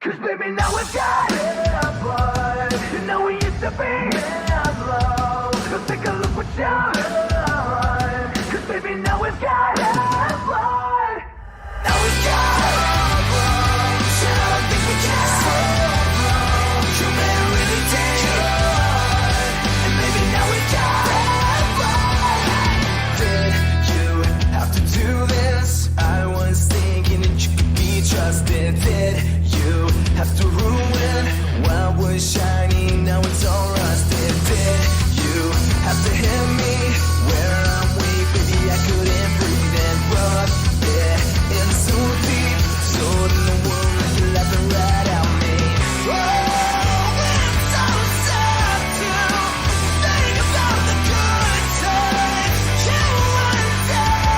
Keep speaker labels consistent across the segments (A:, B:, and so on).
A: 'Cause baby, now we've got bad blood. You know we used to be bad love. So take a look what you've done. 'Cause baby, now we've got bad blood. Now we've got bad blood. Shit, I don't think we can. You made it really deep. And baby, now we've got bad blood. Did you have to do this? I was thinking that you could be trusted. Did you have to ruin what was shining? Now it's all rusted. Did you have to hit me where I'm weak? Baby, I couldn't breathe and rub it in so deep. So in the world, like you're laughing right at me. Oh, it's so sad to think about the good times you went down.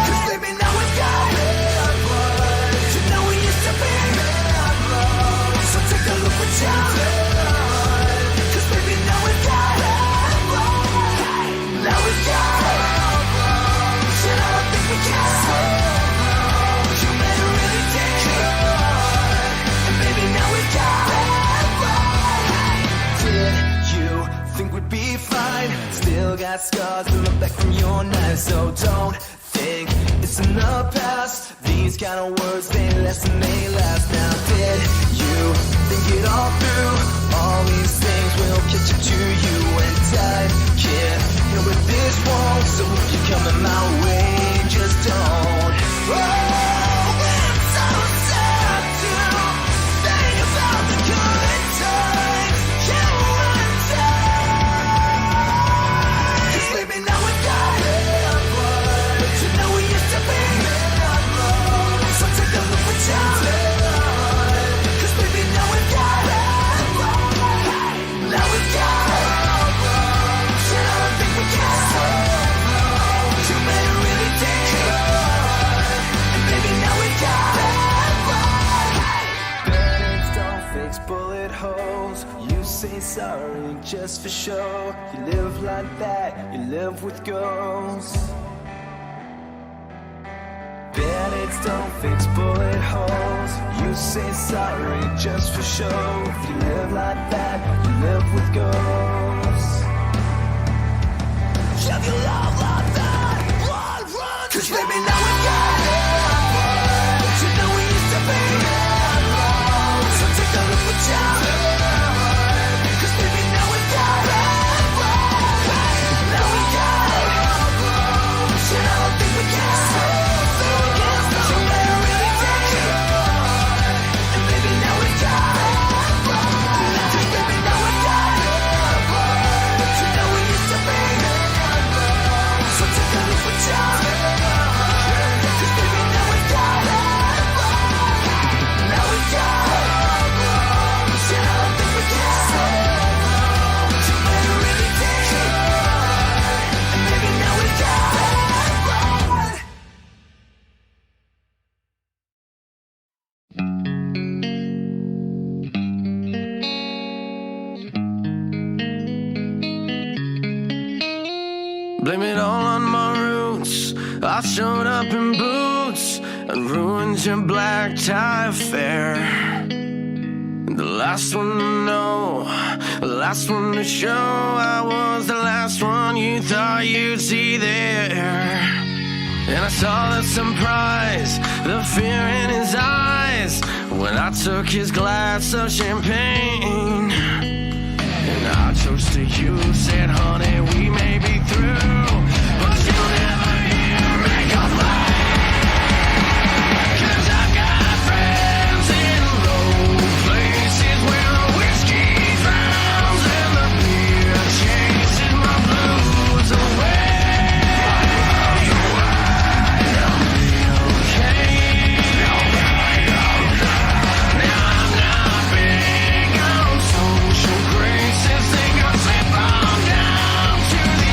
A: 'Cause baby, now we've got bad blood. You know we used to be bad love. So take a look what you've done. 'Cause baby, now we've got bad blood. Now we've got bad blood. Shit, I don't think we can. You made it really deep. And baby, now we've got bad blood. Did you think we'd be fine? Still got scars in the back from your knife. So don't think it's in the past. These kind of words, they last and they last. Now did you think it all through? All these things will catch up to you. And time can't heal with this won't. So if you're coming my way, just don't. Oh, it's so sad to think about the good times you went down. 'Cause baby, now we've got bad blood. You know we used to be bad love. So take a look what you've done. 'Cause baby, now we've got bad blood. Now we've got bad blood. Shit, I don't think we can. You made it really deep. And baby, now we've got bad blood. Bandits don't fix bullet holes. You say sorry just for show. You live like that, you live with goals. Bandits don't fix bullet holes. You say sorry just for show. If you live like that, you live with goals. Shove your love like that, blood runs. 'Cause baby, now we got bad blood. You know we used to be bad love. So take a look what you've done. 'Cause baby, now we got bad blood. Now we got bad blood. Shit, I don't think we can. You made it really deep. And baby, now we got bad blood. 'Cause baby, now we got bad blood. You know we used to be bad love. So take a look what you've done. 'Cause baby, now we got bad blood. Now we got bad blood. Shit, I don't think we can. You made it really deep. And baby, now we got bad blood.
B: Blame it all on my roots. I showed up in boots and ruined your black tie affair. The last one to know, the last one to show. I was the last one you thought you'd see there. And I saw the surprise, the fear in his eyes when I took his glass of champagne. And I toasted to you, said, honey, we may be through, but you'll never hear me complain. 'Cause I've got friends in low places where the whiskey drowns and the beer chases my blues away. I'll be okay. Now I'm not big on social graces. Think I'll slip on down to the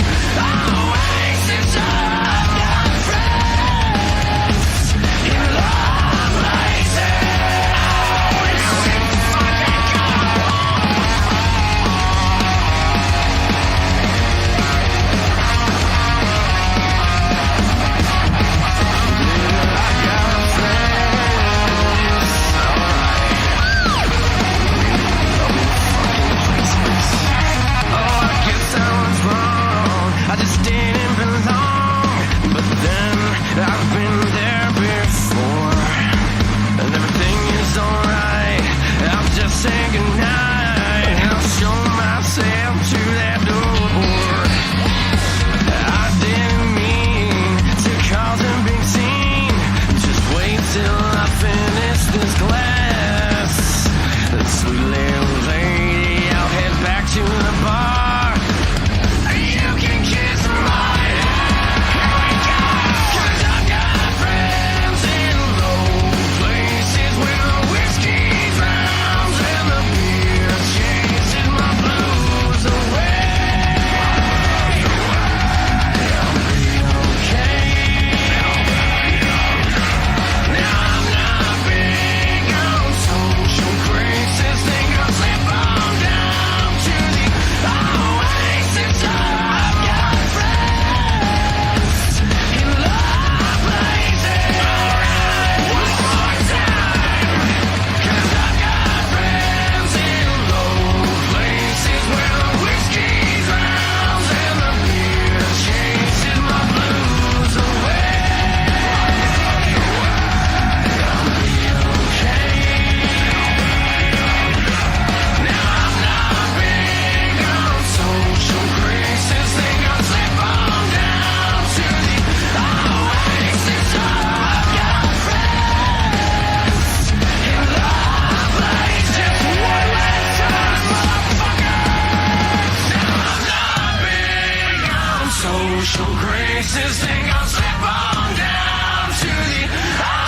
B: social graces, and go slip on down to the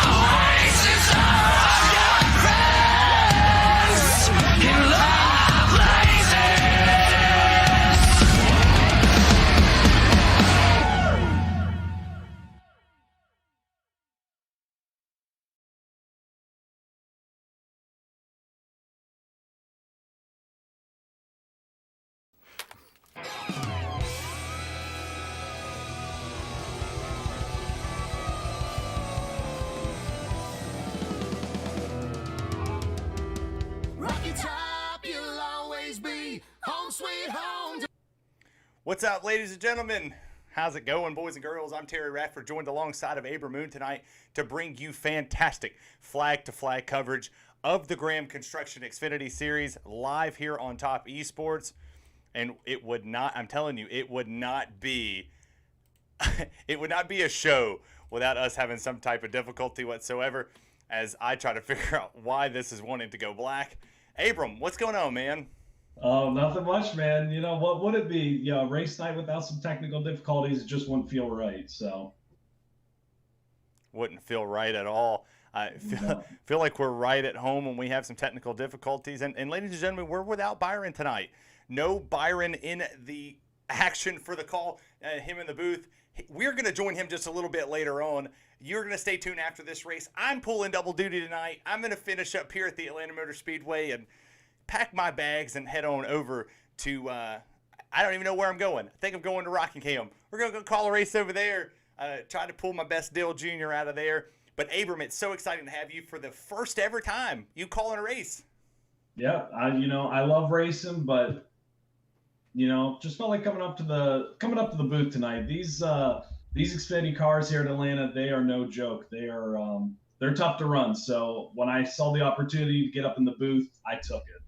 B: oasis of your friends in love places.
A: Rocky Top, you'll always be home sweet home.
C: What's up, ladies and gentlemen? How's it going, boys and girls? I'm Terry Radford, joined alongside of Abram Moon tonight to bring you fantastic flag-to-flag coverage of the Graham Construction Xfinity Series live here on Top Esports. And it would not, I'm telling you, it would not be a show without us having some type of difficulty whatsoever as I try to figure out why this is wanting to go black. Abram, what's going on, man?
D: Oh, nothing much, man. You know, what would it be? You know, race night without some technical difficulties, it just wouldn't feel right. So
C: Wouldn't feel right at all. I feel like we're right at home when we have some technical difficulties. And ladies and gentlemen, we're without Byron tonight. No Byron in the action for the call, him in the booth. We're going to join him just a little bit later on. You're going to stay tuned after this race. I'm pulling double duty tonight. I'm going to finish up here at the Atlanta Motor Speedway and pack my bags and head on over to, I don't even know where I'm going. I think I'm going to Rockingham. We're going to go call a race over there, try to pull my best Dale Jr. out of there. But Abram, it's so exciting to have you for the first ever time you calling a race.
D: yeah, I love racing, but just felt like coming up to the booth tonight. These Xfinity cars here in Atlanta, they are no joke. They're tough to run. So when I saw the opportunity to get up in the booth, I took it.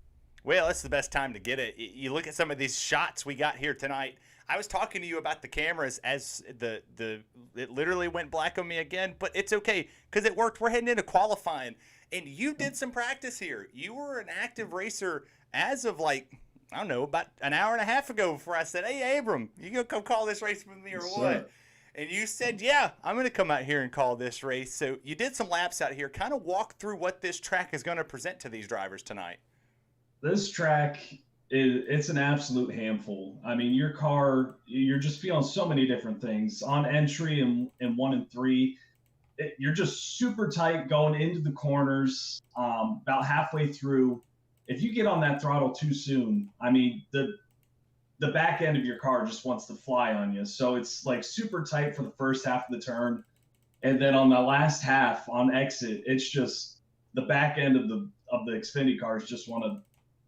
C: Well, it's the best time to get it. You look at some of these shots we got here tonight. I was talking to you about the cameras as it literally went black on me again, but it's okay because it worked. We're heading into qualifying, and you did some practice here. You were an active racer as of I don't know, about an hour and a half ago before I said, hey, Abram, you going to come call this race with me or
D: Yes,
C: what?
D: sir.
C: And you said, yeah, I'm going to come out here and call this race. So you did some laps out here. Kind of walk through what this track is going to present to these drivers tonight.
D: This track it's an absolute handful. I mean, your car, you're just feeling so many different things on entry and 1 and 3. You're just super tight going into the corners. About halfway through, if you get on that throttle too soon, I mean, the back end of your car just wants to fly on you. So it's like super tight for the first half of the turn, and then on the last half on exit, it's just the back end of the Xfinity cars just want to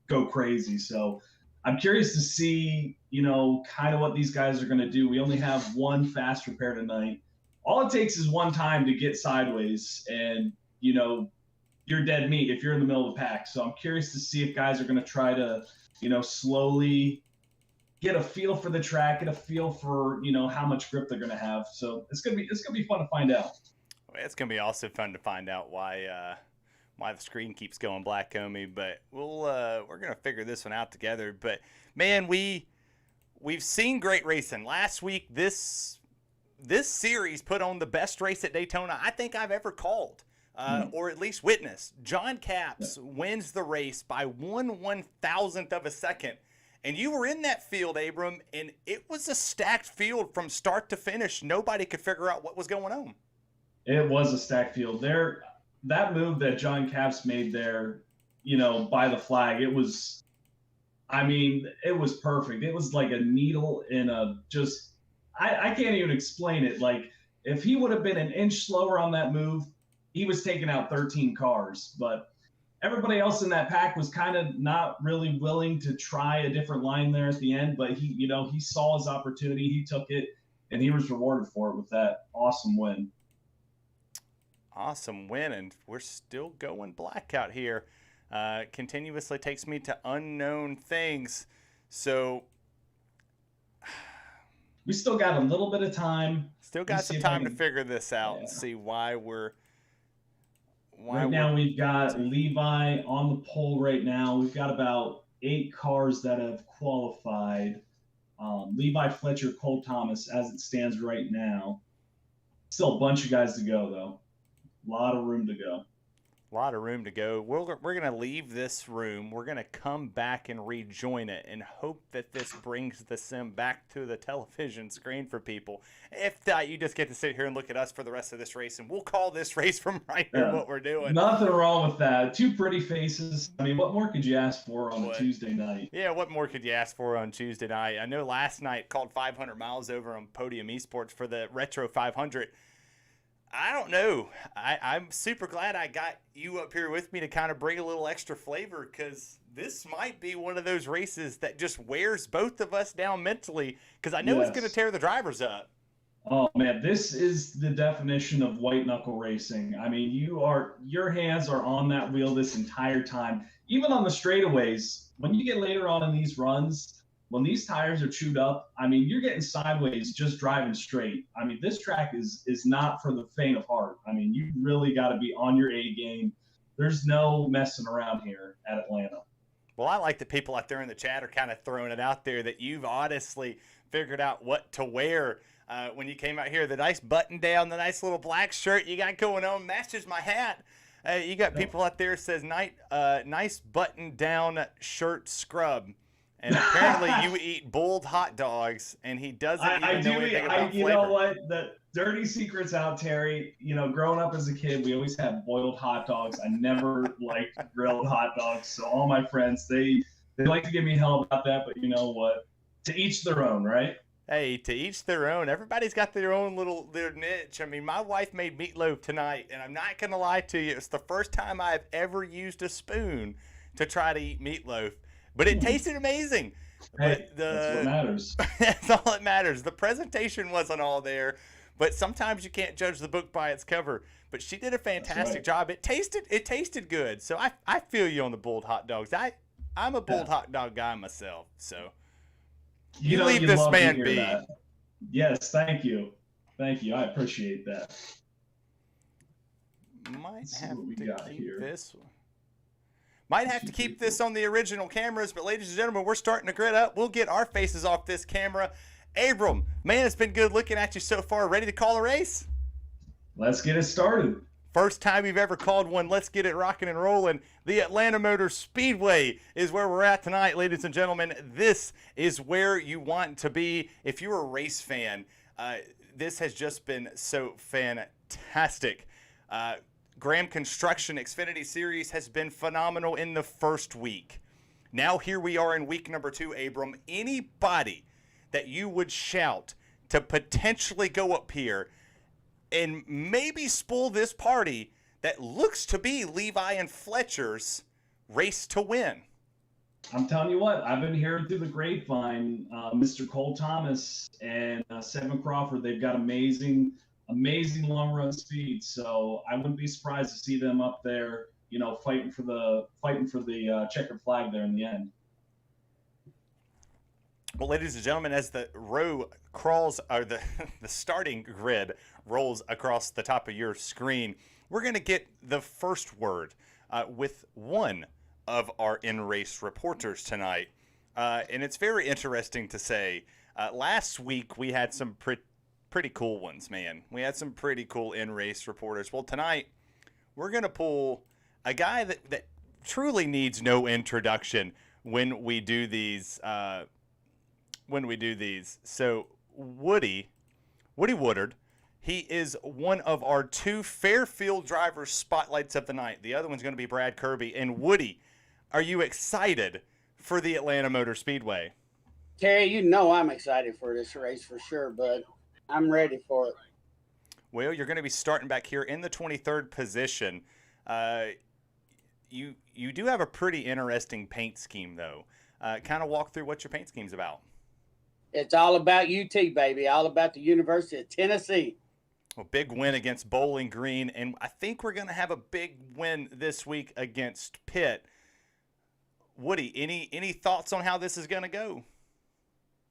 D: go crazy. So I'm curious to see, kind of what these guys are going to do. We only have one fast repair tonight. All it takes is one time to get sideways, and you're dead meat if you're in the middle of the pack. So I'm curious to see if guys are going to try to, slowly get a feel for the track, get a feel for, how much grip they're going to have. So it's going to be fun to find out.
C: It's going to be also fun to find out why the screen keeps going black on me, but we're going to figure this one out together. But man, we've seen great racing. Last week, this series put on the best race at Daytona I think I've ever called. Or at least witnessed. John Capps wins the race by 1/1000th of a second. And you were in that field, Abram, and it was a stacked field from start to finish. Nobody could figure out what was going on.
D: It was a stacked field. That move that John Capps made there, by the flag, it was perfect. It was like a needle in I can't even explain it. Like, if he would have been an inch slower on that move, he was taking out 13 cars, but everybody else in that pack was kind of not really willing to try a different line there at the end, but he saw his opportunity, he took it, and he was rewarded for it with that awesome win.
C: Awesome win, and we're still going black out here. Continuously takes me to unknown things. So
D: we still got a little bit of time.
C: Still got some time to figure this out and see why we're
D: right now. We've got Levi on the pole right now. We've got about 8 cars that have qualified. Levi, Fletcher, Cole Thomas, as it stands right now. Still a bunch of guys to go, though. A lot of room to go.
C: A lot of room to go. We're going to leave this room. We're going to come back and rejoin it and hope that this brings the sim back to the television screen for people. If not, you just get to sit here and look at us for the rest of this race, and we'll call this race from right here what we're doing.
D: Nothing wrong with that. Two pretty faces. I mean, what more could you ask for on a Tuesday night?
C: Yeah, what more could you ask for on Tuesday night? I know last night called 500 miles over on Podium Esports for the Retro 500. I don't know. I'm super glad I got you up here with me to kind of bring a little extra flavor, because this might be one of those races that just wears both of us down mentally, because I know it's going to tear the drivers up.
D: Oh man, this is the definition of white knuckle racing. I mean, your hands are on that wheel this entire time. Even on the straightaways, when you get later on in these runs, when these tires are chewed up, I mean, you're getting sideways just driving straight. I mean, this track is not for the faint of heart. I mean, you really got to be on your A game. There's no messing around here at Atlanta.
C: Well, I like that people out there in the chat are kind of throwing it out there that you've honestly figured out what to wear when you came out here. The nice button down, the nice little black shirt you got going on matches my hat. You got people out there says nice button down shirt scrub. And apparently you eat boiled hot dogs, and he doesn't even know anything about flavor.
D: You know what? The dirty secret's out, Terry. You know, growing up as a kid, we always had boiled hot dogs. I never liked grilled hot dogs. So all my friends, they like to give me hell about that. But you know what? To each their own, right?
C: Hey, to each their own. Everybody's got their own little niche. I mean, my wife made meatloaf tonight, and I'm not going to lie to you. It's the first time I've ever used a spoon to try to eat meatloaf. But it tasted amazing.
D: Hey, that's what matters.
C: That's all that matters. The presentation wasn't all there, but sometimes you can't judge the book by its cover. But she did a fantastic job. It tasted good. So I feel you on the boiled hot dogs. I'm a boiled hot dog guy myself. So you leave this man be.
D: That. Yes, thank you. Thank you. I appreciate that.
C: Might have to keep this one. Might have to keep this on the original cameras, but ladies and gentlemen, we're starting to grid up. We'll get our faces off this camera. Abram, man, it's been good looking at you so far. Ready to call a race?
D: Let's get it started.
C: First time you've ever called one. Let's get it rocking and rolling. The Atlanta Motor Speedway is where we're at tonight, ladies and gentlemen. This is where you want to be. If you're a race fan, this has just been so fantastic. Graham Construction Xfinity Series has been phenomenal in the first week. Now here we are in week number 2, Abram. Anybody that you would shout to potentially go up here and maybe spoil this party that looks to be Levi and Fletcher's race to win?
D: I'm telling you what, I've been hearing through the grapevine, Mr. Cole Thomas and Seven Crawford, they've got amazing long run speed. So I wouldn't be surprised to see them up there, you know, fighting for the checkered flag there in the end.
C: Well, ladies and gentlemen, as the row crawls, or the starting grid rolls across the top of your screen, we're going to get the first word with one of our in-race reporters tonight. And it's very interesting to say, last week we had some pretty cool ones, man. We had some pretty cool in-race reporters. Well, tonight we're going to pull a guy that truly needs no introduction when we do these. So Woody Woodard, he is one of our 2 Fairfield drivers spotlights of the night. The other one's going to be Brad Kirby. And Woody, are you excited for the Atlanta Motor Speedway?
E: Terry, you know I'm excited for this race for sure, but I'm ready for it.
C: Well, you're going to be starting back here in the 23rd position. You do have a pretty interesting paint scheme, though. Kind of walk through what your paint scheme's about.
E: It's all about UT, baby. All about the University of Tennessee.
C: A big win against Bowling Green, and I think we're going to have a big win this week against Pitt. Woody, any thoughts on how this is going to go?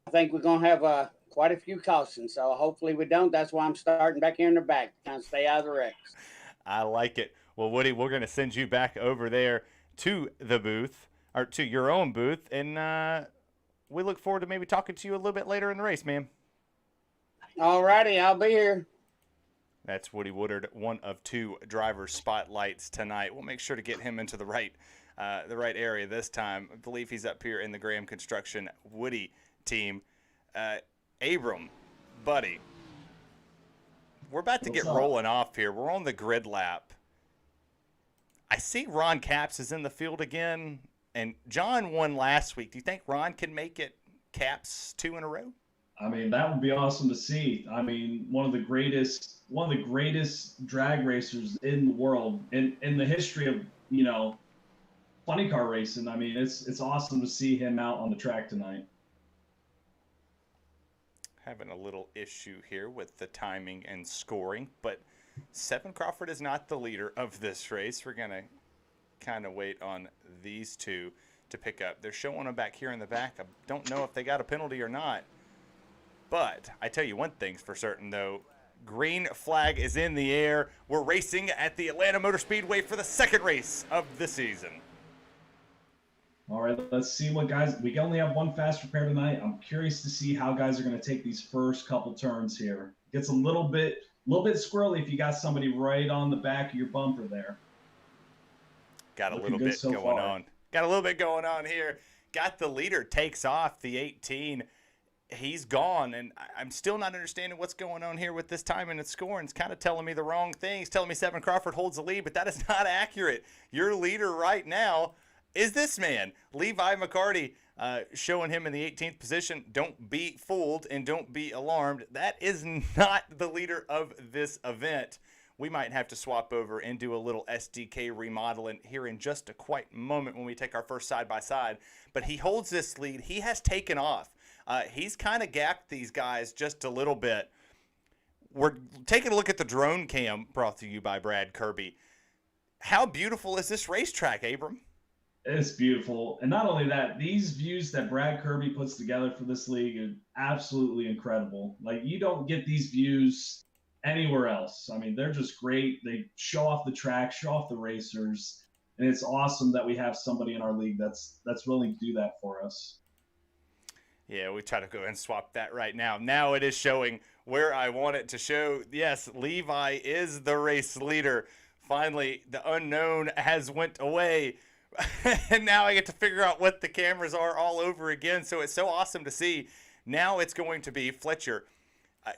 E: I think we're going to have quite a few cautions, so hopefully we don't. That's why I'm starting back here in the back, trying to stay out of the wrecks.
C: I like it. Well, Woody, we're going to send you back over there to the booth, or to your own booth, and we look forward to maybe talking to you a little bit later in the race, man.
E: All righty, I'll be here.
C: That's Woody Woodard, one of 2 driver spotlights tonight. We'll make sure to get him into the right area this time. I believe he's up here in the Graham Construction Woody team. Abram, buddy, we're about to get rolling off here. We're on the grid lap. I see Ron Capps is in the field again, and John won last week. Do you think Ron can make it Capps 2 in a row?
D: I mean, that would be awesome to see. I mean, one of the greatest drag racers in the world, in the history of, funny car racing. I mean, it's awesome to see him out on the track tonight.
C: Having a little issue here with the timing and scoring, but Seven Crawford is not the leader of this race. We're going to kind of wait on these 2 to pick up. They're showing them back here in the back. I don't know if they got a penalty or not. But I tell you one thing's for certain, though. Green flag is in the air. We're racing at the Atlanta Motor Speedway for the 2nd race of the season.
D: All right, let's see what guys. We only have 1 fast repair tonight. I'm curious to see how guys are going to take these first couple turns here. Gets a little bit squirrely if you got somebody right on the back of your bumper there.
C: Got a little bit going on. Got a little bit going on here. Got the leader, takes off the 18. He's gone, and I'm still not understanding what's going on here with this timing and scoring. It's kind of telling me the wrong thing. It's telling me Seven Crawford holds the lead, but that is not accurate. Your leader right now is this man, Levi McCarty, showing him in the 18th position. Don't be fooled and don't be alarmed. That is not the leader of this event. We might have to swap over and do a little SDK remodeling here in just a quiet moment when we take our first side-by-side. But he holds this lead. He has taken off. He's kind of gapped these guys just a little bit. We're taking a look at the drone cam brought to you by Brad Kirby. How beautiful is this racetrack, Abram?
D: It's beautiful. And not only that, these views that Brad Kirby puts together for this league are absolutely incredible. Like, you don't get these views anywhere else. I mean, they're just great. They show off the track, show off the racers. And it's awesome that we have somebody in our league that's willing to do that for us.
C: Yeah, we try to go and swap that right now. Now it is showing where I want it to show. Yes, Levi is the race leader. Finally, the unknown has went away. And now I get to figure out what the cameras are all over again. So it's so awesome to see. Now it's going to be Fletcher.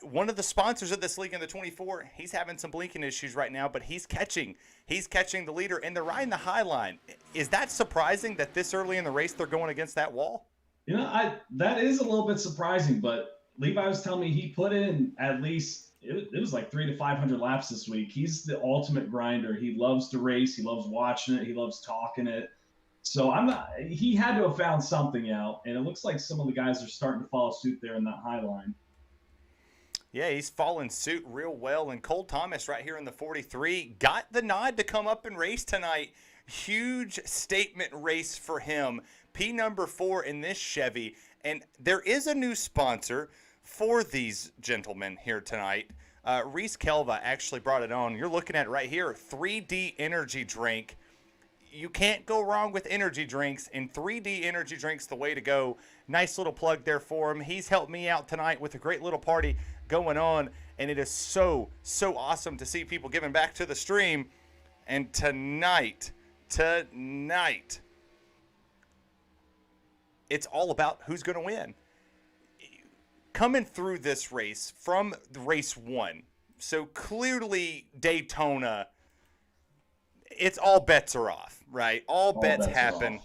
C: One of the sponsors of this league in the 24, he's having some blinking issues right now, but he's catching the leader, and they're riding the high line. Is that surprising that this early in the race they're going against that wall?
D: That is a little bit surprising, but Levi was telling me he put in at least, it was like 300 to 500 laps this week. He's the ultimate grinder. He loves to race. He loves watching it. He loves talking it. So he had to have found something out, and it looks like some of the guys are starting to follow suit there in that high line.
C: Yeah, he's following suit real well. And Cole Thomas right here in the 43 got the nod to come up and race tonight. Huge statement race for him. P number 4 in this Chevy. And there is a new sponsor for these gentlemen here tonight. Reese Kelva actually brought it on. You're looking at it right here, 3D energy drink. You can't go wrong with energy drinks, and 3D energy drinks the way to go. Nice little plug there for him. He's helped me out tonight with a great little party going on, and it is so awesome to see people giving back to the stream. And tonight, it's all about who's going to win. Coming through this race from race 1, so clearly Daytona, it's all bets are off, right? All bets happen.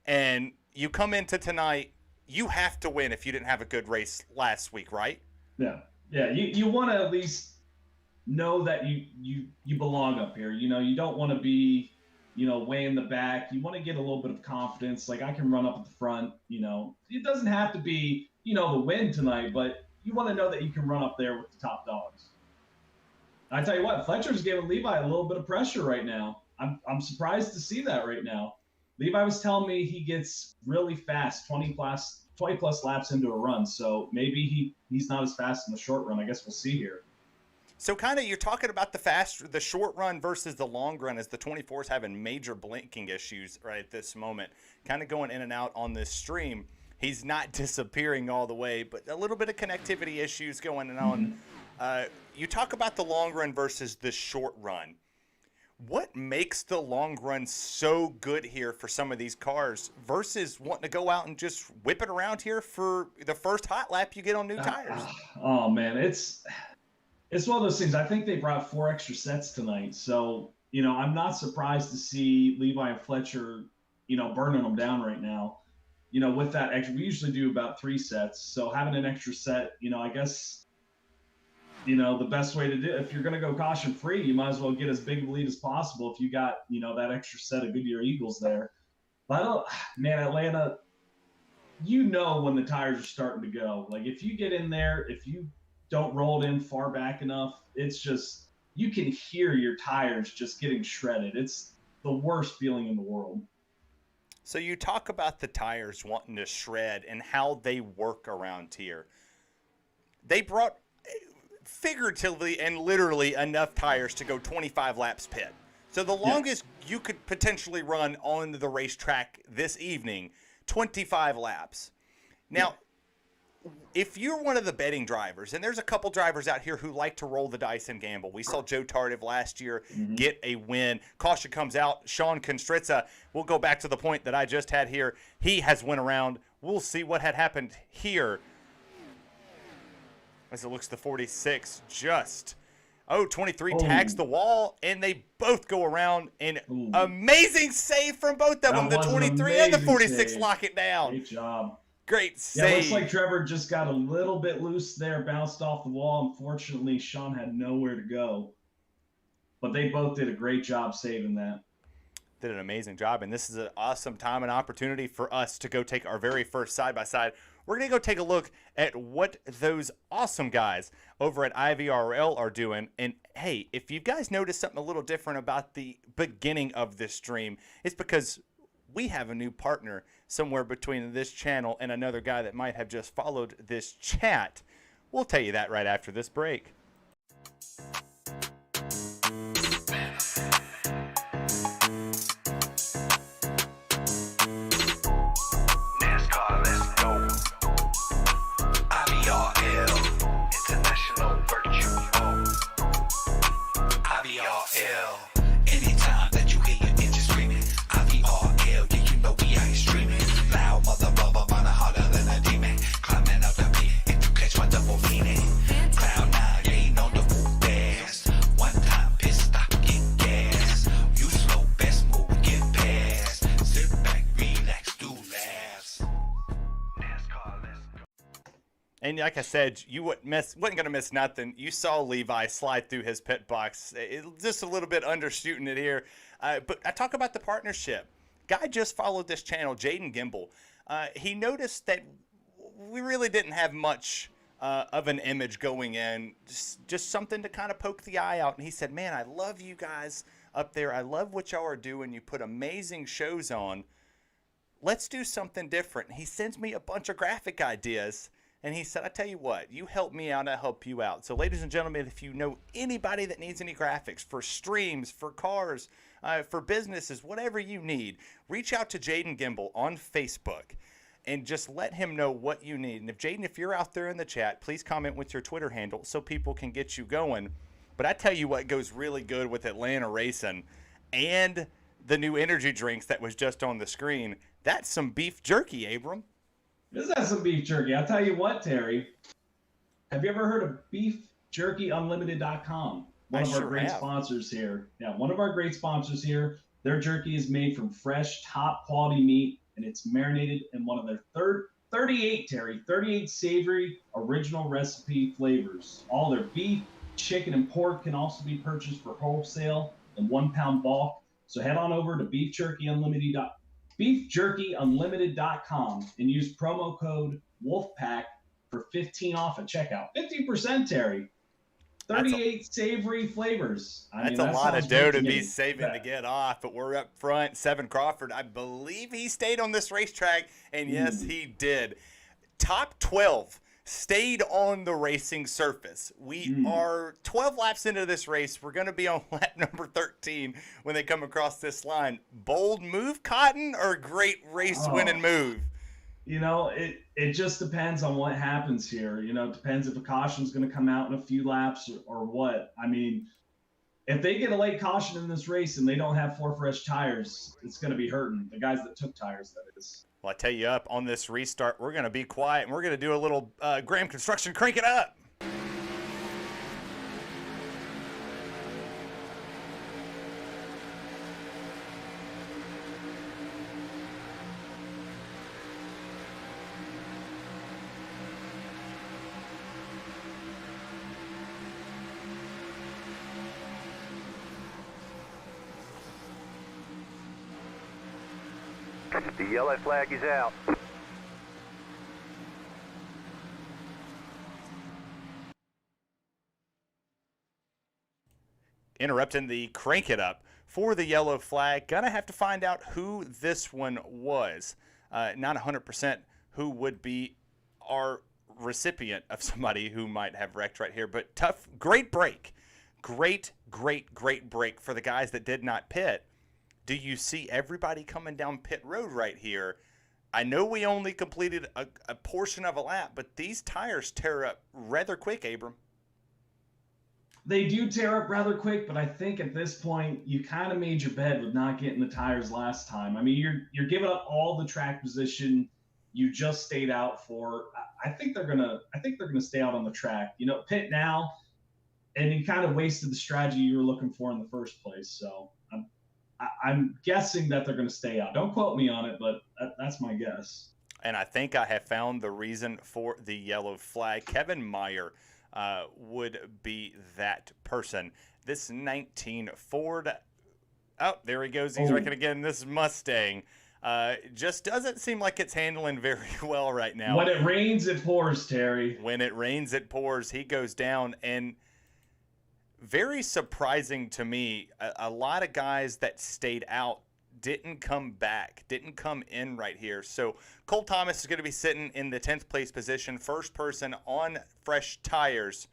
C: And you come into tonight, you have to win if you didn't have a good race last week, right?
D: Yeah. You want to at least know that you belong up here. You don't want to be, way in the back. You want to get a little bit of confidence. Like, I can run up at the front. It doesn't have to be, the win tonight, but you want to know that you can run up there with the top dogs. I tell you what, Fletcher's giving Levi a little bit of pressure right now. I'm surprised to see that right now. Levi was telling me he gets really fast, 20 plus laps into a run. So maybe he's not as fast in the short run. I guess we'll see here.
C: So kind of you're talking about the short run versus the long run, as the 24's having major blinking issues right at this moment, kind of going in and out on this stream. He's not disappearing all the way, but a little bit of connectivity issues going on. You talk about the long run versus the short run. What makes the long run so good here for some of these cars versus wanting to go out and just whip it around here for the first hot lap you get on new tires?
D: Oh man, it's one of those things. I think they brought 4 extra sets tonight, so I'm not surprised to see Levi and Fletcher, burning them down right now. With that extra, we usually do about 3 sets, so having an extra set, I guess. The best way to do it, if you're going to go caution free, you might as well get as big a lead as possible if you got, that extra set of Goodyear Eagles there. But Atlanta, when the tires are starting to go. Like if you get in there, if you don't roll it in far back enough, it's just, you can hear your tires just getting shredded. It's the worst feeling in the world.
C: So you talk about the tires wanting to shred and how they work around here. They brought figuratively and literally enough tires to go 25 laps pit. So the longest you could potentially run on the racetrack this evening, 25 laps. Now, if you're one of the betting drivers, and there's a couple drivers out here who like to roll the dice and gamble. We saw Joe Tardive last year get a win. Caution comes out. Sean Constritza, we'll go back to the point that I just had here. He has went around. We'll see what had happened here. As it looks, the 46 23 tags the wall, and they both go around. And amazing save from both of them. The 23 and the 46 lock it down.
D: Great job.
C: Great save.
D: Yeah, it looks like Trevor just got a little bit loose there, bounced off the wall. Unfortunately, Sean had nowhere to go. But they both did a great job saving that.
C: Did an amazing job, and this is an awesome time and opportunity for us to go take our very first side-by-side. We're going to go take a look at what those awesome guys over at IVRL are doing. And, hey, if you guys noticed something a little different about the beginning of this stream, it's because we have a new partner somewhere between this channel and another guy that might have just followed this chat. We'll tell you that right after this break.
A: NASCAR, let's go. IVRL, International Virtual. IVRL, anytime that you hear your engine screaming. IVRL, yeah, you know we ain't streaming. Loud mother rubber, runner harder than a demon. Climbing up the pit, if you catch my double meaning. Cloud 9, you ain't on the full gas. One time, pit stop, get gas. You slow, best move, get past. Sit back, relax, do laughs. NASCAR, let's go.
C: And like I said, you wasn't going to miss nothing. You saw Levi slide through his pit box. Just a little bit undershooting it here. But I talk about the partnership. Guy just followed this channel, Jaden Gimbel. He noticed that we really didn't have much of an image going in. Just something to kind of poke the eye out. And he said, man, I love you guys up there. I love what y'all are doing. You put amazing shows on. Let's do something different. He sends me a bunch of graphic ideas. And he said, I tell you what, you help me out, I help you out. So ladies and gentlemen, if you know anybody that needs any graphics for streams, for cars, for businesses, whatever you need, reach out to Jaden Gimbel on Facebook and just let him know what you need. And if Jaden, if you're out there in the chat, please comment with your Twitter handle so people can get you going. But I tell you what goes really good with Atlanta racing and the new energy drinks that was just on the screen. That's some beef jerky, Abram.
D: This has some beef jerky. I'll tell you what, Terry. Have you ever heard of beefjerkyunlimited.com? One of our great sponsors here. Yeah, one of our great sponsors here. Their jerky is made from fresh, top quality meat, and it's marinated in one of their 38 savory original recipe flavors. All their beef, chicken, and pork can also be purchased for wholesale in 1 pound bulk. So head on over to beefjerkyunlimited.com and use promo code WOLFPACK for 15 off at checkout. 50%, Terry. 38 savory flavors.
C: That's a lot of dough to be saving to get off, but we're up front. Seven Crawford, I believe he stayed on this racetrack, and yes, he did. Top 12 stayed on the racing surface. We are 12 laps into this race. We're going to be on lap number 13 when they come across this line. Bold move, Cotton, or great race-winning move?
D: It just depends on what happens here. It depends if a caution's going to come out in a few laps or what. I mean, if they get a late caution in this race and they don't have 4 fresh tires, it's going to be hurting the guys that took tires, that is.
C: Well, I tell you up on this restart, we're going to be quiet and we're going to do a little Graham Construction Crank It Up.
F: The yellow flag is out.
C: Interrupting the Crank It Up for the yellow flag. Gonna have to find out who this one was. Not 100% who would be our recipient of somebody who might have wrecked right here, but tough, great break. Great break for the guys that did not pit. Do you see everybody coming down pit road right here? I know we only completed a portion of a lap, but these tires tear up rather quick, Abram.
D: They do tear up rather quick, but I think at this point you kind of made your bed with not getting the tires last time. I mean, you're giving up all the track position you just stayed out for. I think they're gonna stay out on the track. Pit now, and you kind of wasted the strategy you were looking for in the first place. So I'm guessing that they're going to stay out. Don't quote me on it, but that's my guess.
C: And I think I have found the reason for the yellow flag. Kevin Meyer would be that person. This 19 Ford, oh, there he goes. He's wrecking again. This Mustang just doesn't seem like it's handling very well right now.
D: When it rains, it pours, Terry.
C: When it rains, it pours. He goes down, and very surprising to me, a lot of guys that stayed out didn't come back, didn't come in right here. So Cole Thomas is going to be sitting in the 10th place position, first person on fresh tires.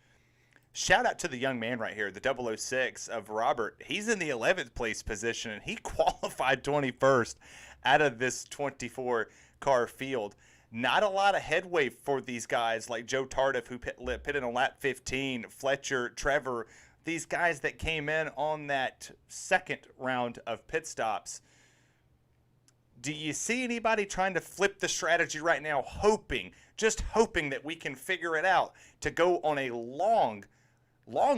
C: Shout out to the young man right here, the 006 of Robert. He's in the 11th place position, and he qualified 21st out of this 24-car field. Not a lot of headway for these guys like Joe Tardif, who pitted on lap 15, Fletcher, Trevor, these guys that came in on that second round of pit stops. Do you see anybody trying to flip the strategy right now, just hoping that we can figure it out to go on a long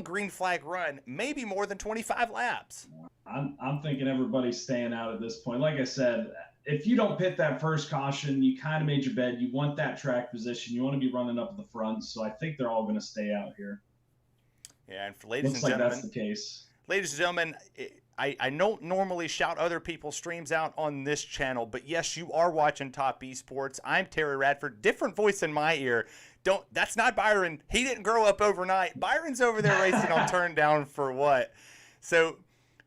C: green flag run, maybe more than 25 laps?
D: I'm thinking everybody's staying out at this point. Like I said, if you don't pit that first caution, you kind of made your bed. You want that track position. You want to be running up at the front. So I think they're all going to stay out here.
C: Yeah, and for ladies
D: Looks
C: and
D: like
C: gentlemen,
D: that's the case.
C: Ladies and gentlemen, I don't normally shout other people's streams out on this channel, but yes, you are watching Top Esports. I'm Terry Radford, different voice in my ear. That's not Byron. He didn't grow up overnight. Byron's over there racing on Turn Down for What. So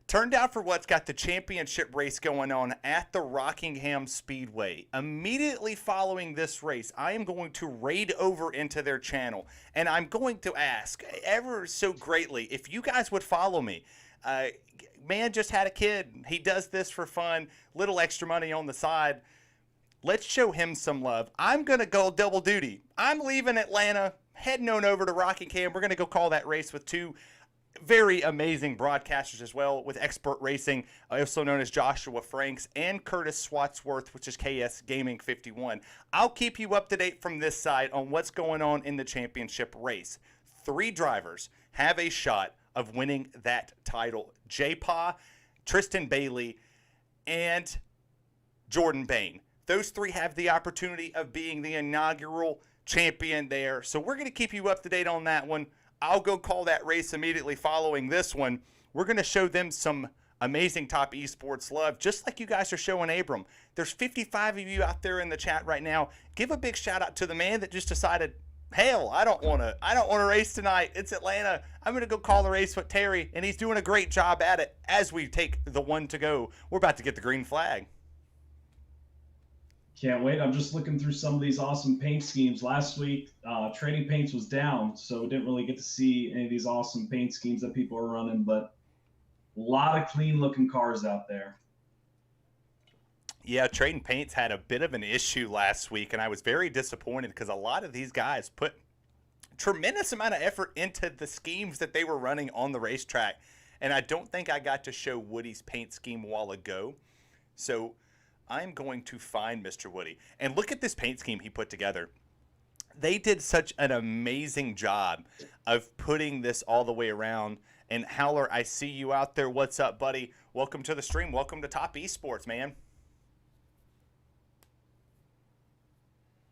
C: Turn Down for What's got the championship race going on at the Rockingham Speedway. Immediately following this race, I am going to raid over into their channel, and I'm going to ask ever so greatly if you guys would follow me. Man just had a kid. He does this for fun, little extra money on the side. Let's show him some love. I'm going to go double duty. I'm leaving Atlanta, heading on over to Rockingham. We're going to go call that race with two very amazing broadcasters as well with Expert Racing, also known as Joshua Franks, and Curtis Swatsworth, which is KS Gaming 51. I'll keep you up to date from this side on what's going on in the championship race. 3 drivers have a shot of winning that title. J-Pa, Tristan Bailey, and Jordan Bain. Those 3 have the opportunity of being the inaugural champion there. So we're going to keep you up to date on that one. I'll go call that race immediately following this one. We're going to show them some amazing Top Esports love, just like you guys are showing Abram. There's 55 of you out there in the chat right now. Give a big shout out to the man that just decided, hell, I don't want to race tonight. It's Atlanta. I'm going to go call the race with Terry, and he's doing a great job at it as we take the one to go. We're about to get the green flag.
D: Can't wait. I'm just looking through some of these awesome paint schemes. Last week, Trading Paints was down, so we didn't really get to see any of these awesome paint schemes that people are running, but a lot of clean-looking cars out there.
C: Yeah, Trading Paints had a bit of an issue last week, and I was very disappointed because a lot of these guys put tremendous amount of effort into the schemes that they were running on the racetrack. And I don't think I got to show Woody's paint scheme a while ago. So I'm going to find Mr. Woody. And look at this paint scheme he put together. They did such an amazing job of putting this all the way around. And Howler, I see you out there. What's up, buddy? Welcome to the stream. Welcome to Top Esports, man.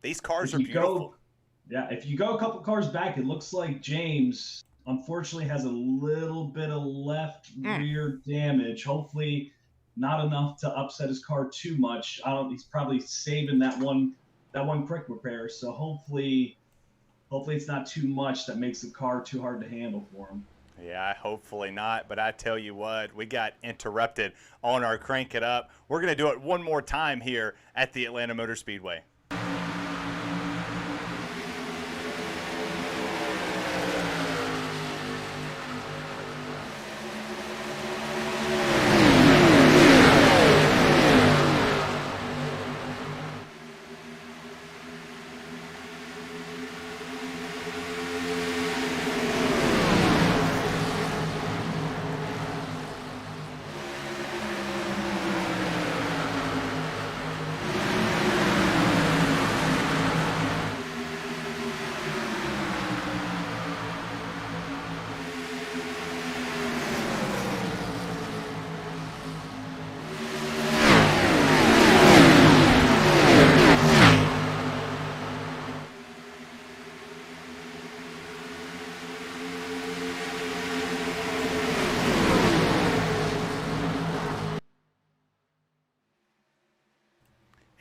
C: These cars are beautiful.
D: If you go a couple cars back, it looks like James unfortunately has a little bit of left rear damage. Hopefully not enough to upset his car too much. He's probably saving that one quick repair. So hopefully it's not too much that makes the car too hard to handle for him.
C: Yeah, hopefully not. But I tell you what, we got interrupted on our Crank It Up. We're going to do it one more time here at the Atlanta Motor Speedway.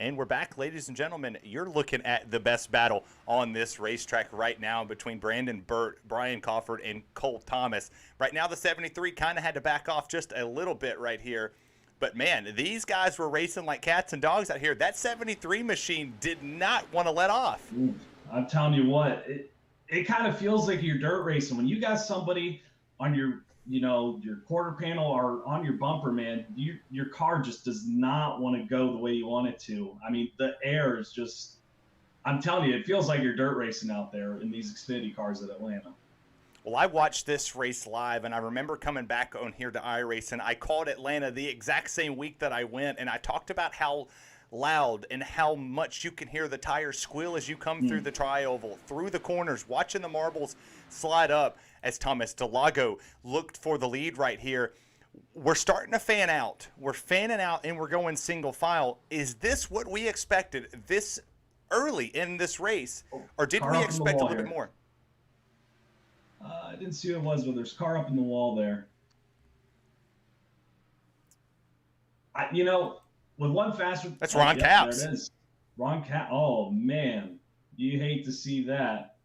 C: And we're back, ladies and gentlemen. You're looking at the best battle on this racetrack right now between Brandon Burt, Brian Crawford, and Cole Thomas. Right now, the 73 kind of had to back off just a little bit right here. But, man, these guys were racing like cats and dogs out here. That 73 machine did not want to let off.
D: I'm telling you what, it kind of feels like you're dirt racing. When you got somebody on your quarter panel or on your bumper, man, your car just does not want to go the way you want it to. I mean, the air is just, I'm telling you, it feels like you're dirt racing out there in these Xfinity cars at Atlanta.
C: Well, I watched this race live, and I remember coming back on here to iRace, and I called Atlanta the exact same week that I went, and I talked about how loud and how much you can hear the tires squeal as you come through the tri-oval, through the corners, watching the marbles slide up as Thomas Delago looked for the lead right here. We're starting to fan out. We're fanning out, and we're going single file. Is this what we expected this early in this race, or did we expect a little bit more?
D: I didn't see who it was, but there's a car up in the wall there. With one faster.
C: That's Ron Capps.
D: There it is. Ron Capps. Oh, man. You hate to see that.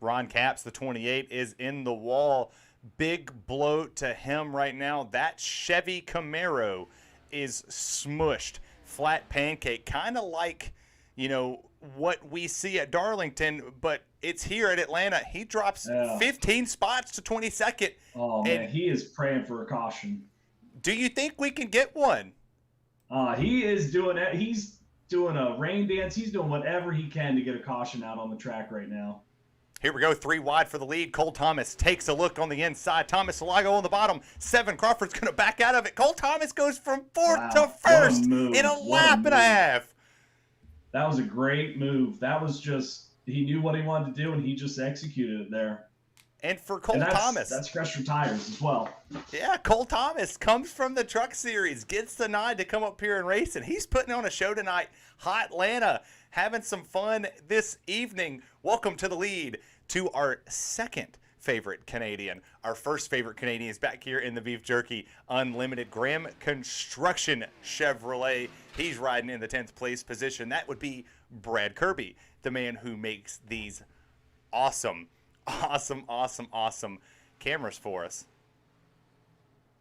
C: Ron Capps, the 28, is in the wall. Big blow to him right now. That Chevy Camaro is smushed. Flat pancake. Kind of like, what we see at Darlington, but it's here at Atlanta. He drops 15 spots to 22nd.
D: Oh, man. He is praying for a caution.
C: Do you think we can get one?
D: He is doing it. He's doing a rain dance. He's doing whatever he can to get a caution out on the track right now.
C: Here we go, 3 wide for the lead. Cole Thomas takes a look on the inside. Thomas Salago on the bottom. 7, Crawford's going to back out of it. Cole Thomas goes from 4th to 1st in a lap and a half.
D: That was a great move. That was just, he knew what he wanted to do, and he just executed it there.
C: And for Cole Thomas.
D: That's Crusher Tires as well.
C: Yeah, Cole Thomas comes from the Truck Series, gets the nod to come up here and race, and he's putting on a show tonight. Hot Atlanta, having some fun this evening. Welcome to the lead to our second favorite Canadian. Our first favorite Canadian is back here in the Beef Jerky Unlimited Graham Construction Chevrolet. He's riding in the 10th place position. That would be Brad Kirby, the man who makes these awesome cameras for us.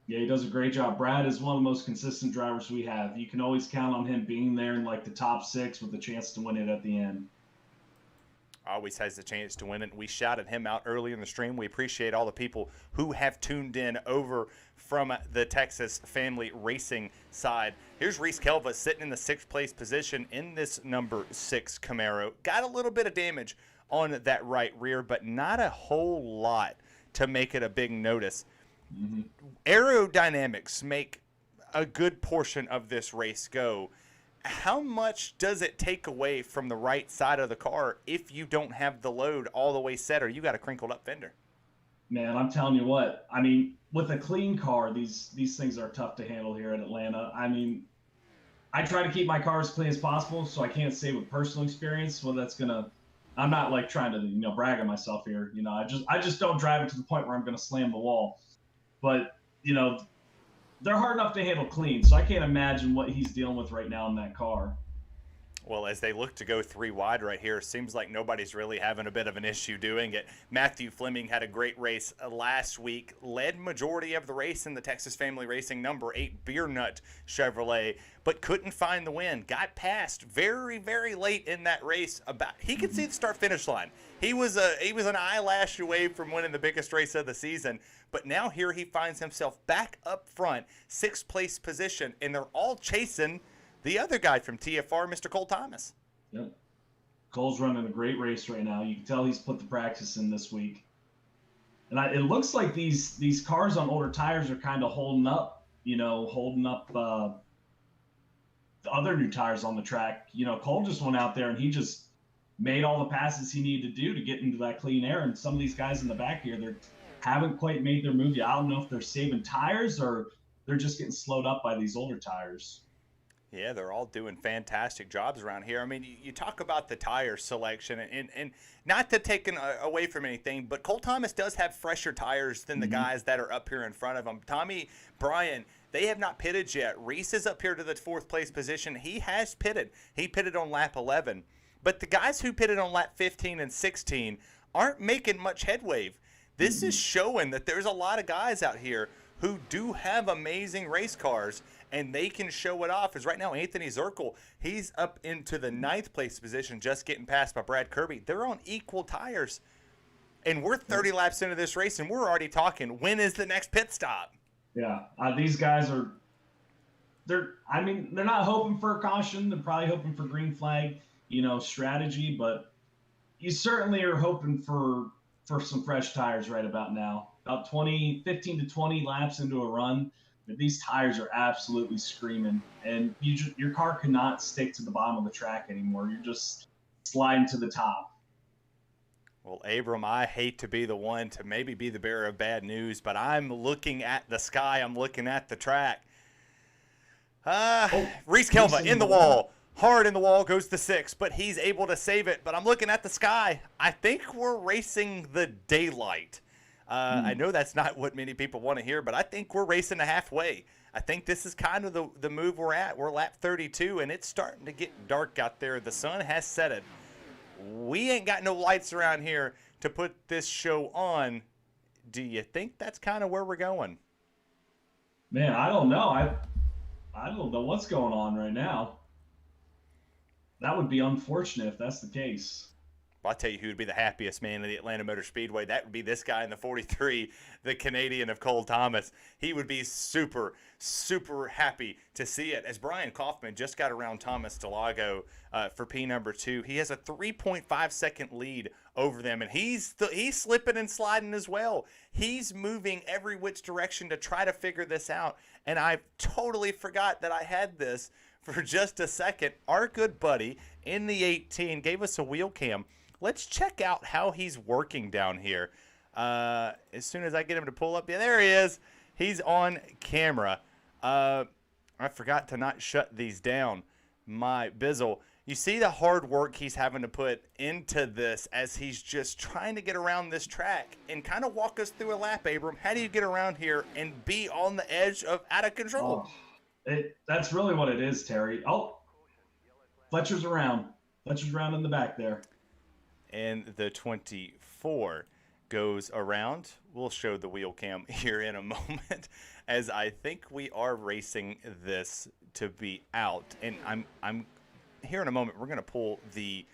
D: Yeah, he does a great job. Brad is one of the most consistent drivers we have. You can always count on him being there in like the top 6 with a chance to win it at the end.
C: Always has the chance to win it. We shouted him out early in the stream. We appreciate all the people who have tuned in over from the Texas family racing side. Here's Reese Kelva sitting in the 6th place position in this number 6 Camaro. Got a little bit of damage on that right rear, but not a whole lot to make it a big notice. Aerodynamics make a good portion of this race go. How much does it take away from the right side of the car if you don't have the load all the way set or you got a crinkled up fender?
D: Man, I'm telling you what. I mean, with a clean car, these things are tough to handle here in Atlanta. I mean, I try to keep my car as clean as possible, so I can't say with personal experience. Well, that's gonna. I'm not like trying to brag on myself here. I just don't drive it to the point where I'm gonna slam the wall. But they're hard enough to handle clean, so I can't imagine what he's dealing with right now in that car.
C: Well, as they look to go 3 wide right here, seems like nobody's really having a bit of an issue doing it. Matthew Fleming had a great race last week, led majority of the race in the Texas Family Racing number 8 Beer Nut Chevrolet, but couldn't find the win. Got passed very, very late in that race. He could see the start-finish line. He was an eyelash away from winning the biggest race of the season, but now here he finds himself back up front, 6th place position, and they're all chasing the other guy from TFR, Mr. Cole Thomas.
D: Yep. Cole's running a great race right now. You can tell he's put the practice in this week. And it looks like these cars on older tires are kind of holding up the other new tires on the track. Cole just went out there and he just made all the passes he needed to do to get into that clean air. And some of these guys in the back here, they haven't quite made their move yet. I don't know if they're saving tires or they're just getting slowed up by these older tires.
C: Yeah, they're all doing fantastic jobs around here. I mean, you talk about the tire selection, and not to take away from anything, but Cole Thomas does have fresher tires than the guys that are up here in front of him. Tommy, Brian, they have not pitted yet. Reese is up here to the 4th place position. He has pitted. He pitted on lap 11. But the guys who pitted on lap 15 and 16 aren't making much headway. This is showing that there's a lot of guys out here who do have amazing race cars, and they can show it off. As right now, Anthony Zirkle, he's up into the 9th place position, just getting passed by Brad Kirby. They're on equal tires, and we're 30 laps into this race, and we're already talking, when is the next pit stop?
D: Yeah, these guys are they're not hoping for a caution. They're probably hoping for green flag, strategy, but you certainly are hoping for some fresh tires right about now. About 15 to 20 laps into a run, these tires are absolutely screaming, and your car cannot stick to the bottom of the track anymore. You're just sliding to the top.
C: Well, Abram, I hate to be the one to maybe be the bearer of bad news, but I'm looking at the sky. I'm looking at the track. Reese Kelva in the wall. Hard in the wall, goes to 6, but he's able to save it. But I'm looking at the sky. I think we're racing the daylight. I know that's not what many people want to hear, but I think we're racing to halfway. I think this is kind of the move we're at. We're lap 32, and it's starting to get dark out there. The sun has set it. We ain't got no lights around here to put this show on. Do you think that's kind of where we're going?
D: Man, I don't know. I don't know what's going on right now. That would be unfortunate if that's the case.
C: I'll tell you who would be the happiest man in the Atlanta Motor Speedway. That would be this guy in the 43, the Canadian of Cole Thomas. He would be super, super happy to see it. As Brian Kaufman just got around Thomas Delago for P number 2, he has a 3.5-second lead over them, and he's slipping and sliding as well. He's moving every which direction to try to figure this out, and I totally forgot that I had this for just a second. Our good buddy in the 18 gave us a wheel cam. Let's check out how he's working down here. As soon as I get him to pull up, yeah, there he is. He's on camera. I forgot to not shut these down. My bizzle. You see the hard work he's having to put into this as he's just trying to get around this track, and kind of walk us through a lap, Abram. How do you get around here and be on the edge of out of control?
D: That's really what it is, Terry. Oh, Fletcher's around. Fletcher's around in the back there.
C: And the 24 goes around. We'll show the wheel cam here in a moment, as I think we are racing this to be out. And I'm here in a moment. We're going to pull the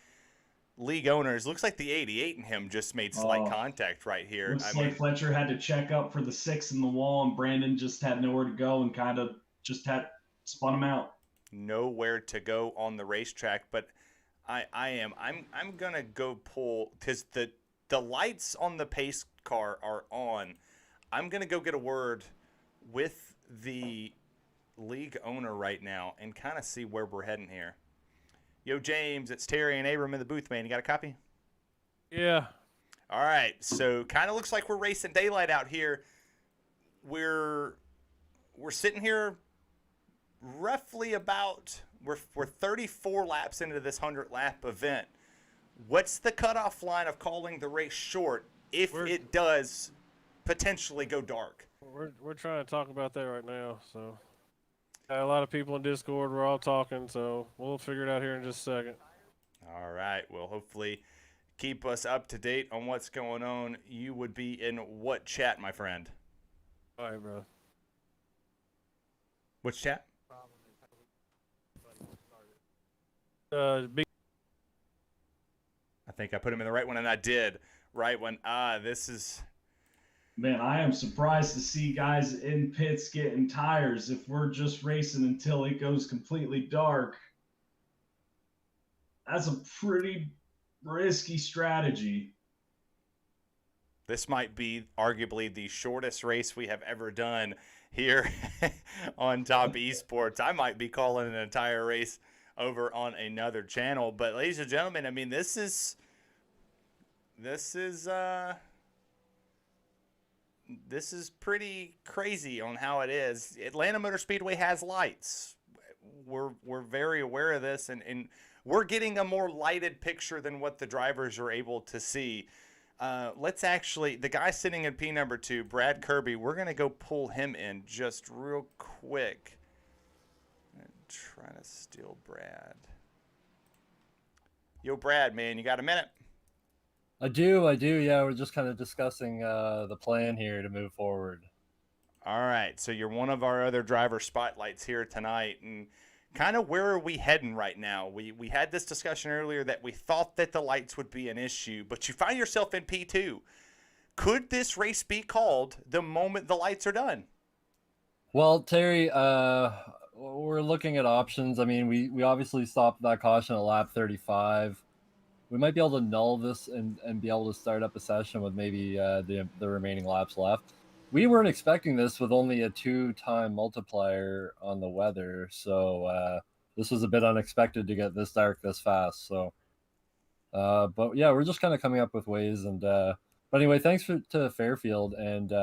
C: league owners. Looks like the 88 in him just made slight
D: Oh.
C: contact right here.
D: Looks like Fletcher had to check up for the 6 in the wall, and Brandon just had nowhere to go and kind of just had spun him out.
C: Nowhere to go on the racetrack, but I'm gonna go pull because the lights on the pace car are on. I'm gonna go get a word with the league owner right now and kind of see where we're heading here. Yo, James, it's Terry and Abram in the booth, man. You got a copy?
F: Yeah.
C: All right, so kind of looks like we're racing daylight out here. We're sitting here roughly about we're 34 laps into this 100-lap event. What's the cutoff line of calling the race short if it does potentially go dark?
F: We're trying to talk about that right now. So, got a lot of people in Discord. We're all talking, so we'll figure it out here in just a second.
C: All right. Well, hopefully keep us up to date on what's going on. You would be in what chat, my friend?
F: All right, bro.
C: Which chat?
F: Big.
C: I think I put him in the right one, and I did. Right one. This is...
D: Man, I am surprised to see guys in pits getting tires if we're just racing until it goes completely dark. That's a pretty risky strategy.
C: This might be arguably the shortest race we have ever done here on Top Esports. I might be calling an entire race over on another channel. But ladies and gentlemen, I mean, this is pretty crazy on how it is. Atlanta Motor Speedway has lights. We're very aware of this, and we're getting a more lighted picture than what the drivers are able to see. Let's actually, the guy sitting in P number 2, Brad Kirby, we're going to go pull him in just real quick. Trying to steal Brad. Yo, Brad, man, you got a minute?
G: I do. Yeah, we're just kind of discussing the plan here to move forward.
C: All right, so you're one of our other driver spotlights here tonight, and kind of where are we heading right now? We had this discussion earlier that we thought that the lights would be an issue, but you find yourself in P2. Could this race be called the moment the lights are done?
G: Well, Terry, we're looking at options. I mean, we obviously stopped that caution at lap 35. We might be able to null this and be able to start up a session with maybe the remaining laps left. We weren't expecting this with only a 2-time multiplier on the weather, so this was a bit unexpected to get this dark this fast. So, but yeah, we're just kind of coming up with ways. And but anyway, thanks to Fairfield and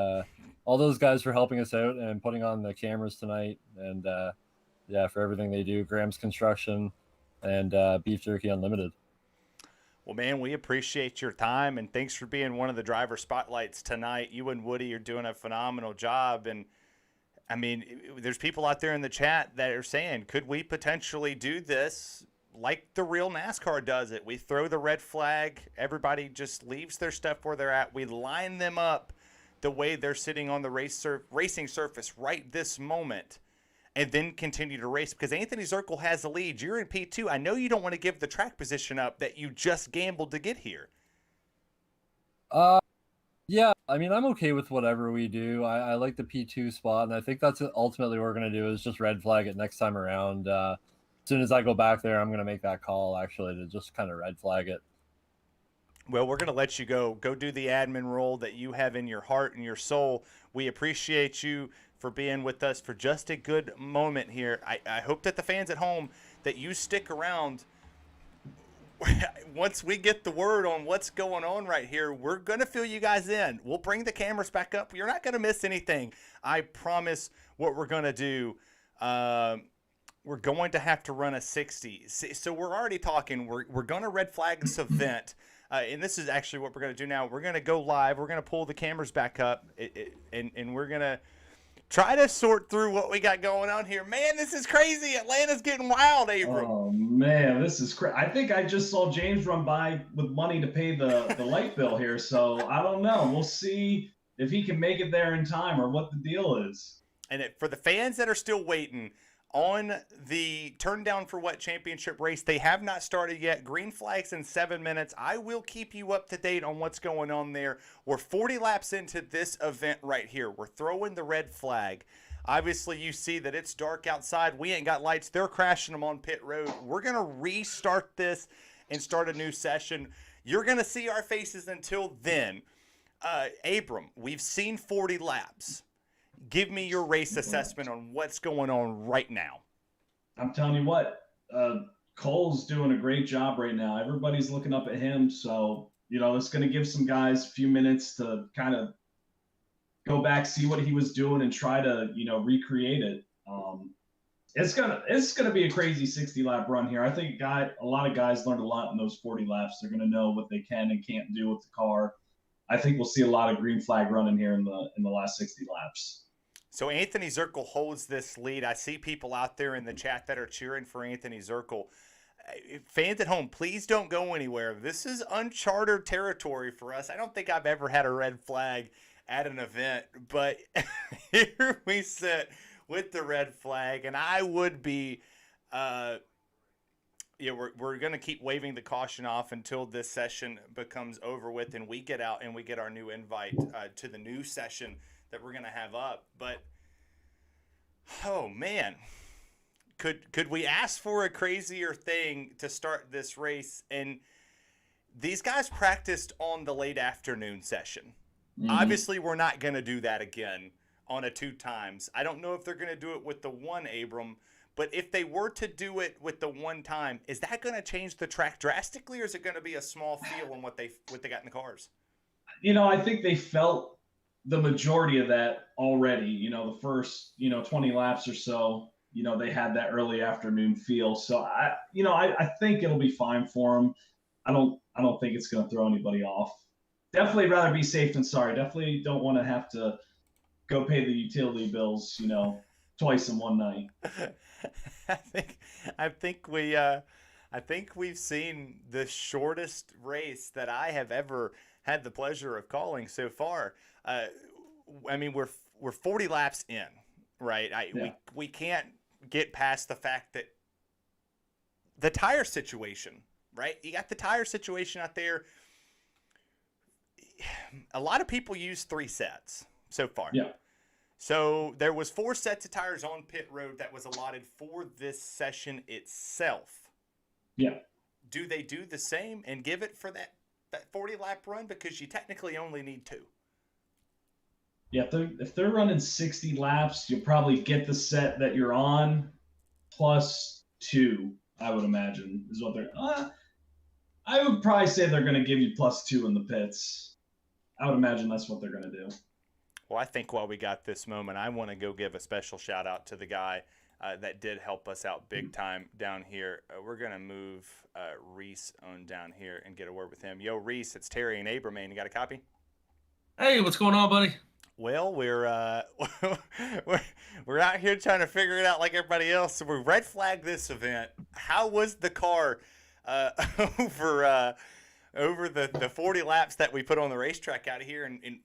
G: all those guys for helping us out and putting on the cameras tonight. And yeah, for everything they do, Graham's Construction and Beef Jerky Unlimited.
C: Well, man, we appreciate your time, and thanks for being one of the driver spotlights tonight. You and Woody are doing a phenomenal job, and I mean, there's people out there in the chat that are saying, could we potentially do this like the real NASCAR does it? We throw the red flag, everybody just leaves their stuff where they're at. We line them up the way they're sitting on the racing surface right this moment, and then continue to race, because Anthony Zirkle has the lead. You're in P2. I know you don't want to give the track position up that you just gambled to get here.
G: Yeah, I mean, I'm okay with whatever we do. I like the P2 spot, and I think that's ultimately what we're going to do is just red flag it next time around. As soon as I go back there, I'm going to make that call, actually, to just kind of red flag it.
C: Well, we're going to let you go. Go do the admin role that you have in your heart and your soul. We appreciate you for being with us for just a good moment here. I hope that the fans at home, that you stick around. Once we get the word on what's going on right here, we're going to fill you guys in. We'll bring the cameras back up. You're not going to miss anything. I promise what we're going to do. We're going to have to run a 60. So we're already talking. We're going to red flag this event. And this is actually what we're going to do now. We're going to go live. We're going to pull the cameras back up. And we're going to try to sort through what we got going on here. Man, this is crazy. Atlanta's getting wild, Abram.
D: Oh, man, this is crazy. I think I just saw James run by with money to pay the light bill here. So I don't know. We'll see if he can make it there in time or what the deal is.
C: And for the fans that are still waiting, on the Turn Down for What championship race. They have not started yet. Green flags in 7 minutes. I will keep you up to date on what's going on there. We're 40 laps into this event right here. We're throwing the red flag. Obviously, you see that it's dark outside. We ain't got lights. They're crashing them on pit road. We're going to restart this and start a new session. You're going to see our faces until then. Abram, we've seen 40 laps. Give me your race assessment on what's going on right now.
D: I'm telling you what, Cole's doing a great job right now. Everybody's looking up at him. So, it's going to give some guys a few minutes to kind of go back, see what he was doing, and try to, recreate it. It's gonna be a crazy 60-lap run here. I think a lot of guys learned a lot in those 40 laps. They're going to know what they can and can't do with the car. I think we'll see a lot of green flag running here in the last 60 laps.
C: So Anthony Zirkle holds this lead. I see people out there in the chat that are cheering for Anthony Zirkle. Fans at home, please don't go anywhere. This is uncharted territory for us. I don't think I've ever had a going flag at an event, but here we sit with the red flag, and I would be we're going to keep waving the caution off until this session becomes over with and we get out and we get our new invite to the new session that we're going to have up. But oh man, could we ask for a crazier thing to start this race? And these guys practiced on the late afternoon session. Mm-hmm. Obviously we're not going to do that again on a 2 times. I don't know if they're going to do it with the 1 Abram, but if they were to do it with the 1 time, is that going to change the track drastically, or is it going to be a small feel on what they got in the cars?
D: I think they felt the majority of that already. The first 20 laps or so, they had that early afternoon feel. So I think it'll be fine for them. I don't think it's going to throw anybody off. Definitely rather be safe than sorry. Definitely don't want to have to go pay the utility bills, twice in one night.
C: I think we've seen the shortest race that I have ever had the pleasure of calling so far. We're 40 laps in, right? We can't get past the fact that the tire situation, right? You got the tire situation out there. A lot of people use 3 sets so far.
D: Yeah.
C: So there was 4 sets of tires on pit road that was allotted for this session itself.
D: Yeah.
C: Do they do the same and give it for that 40-lap run? Because you technically only need 2.
D: Yeah, if they're running 60 laps, you'll probably get the set that you're on plus 2, I would imagine, is what they're I would probably say they're going to give you plus 2 in the pits. I would imagine that's what they're going to do.
C: Well, I think while we got this moment, I want to go give a special shout out to the guy that did help us out big time down here. We're going to move Reese on down here and get a word with him. Yo, Reese, it's Terry and Abram, man. You got a copy?
H: Hey, what's going on, buddy?
C: Well, we're out here trying to figure it out like everybody else. So we red flagged this event. How was the car over the 40 laps that we put on the racetrack out here? And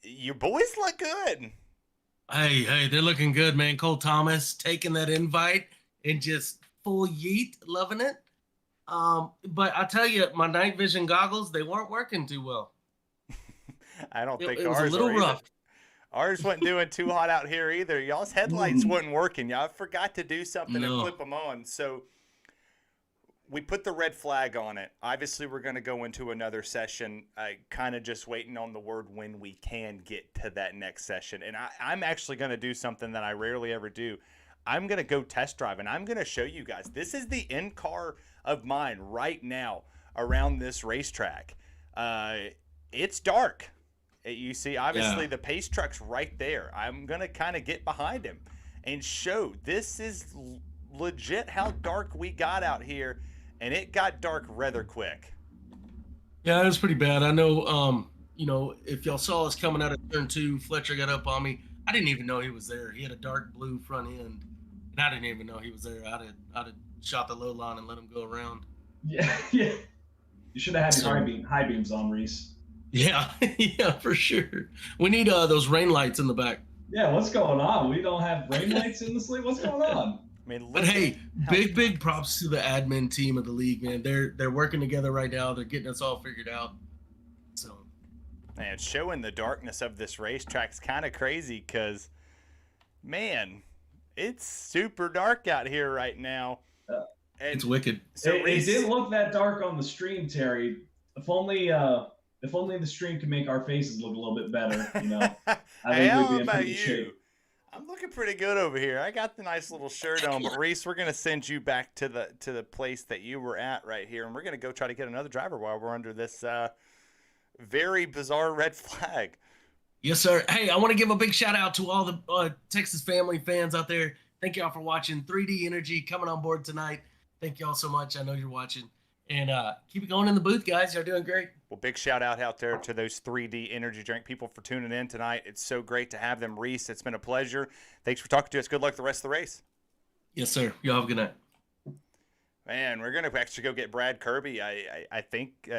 C: your boys look good.
H: Hey, they're looking good, man. Cole Thomas taking that invite and just full yeet, loving it. But I tell you, my night vision goggles, they weren't working too well.
C: I don't think
H: it was
C: ours
H: a little
C: are either.
H: rough.
C: Ours wasn't doing too hot out here either. Y'all's headlights wasn't working. Y'all forgot to do something and flip them on. So we put the red flag on it. Obviously, we're going to go into another session, kind of just waiting on the word when we can get to that next session. And I'm actually going to do something that I rarely ever do. I'm going to go test drive, and I'm going to show you guys. This is the in-car of mine right now around this racetrack. It's dark. You see, obviously, the pace truck's right there. I'm going to kind of get behind him and show this is legit how dark we got out here, and it got dark rather quick.
H: Yeah, it was pretty bad. I know, if y'all saw us coming out of turn 2, Fletcher got up on me. I didn't even know he was there. He had a dark blue front end, and I didn't even know he was there. I'd have shot the low line and let him go around.
D: Yeah. You should have had your high beams on, Reese.
H: Yeah, yeah, for sure. We need those rain lights in the back.
D: Yeah, what's going on? We don't have rain lights in the sleep? What's going on?
C: mean,
H: But
C: look
H: hey,
C: at
H: big props to the admin team of the league, man. They're working together right now. They're getting us all figured out. So,
C: man, showing the darkness of this racetrack's kind of crazy because, man, it's super dark out here right now. And
H: it's wicked.
C: So
D: it didn't look that dark on the stream, Terry. If only the stream could make our faces look a little bit better, you know. I think we'd be in pretty good shape.
C: I'm looking pretty good over here. I got the nice little shirt on, but Reese, we're gonna send you back to the place that you were at right here, and we're gonna go try to get another driver while we're under this very bizarre red flag.
H: Yes, sir. Hey, I want to give a big shout out to all the Texas family fans out there. Thank y'all for watching. 3D Energy coming on board tonight. Thank y'all so much. I know you're watching. And keep it going in the booth, guys. You're doing great.
C: Well, big shout out there to those 3D Energy Drink people for tuning in tonight. It's so great to have them. Reese, it's been a pleasure. Thanks for talking to us. Good luck the rest of the race.
H: Yes, sir. Y'all have a good night.
C: Man, we're going to actually go get Brad Kirby. I think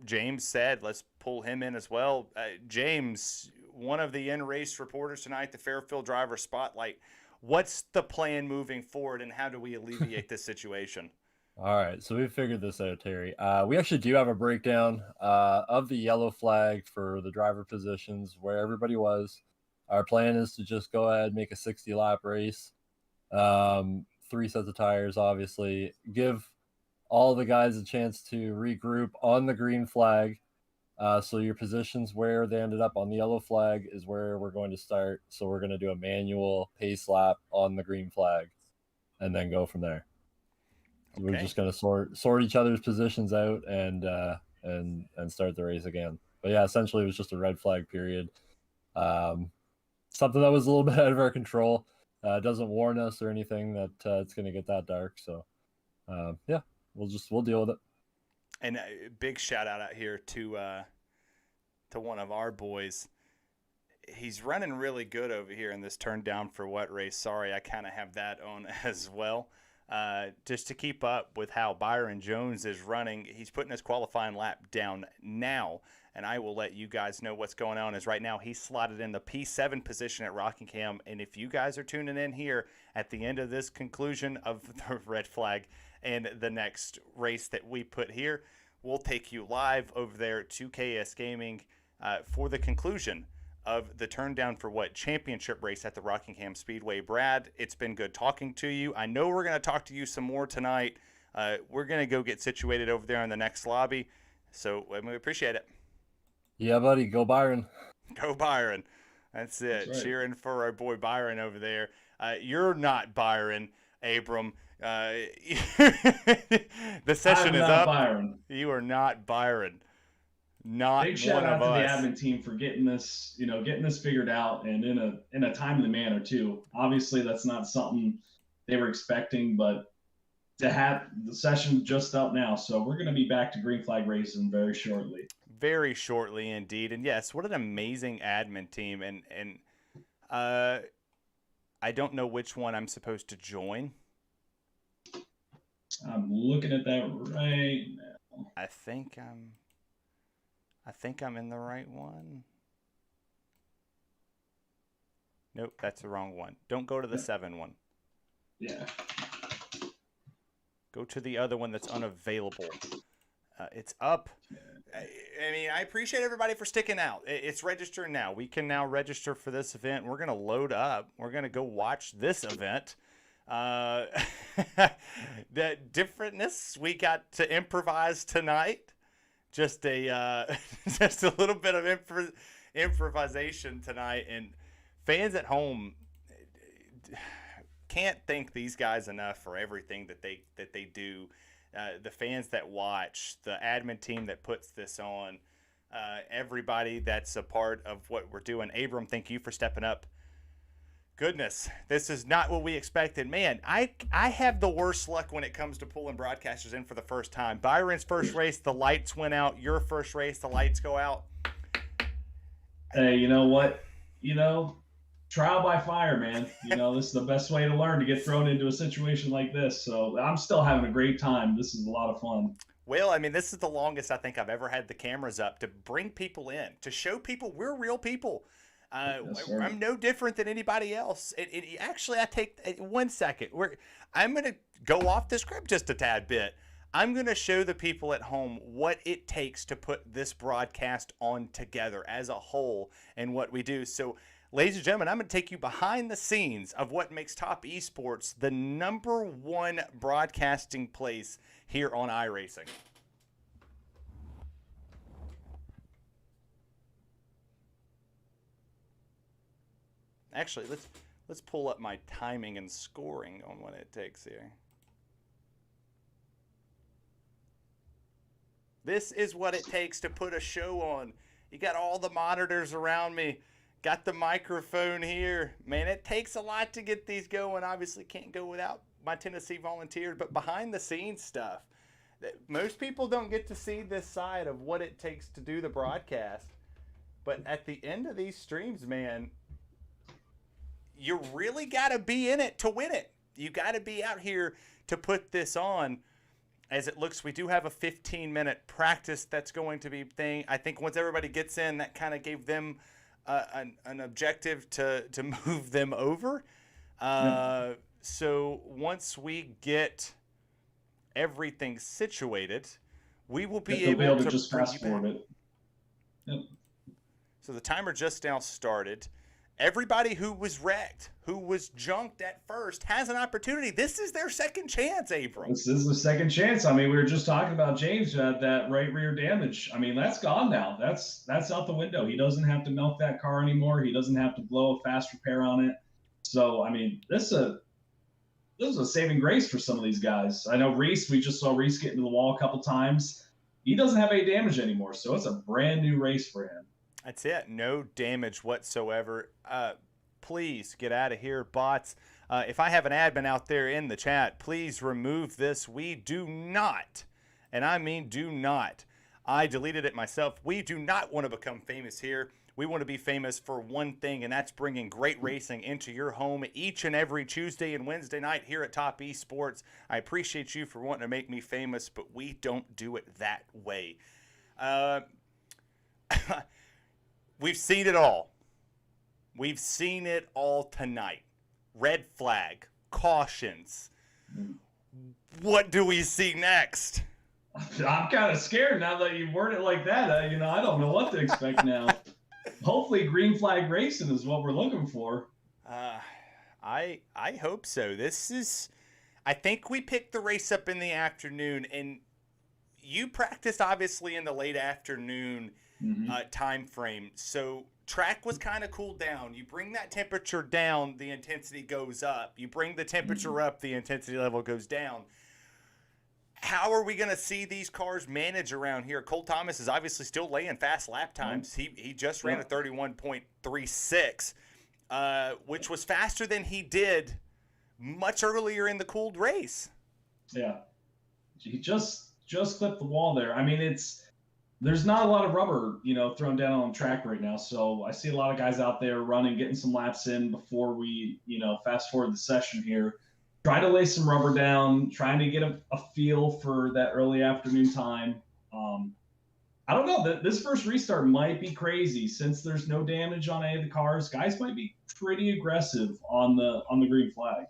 C: James said let's pull him in as well. James, one of the in-race reporters tonight, the Fairfield Driver Spotlight. What's the plan moving forward, and how do we alleviate this situation?
G: All right, so we figured this out, Terry. We actually do have a breakdown of the yellow flag for the driver positions where everybody was. Our plan is to just go ahead and make a 60-lap race. 3 sets of tires, obviously. Give all the guys a chance to regroup on the green flag. So your positions where they ended up on the yellow flag is where we're going to start. So we're going to do a manual pace lap on the green flag and then go from there. Okay. We're just going to sort each other's positions out and start the race again. But yeah, essentially it was just a red flag period. Something that was a little bit out of our control. It doesn't warn us or anything that it's going to get that dark. So yeah, we'll deal with it.
C: And a big shout out here to one of our boys. He's running really good over here in this turn down for what race. Sorry, I kind of have that on as well. Just to keep up with how Byron Jones is running. He's putting his qualifying lap down now, and I will let you guys know what's going on. Is right now he's slotted in the P7 position at Rockingham, and if you guys are tuning in here at the end of this conclusion of the red flag and the next race that we put here, we'll take you live over there to KS Gaming for the conclusion of the turn down for what championship race at the Rockingham Speedway. Brad, it's been good talking to you. I know we're going to talk to you some more tonight. We're going to go get situated over there in the next lobby. So we appreciate it.
G: Yeah, buddy. Go Byron.
C: Go Byron. That's it. That's right. Cheering for our boy Byron over there. You're not Byron, Abram. The session is up.
D: Byron.
C: You are not Byron. Not
D: big shout out to the admin team for getting this figured out and in a timely manner too. Obviously, that's not something they were expecting, but to have the session just up now, so we're going to be back to green flag racing very shortly.
C: Very shortly, indeed. And yes, what an amazing admin team. And I don't know which one I'm supposed to join.
D: I'm looking at that right now.
C: I think I'm in the right one. Nope, that's the wrong one. Don't go to the 7 one.
D: Yeah.
C: Go to the other one that's unavailable. It's up. I mean, I appreciate everybody for sticking out. It's registering now. We can now register for this event. We're going to load up. We're going to go watch this event. The differentness we got to improvise tonight. Just a little bit of improvisation tonight, and fans at home can't thank these guys enough for everything that they do. The fans that watch, the admin team that puts this on, everybody that's a part of what we're doing. Abram, thank you for stepping up. Goodness, this is not what we expected. Man, I have the worst luck when it comes to pulling broadcasters in for the first time. Byron's first race, the lights went out. Your first race, the lights go out.
D: Hey, you know what? Trial by fire, man. This is the best way to learn, to get thrown into a situation like this. So I'm still having a great time. This is a lot of fun.
C: Well, I mean, this is the longest I think I've ever had the cameras up to bring people in, to show people we're real people.
D: Yes, sir.
C: I'm no different than anybody else. Actually, I take 1 second. I'm going to go off the script just a tad bit. I'm going to show the people at home what it takes to put this broadcast on together as a whole and what we do. So, ladies and gentlemen, I'm going to take you behind the scenes of what makes Top Esports the #1 broadcasting place here on iRacing. Actually, let's pull up my timing and scoring on what it takes here. This is what it takes to put a show on. You got all the monitors around me. Got the microphone here. Man, it takes a lot to get these going. Obviously can't go without my Tennessee Volunteers, but behind the scenes stuff. Most people don't get to see this side of what it takes to do the broadcast. But at the end of these streams, man, you really got to be in it to win it. You got to be out here to put this on. As it looks, we do have a 15-minute practice that's going to be thing. I think once everybody gets in, that kind of gave them an objective to move them over. So once we get everything situated, we will be able to
D: just fast forward it. Yep.
C: So the timer just now started. Everybody who was wrecked, who was junked at first, has an opportunity. This is their second chance, Abram.
D: This is the second chance. I mean, we were just talking about James who had that right rear damage. I mean, that's gone now. That's out the window. He doesn't have to milk that car anymore. He doesn't have to blow a fast repair on it. So, I mean, this is a saving grace for some of these guys. I know Reese, we just saw Reese get into the wall a couple times. He doesn't have any damage anymore, so it's a brand new race for him.
C: That's it. No damage whatsoever. Please get out of here, bots. If I have an admin out there in the chat, please remove this. We do not, and I mean do not. I deleted it myself. We do not want to become famous here. We want to be famous for one thing, and that's bringing great racing into your home each and every Tuesday and Wednesday night here at Top Esports. I appreciate you for wanting to make me famous, but we don't do it that way. We've seen it all. We've seen it all tonight. Red flag, cautions. What do we see next?
D: I'm kind of scared now that you word it like that. I don't know what to expect now. Hopefully, green flag racing is what we're looking for.
C: I hope so. I think we picked the race up in the afternoon, and you practiced obviously in the late afternoon time frame. So track was kind of cooled down. You bring that temperature down, the intensity goes up. You bring the temperature up, the intensity level goes down. How are we going to see these cars manage around here? Cole Thomas is obviously still laying fast lap times. He just ran a 31.36, which was faster than he did much earlier in the cooled race.
D: Yeah. He just clipped the wall there. I mean, there's not a lot of rubber, thrown down on the track right now. So I see a lot of guys out there running, getting some laps in before we, fast forward the session here. Try to lay some rubber down, trying to get a feel for that early afternoon time. I don't know. This first restart might be crazy since there's no damage on any of the cars. Guys might be pretty aggressive on the green flag.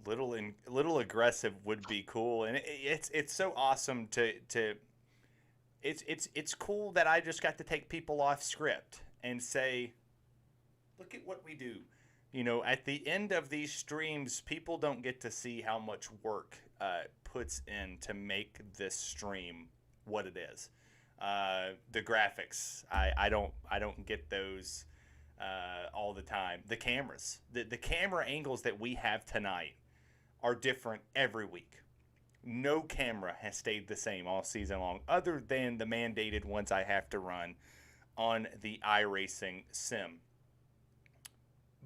C: Little aggressive would be cool, and it's so awesome to it's cool that I just got to take people off script and say, look at what we do. At the end of these streams, people don't get to see how much work puts in to make this stream what it is. The graphics, I don't get those all the time. The cameras, the camera angles that we have tonight are different every week. No camera has stayed the same all season long, other than the mandated ones I have to run on the iRacing sim.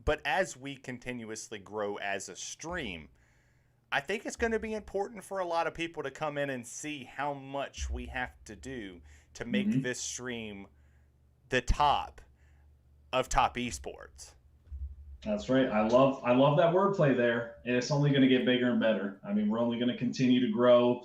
C: But as we continuously grow as a stream, I think it's going to be important for a lot of people to come in and see how much we have to do to make this stream the top of Top Esports.
D: That's right. I love that wordplay there, and it's only going to get bigger and better. I mean, we're only going to continue to grow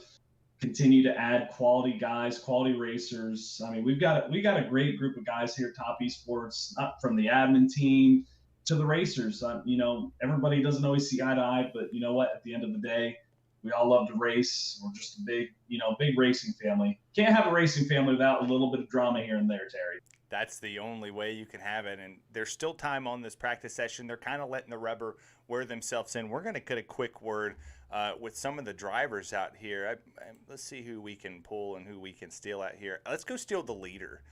D: continue to add quality guys, quality racers. I mean, we got a great group of guys here at Top Esports, not from the admin team to the racers. You know, everybody doesn't always see eye to eye, but you know what? At the end of the day, we all love to race. We're just a big racing family. Can't have a racing family without a little bit of drama here and there, Terry.
C: That's the only way you can have it. And there's still time on this practice session. They're kind of letting the rubber wear themselves in. We're going to get a quick word with some of the drivers out here. Let's see who we can pull and who we can steal out here. Let's go steal the leader.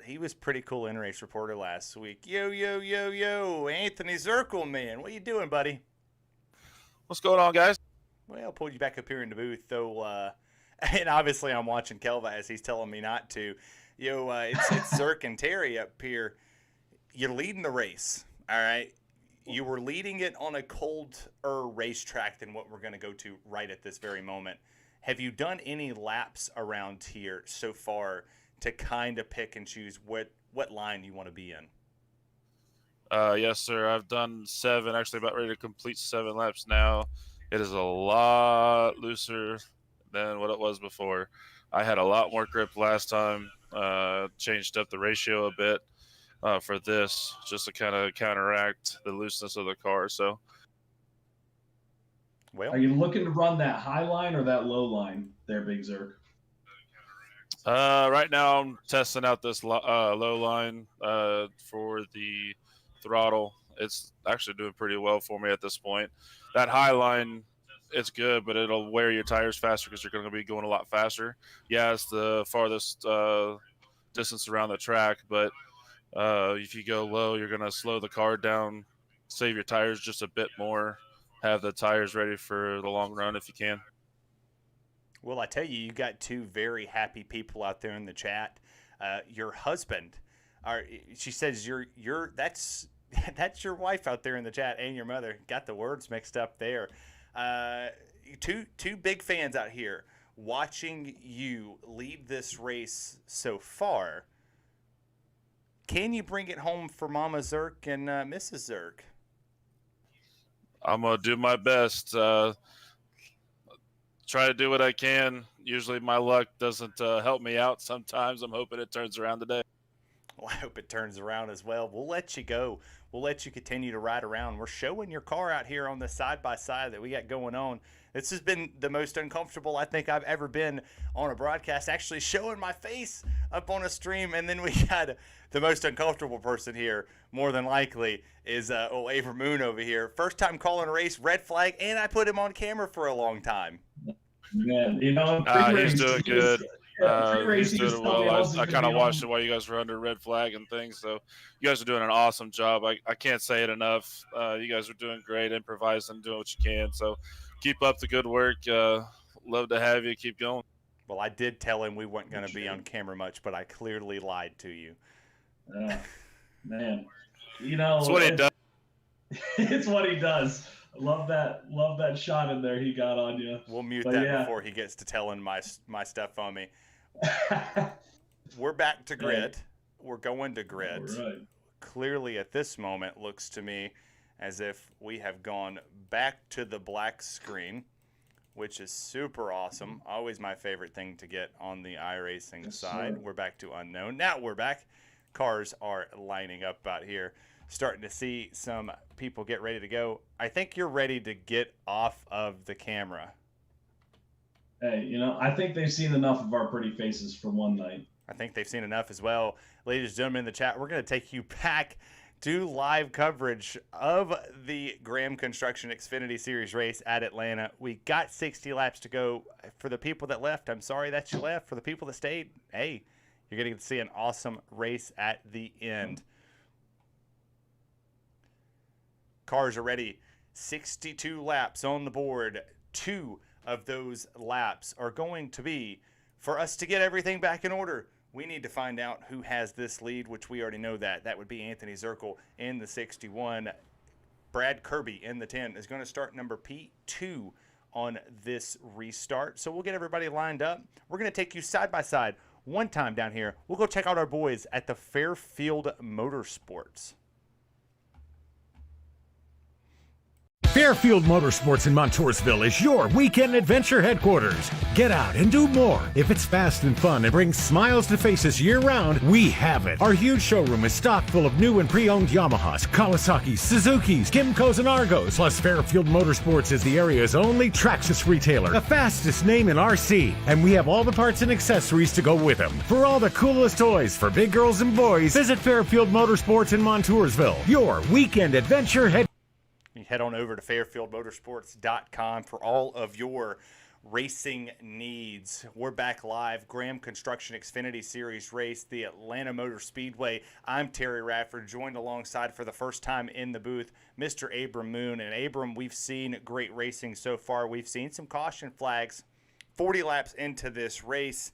C: He was pretty cool in-race reporter last week. Yo, yo, yo, yo, Anthony Zirkle, man. What you doing, buddy?
I: What's going on, guys?
C: Well, I'll pull you back up here in the booth, though. And obviously I'm watching Kelva as he's telling me not to. Yo, it's Zirk and Terry up here. You're leading the race, all right? You were leading it on a colder racetrack than what we're going to go to right at this very moment. Have you done any laps around here so far to kind of pick and choose what line you want to be in?
I: Yes, sir. I've done 7, actually about ready to complete 7 laps now. It is a lot looser than what it was before. I had a lot more grip last time. Changed up the ratio a bit for this, just to kind of counteract the looseness of the car. So,
C: well,
D: are you looking to run that high line or that low line there, Big Zerk?
I: right now I'm testing out this low line for the throttle. It's actually doing pretty well for me at this point. That high line, it's good, but it'll wear your tires faster because you're going to be going a lot faster. Yeah, it's the farthest distance around the track, but if you go low, you're going to slow the car down, save your tires just a bit more, have the tires ready for the long run if you can.
C: Well, I tell you, you got 2 very happy people out there in the chat. Your husband, she says that's your wife out there in the chat, and your mother. Got the words mixed up there. Two big fans out here watching you lead this race so far. Can you bring it home for Mama Zirk and Mrs. Zirk?
I: I'm going to do my best. Try to do what I can. Usually my luck doesn't help me out sometimes. I'm hoping it turns around today.
C: Well, I hope it turns around as well. We'll let you go. We'll let you continue to ride around. We're showing your car out here on the side-by-side that we got going on. This has been the most uncomfortable I think I've ever been on a broadcast, actually showing my face up on a stream. And then we got the most uncomfortable person here, more than likely, is old Aver Moon over here. First time calling a race, red flag, and I put him on camera for a long time.
D: Man, you know,
I: he's doing good. He's doing well. I kind of watched
D: it.
I: it while you guys were under red flag and things. So you guys are doing an awesome job. I can't say it enough. You guys are doing great, improvising, doing what you can. So keep up the good work. Love to have you. Keep going.
C: Well, I did tell him we weren't going to be on camera much, but I clearly lied to you.
D: Man, you know,
I: it's what he does.
D: It's what he does. Love that shot in there he got on you.
C: We'll mute that before he gets to telling my stuff on me. We're back to grid. We're going to grid.
D: Right.
C: Clearly at this moment looks to me as if we have gone back to the black screen, which is super awesome. Always my favorite thing to get on the iRacing side.
D: Sir.
C: We're back to unknown. Now we're back. Cars are lining up out here. Starting to see some people get ready to go. I think you're ready to get off of the camera.
D: Hey, you know, I think they've seen enough of our pretty faces for one night.
C: I think they've seen enough as well. Ladies and gentlemen in the chat, we're going to take you back to live coverage of the Graham Construction Xfinity Series race at Atlanta. We got 60 laps to go. For the people that left, I'm sorry that you left. For the people that stayed, hey, you're going to see an awesome race at the end. Cars are ready. 62 laps on the board. 2 of those laps are going to be for us to get everything back in order. We need to find out who has this lead, which we already know that. That would be Anthony Zirkle in the 61. Brad Kirby in the 10 is going to start number P2 on this restart. So we'll get everybody lined up. We're going to take you side by side one time down here. We'll go check out our boys at the Fairfield Motorsports.
J: Fairfield Motorsports in Montoursville is your weekend adventure headquarters. Get out and do more. If it's fast and fun and brings smiles to faces year-round, we have it. Our huge showroom is stocked full of new and pre-owned Yamahas, Kawasaki's, Suzuki's, Kymco's, and Argos. Plus, Fairfield Motorsports is the area's only Traxxas retailer, the fastest name in RC, and we have all the parts and accessories to go with them. For all the coolest toys for big girls and boys, visit Fairfield Motorsports in Montoursville, your weekend adventure headquarters.
C: You head on over to fairfieldmotorsports.com for all of your racing needs. We're back live. Graham Construction Xfinity Series race, the Atlanta Motor Speedway. I'm Terry Radford, joined alongside for the first time in the booth, Mr. Abram Moon. And Abram, we've seen great racing so far. We've seen some caution flags. 40 laps into this race.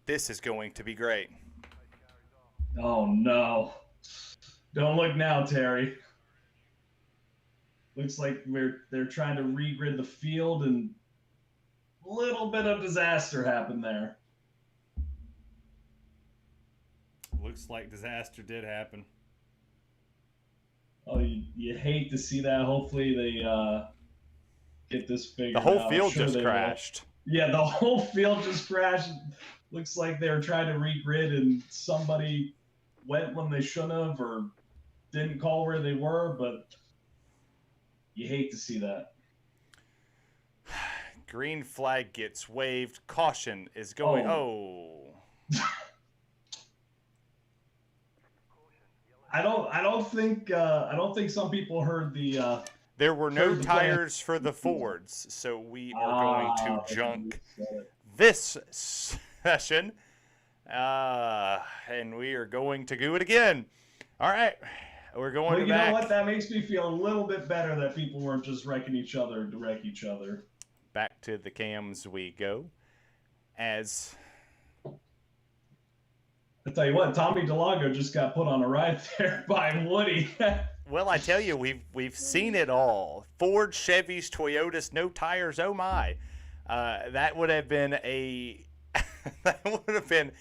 C: This is going to be great.
D: Oh, no. Don't look now, Terry. Looks like they're trying to regrid the field, and a little bit of disaster happened there.
C: Looks like disaster did happen.
D: Oh, you hate to see that. Hopefully they get this figured out.
C: The whole field just crashed.
D: Yeah, the whole field just crashed. Looks like they were trying to regrid, and somebody went when they shouldn't have or didn't call where they were, but you hate to see that.
C: Green flag gets waved. Caution is going.
D: I don't think some people heard the.
C: There were no tires for the Fords, so we are going to junk this session, and we are going to do it again. All right. We're going
D: you
C: back.
D: know what? That makes me feel a little bit better that people weren't just wrecking each other to wreck each other.
C: Back to the cams we go. As
D: I tell you what, Tommy DeLongo just got put on a ride there by Woody.
C: well, I tell you, we've seen it all. Ford, Chevys, Toyotas, no tires. Oh my! That would have been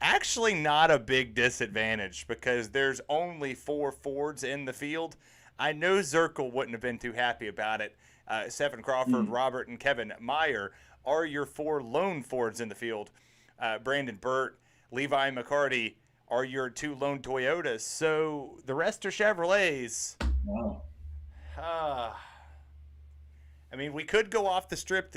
C: actually not a big disadvantage because there's only 4 Fords in the field. I know Zirkle wouldn't have been too happy about it. Stephen Crawford, Robert, and Kevin Meyer are your 4 lone Fords in the field. Brandon Burt, Levi McCarty are your 2 lone Toyotas. So the rest are Chevrolets.
D: Wow.
C: I mean, we could go off the script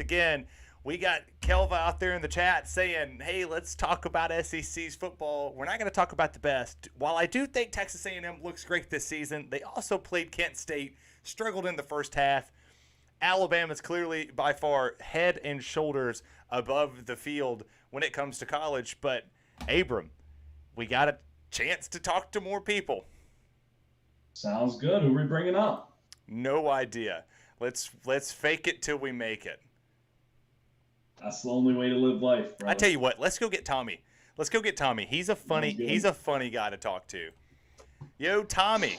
C: again. We got Kelva out there in the chat saying, hey, let's talk about SEC's football. We're not going to talk about the best. While I do think Texas A&M looks great this season, they also played Kent State, struggled in the first half. Alabama's clearly by far head and shoulders above the field when it comes to college. But, Abram, we got a chance to talk to more people.
D: Sounds good. Who are we bringing up?
C: No idea. Let's fake it till we make it.
D: That's the only way to live life, bro.
C: I tell you what, let's go get Tommy. He's a funny guy to talk to. Yo, Tommy.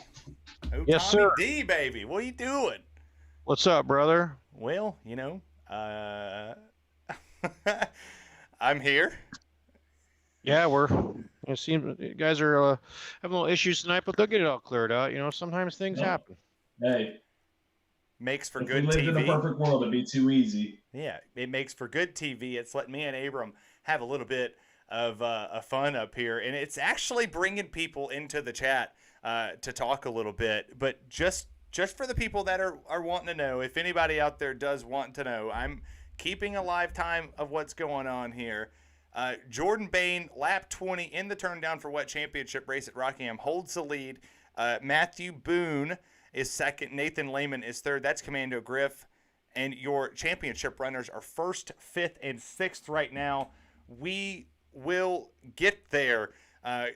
C: Oh,
K: yes,
C: Tommy
K: sir.
C: D, baby. What are you doing?
K: What's up, brother?
C: Well, I'm here.
K: Yeah, it seems you guys are having little issues tonight, but they'll get it all cleared out. Sometimes things happen.
D: Hey.
C: Makes for
D: if
C: good
D: we lived
C: TV.
D: in a perfect world, it'd be too easy.
C: Yeah, it makes for good TV. It's letting me and Abram have a little bit of fun up here, and it's actually bringing people into the chat to talk a little bit. But just for the people that are wanting to know, if anybody out there does want to know, I'm keeping a live time of what's going on here. Jordan Bain, lap 20 in the turn down for wet championship race at Rockingham, holds the lead. Matthew Boone is second. Nathan Lehman is third. That's Commando Griff. And your championship runners are 1st, 5th, and 6th right now. We will get there.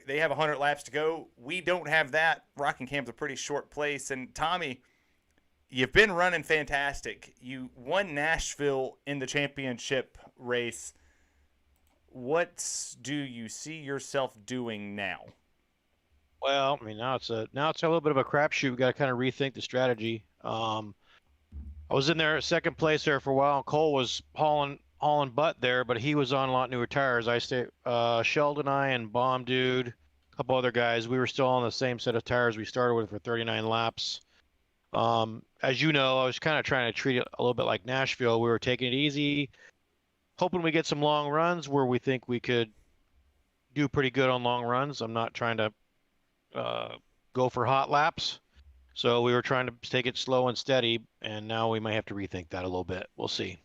C: They have 100 laps to go. We don't have that. Rockingham's a pretty short place. And Tommy, you've been running fantastic. You won Nashville in the championship race. What do you see yourself doing now?
K: Well, I mean, now it's a little bit of a crapshoot. We got to kind of rethink the strategy. I was in there second place there for a while. And Cole was hauling butt there, but he was on a lot newer tires. I stayed. Sheldon, I, and Bomb Dude, a couple other guys. We were still on the same set of tires we started with for 39 laps. As you know, I was kind of trying to treat it a little bit like Nashville. We were taking it easy, hoping we get some long runs where we think we could do pretty good on long runs. I'm not trying to go for hot laps. So we were trying to take it slow and steady, and now we might have to rethink that a little bit. We'll see.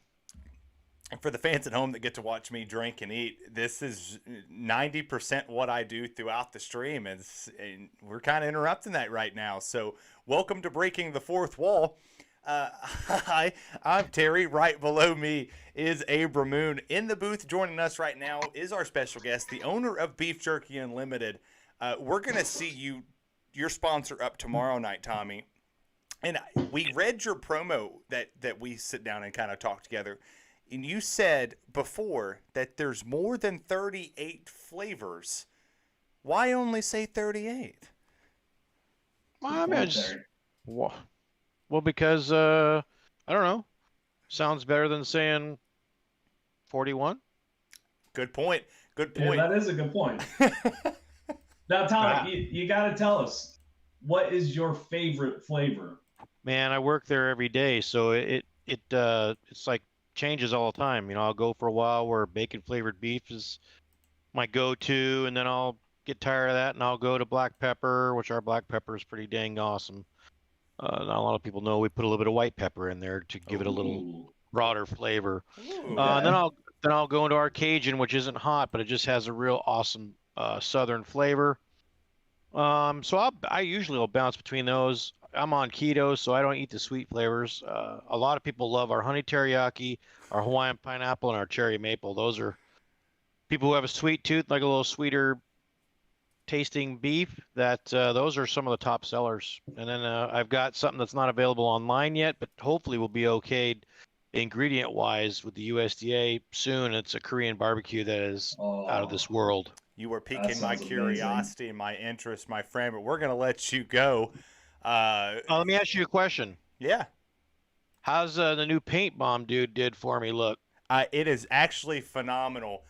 C: And for the fans at home that get to watch me drink and eat, this is 90% what I do throughout the stream. And we're kind of interrupting that right now. So welcome to Breaking the Fourth Wall. Hi, I'm Terry. Right below me is Abram Moon. In the booth joining us right now is our special guest, the owner of Beef Jerky Unlimited. We're going to see your sponsor up tomorrow night, Tommy. And we read your promo that we sit down and kind of talk together. And you said before that there's more than 38 flavors. Why only say 38?
K: Well, I mean, well, because I don't know. Sounds better than saying 41.
C: Good point. Good point.
D: Yeah, that is a good point. Now, Tommy, you got to tell us, what is your favorite flavor?
K: Man, I work there every day, so it's like changes all the time. You know, I'll go for a while where bacon flavored beef is my go-to, and then I'll get tired of that and I'll go to black pepper, which our black pepper is pretty dang awesome. Not a lot of people know we put a little bit of white pepper in there to give it a little broader flavor. And then I'll go into our Cajun, which isn't hot, but it just has a real awesome southern flavor. So I usually will bounce between those. I'm on keto, so I don't eat the sweet flavors. A lot of people love our honey teriyaki, our Hawaiian pineapple, and our cherry maple. Those are people who have a sweet tooth, like a little sweeter tasting beef. Those are some of the top sellers. And then I've got something that's not available online yet, but hopefully will be okayed ingredient-wise with the USDA soon. It's a Korean barbecue that is out of this world.
C: You were piquing my curiosity and my interest, my friend, but we're going to let you go.
K: Let me ask you a question.
C: Yeah.
K: How's the new paint bomb dude did for me look?
C: It is actually phenomenal.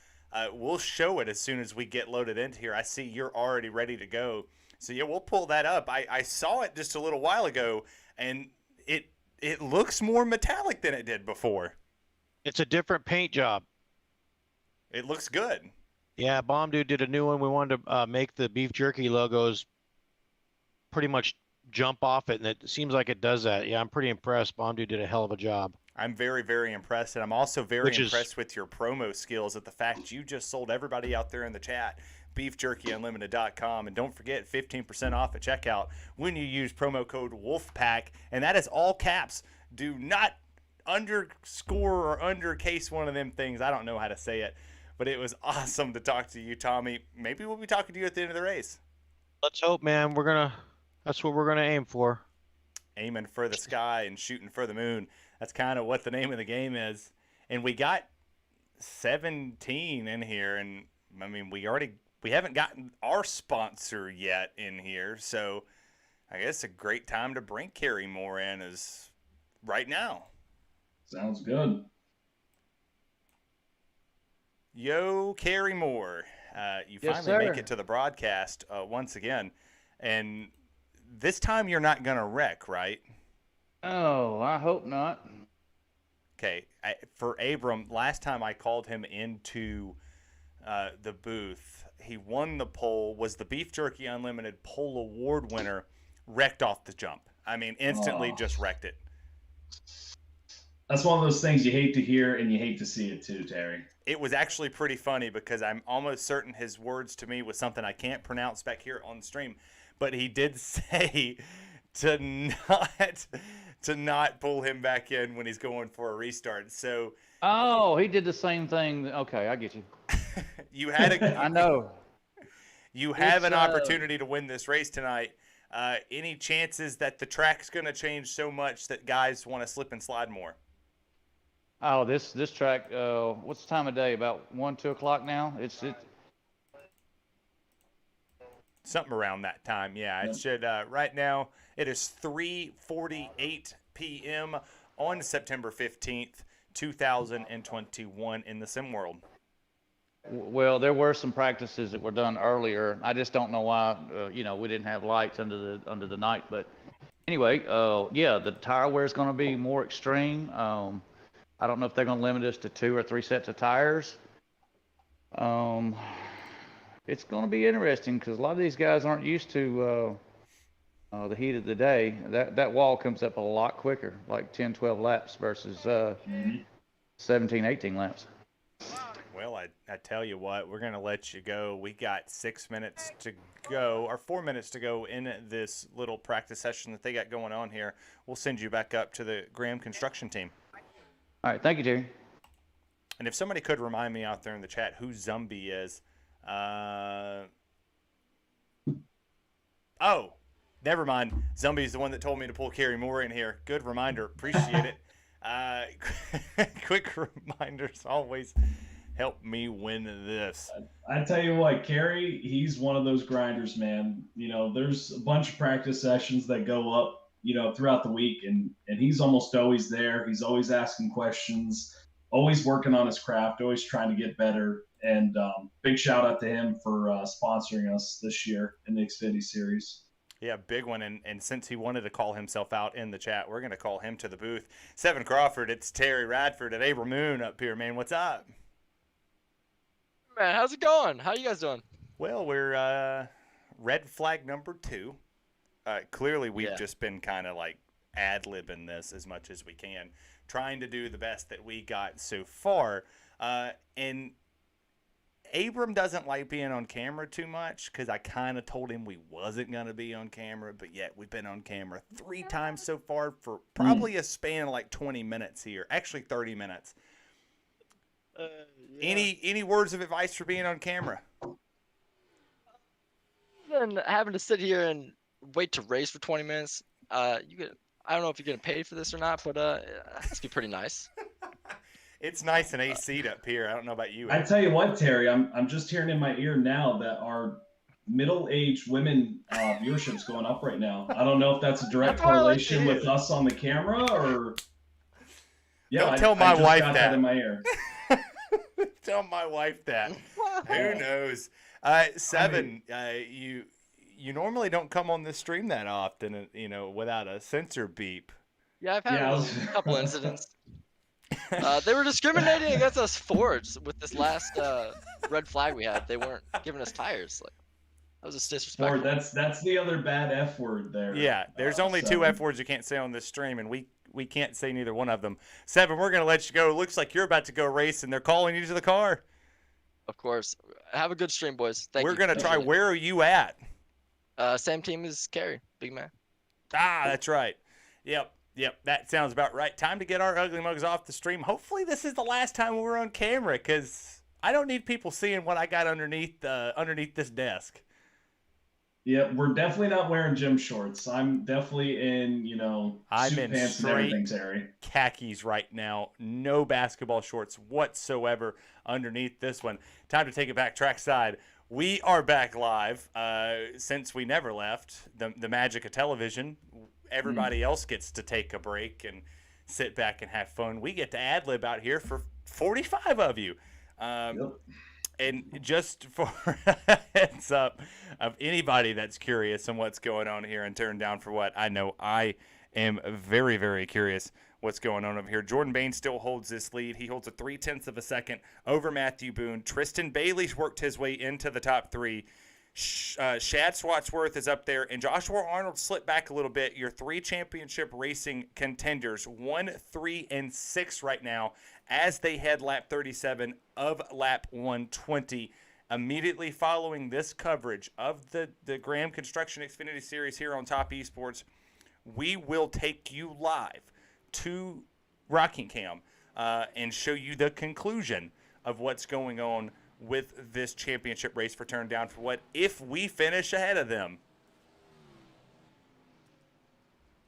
C: We'll show it as soon as we get loaded into here. I see you're already ready to go. So, yeah, we'll pull that up. I saw it just a little while ago, and it looks more metallic than it did before.
K: It's a different paint job.
C: It looks good.
K: Yeah, Bomb Dude did a new one. We wanted to make the beef jerky logos pretty much jump off it, and it seems like it does that. Yeah, I'm pretty impressed. Bomb Dude did a hell of a job.
C: I'm very, very impressed, and I'm also very impressed with your promo skills at the fact you just sold everybody out there in the chat beefjerkyunlimited.com, and don't forget 15% off at checkout when you use promo code WOLFPACK, and that is all caps. Do not underscore or undercase one of them things. I don't know how to say it. But it was awesome to talk to you, Tommy. Maybe we'll be talking to you at the end of the race.
K: Let's hope, man. That's what we're gonna aim for.
C: Aiming for the sky and shooting for the moon. That's kind of what the name of the game is. And we got 17 in here, and I mean we haven't gotten our sponsor yet in here, so I guess a great time to bring Carrie Moore in is right now.
D: Sounds good.
C: Yo, Carrie Moore, you
L: Yes,
C: finally
L: sir.
C: make it to the broadcast once again, and this time you're not gonna wreck, right?
L: Oh, I hope not.
C: Okay, for Abram, last time I called him into the booth, he won the poll, was the Beef Jerky Unlimited poll award winner, wrecked off the jump. I mean, instantly just wrecked it.
D: That's one of those things you hate to hear and you hate to see it too, Terry.
C: It was actually pretty funny because I'm almost certain his words to me was something I can't pronounce back here on the stream, but he did say to not pull him back in when he's going for a restart. So
L: Oh, he did the same thing. Okay, I get you.
C: you had
L: I know.
C: You have an
L: It's,
C: opportunity to win this race tonight. Any chances that the track's going to change so much that guys want to slip and slide more?
L: Oh, this track. What's the time of day? About 1, 2 o'clock now. It's
C: Something around that time, yeah. It should. Right now, it is 3:48 p.m. on September 15th, 2021 in the sim world.
L: Well, there were some practices that were done earlier. I just don't know why. We didn't have lights under the night, but anyway, yeah, the tire wear is going to be more extreme. I don't know if they're going to limit us to 2 or 3 sets of tires. It's going to be interesting because a lot of these guys aren't used to the heat of the day. That wall comes up a lot quicker, like 10, 12 laps versus 17, 18 laps.
C: Well, I tell you what, we're going to let you go. We got 6 minutes to go, or 4 minutes to go in this little practice session that they got going on here. We'll send you back up to the Graham construction team.
L: All right, thank you, Jerry.
C: And if somebody could remind me out there in the chat who Zombie is. Oh, never mind. Zombie's the one that told me to pull Kerry Moore in here. Good reminder. Appreciate it. Quick reminders always help me win this.
D: I tell you what, Kerry, he's one of those grinders, man. You know, there's a bunch of practice sessions that go up, you know, throughout the week, and he's almost always there. He's always asking questions, always working on his craft, always trying to get better. And big shout out to him for sponsoring us this year in the Xfinity Series.
C: Yeah, big one. And since he wanted to call himself out in the chat, we're going to call him to the booth. Seven Crawford, it's Terry Radford and Abram Moon up here, man. What's up?
M: Man, how's it going? How you guys doing?
C: Well, we're red flag number 2. Clearly, we've just been kind of like ad-libbing this as much as we can, trying to do the best that we got so far. And Abram doesn't like being on camera too much because I kind of told him we wasn't going to be on camera, but yet we've been on camera 3 times so far for probably a span of like 20 minutes here. Actually, 30 minutes. Any words of advice for being on camera?
M: Then having to sit here and wait to race for 20 minutes. I don't know if you're getting paid for this or not, but it's be pretty nice.
C: It's nice and AC'd up here. I don't know about you.
D: I tell you what, Terry, I'm just hearing in my ear now that our middle-aged women viewership is going up right now. I don't know if that's a direct correlation with us on the camera or. Yeah,
C: don't tell my wife
D: got
C: that
D: in my ear.
C: Tell my wife that. Who knows? Seven, you normally don't come on this stream that often, you know, without a censor beep.
M: Yeah, I've had a couple incidents. They were discriminating against us Fords with this last red flag we had. They weren't giving us tires. Like, that was just disrespectful.
D: Ford, that's the other bad F word there.
C: Yeah, there's only 2 F words you can't say on this stream, and we can't say neither one of them. Seven, we're going to let you go. It looks like you're about to go race, and they're calling you to the car.
M: Of course. Have a good stream, boys. Thank you.
C: We're going to try. Where are you at?
M: Same team as Kerry, big man.
C: Ah, that's right. Yep, that sounds about right. Time to get our ugly mugs off the stream. Hopefully this is the last time we're on camera, because I don't need people seeing what I got underneath this desk.
D: Yeah, we're definitely not wearing gym shorts. I'm definitely in, you know, suit
C: in
D: pants and everything, Terry.
C: Khakis right now. No basketball shorts whatsoever underneath this one. Time to take it back trackside. We are back live. Since we never left, the magic of television, everybody else gets to take a break and sit back and have fun. We get to ad-lib out here for 45 of you. And just for a heads up of anybody that's curious on what's going on here and turned down for what, I know I am very, very curious what's going on over here. Jordan Bain still holds this lead. He holds a 0.3 of a second over Matthew Boone. Tristan Bailey's worked his way into the top 3. Shad Swatsworth is up there, and Joshua Arnold slipped back a little bit. Your 3 championship racing contenders, 1, 3, and 6 right now, as they head lap 37 of lap 120. Immediately following this coverage of the Graham Construction Xfinity Series here on Top Esports, we will take you live to Rockingham and show you the conclusion of what's going on with this championship race for Turn Down for What if we finish ahead of them.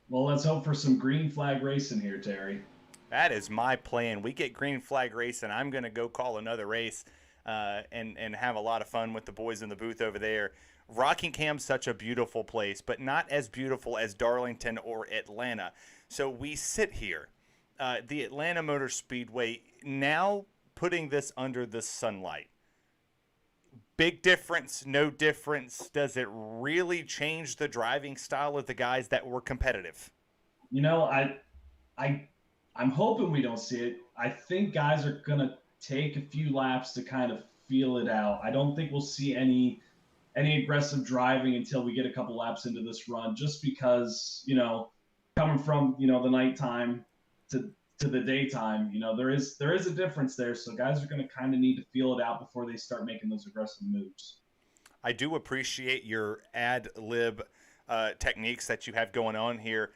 D: Well, let's hope for some green flag racing here, Terry.
C: That is my plan. We get green flag race, and I'm going to go call another race and have a lot of fun with the boys in the booth over there. Rockingham's such a beautiful place, but not as beautiful as Darlington or Atlanta. So we sit here, the Atlanta Motor Speedway, now putting this under the sunlight. big difference, no difference? Does it really change the driving style of the guys that were competitive?
D: You know, I'm hoping we don't see it. I think guys are gonna take a few laps to kind of feel it out. I don't think we'll see any aggressive driving until we get a couple laps into this run, just because, coming from, the nighttime to the daytime, there is a difference there. So guys are going to kind of need to feel it out before they start making those aggressive moves.
C: I do appreciate your ad lib techniques that you have going on here.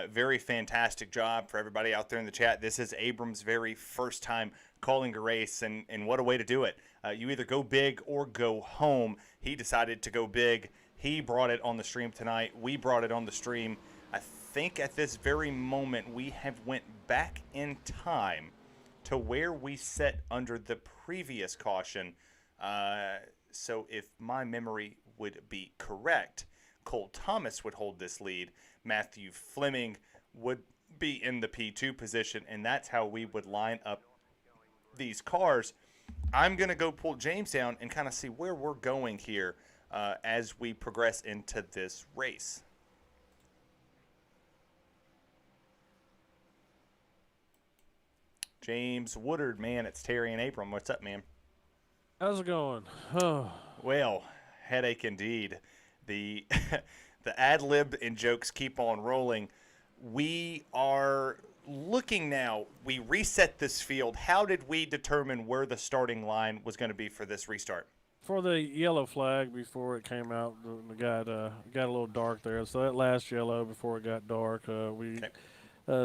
C: Very fantastic job for everybody out there in the chat. This is Abram's very first time calling a race, and what a way to do it. You either go big or go home. He decided to go big. He brought it on the stream tonight. We brought it on the stream. I think at this very moment we have went back in time to where we set under the previous caution. So if my memory would be correct, Cole Thomas would hold this lead. Matthew Fleming would be in the P2 position, and that's how we would line up these cars. I'm going to go pull James down and kind of see where we're going here as we progress into this race. James Woodard, man, it's Terry and Abram. What's up, man?
F: How's it going? Oh.
C: Well, headache indeed. The the ad lib and jokes keep on rolling. We are looking now. We reset this field. How did we determine where the starting line was going to be for this restart?
F: For the yellow flag before it came out, it got a little dark there. So that last yellow before it got dark, we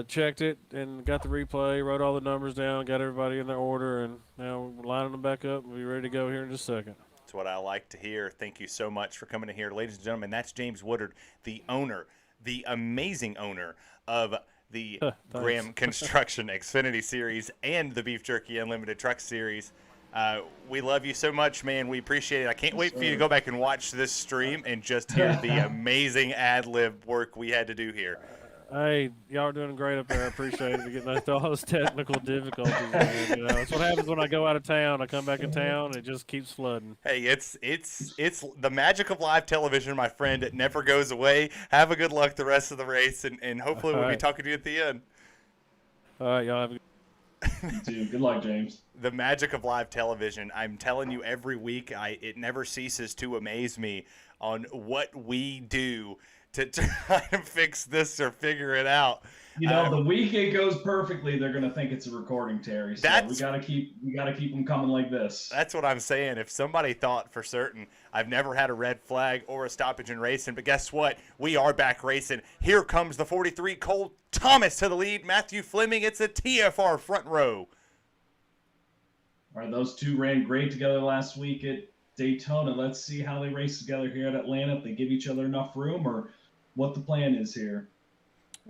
F: checked it and got the replay, wrote all the numbers down, got everybody in their order, and now we're lining them back up. We'll be ready to go here in just a second.
C: That's what I like to hear. Thank you so much for coming in here. Ladies and gentlemen, that's James Woodard, the owner, the amazing owner of the Graham Construction Xfinity Series and the Beef Jerky Unlimited Truck Series. We love you so much, man. We appreciate it. I can't wait for you to go back and watch this stream and just hear the amazing ad-lib work we had to do here.
F: Hey, y'all are doing great up there. I appreciate it. Getting through all those technical difficulties, man. That's what happens when I go out of town. I come back in town, it just keeps flooding.
C: Hey, it's the magic of live television, my friend. It never goes away. Have a good luck the rest of the race, and hopefully we'll be talking to you at the end.
F: All right, y'all have a
D: good Good luck, James.
C: The magic of live television. I'm telling you every week, it never ceases to amaze me on what we do to try and fix this or figure it out.
D: The week it goes perfectly, they're gonna think it's a recording, Terry. So we gotta keep them coming like this.
C: That's what I'm saying. If somebody thought for certain I've never had a red flag or a stoppage in racing, but guess what? We are back racing. Here comes the 43, Cole Thomas to the lead. Matthew Fleming, it's a TFR front row.
D: All right, those two ran great together last week at Daytona. Let's see how they race together here at Atlanta. If they give each other enough room, or what the plan is here.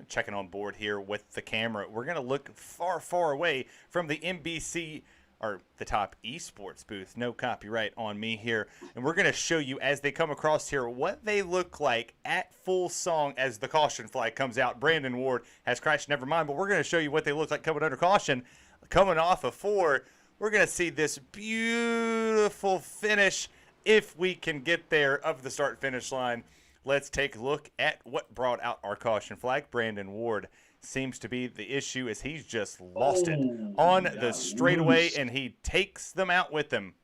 C: Checking on board here with the camera. We're going to look far, far away from the NBC or the Top Esports booth. No copyright on me here. And we're going to show you as they come across here what they look like at full song as the caution flag comes out. Brandon Ward has crashed, never mind, but we're going to show you what they look like coming under caution. Coming off of 4, we're going to see this beautiful finish if we can get there of the start-finish line. Let's take a look at what brought out our caution flag. Brandon Ward seems to be the issue as he's just lost it on the straightaway, and he takes them out with him.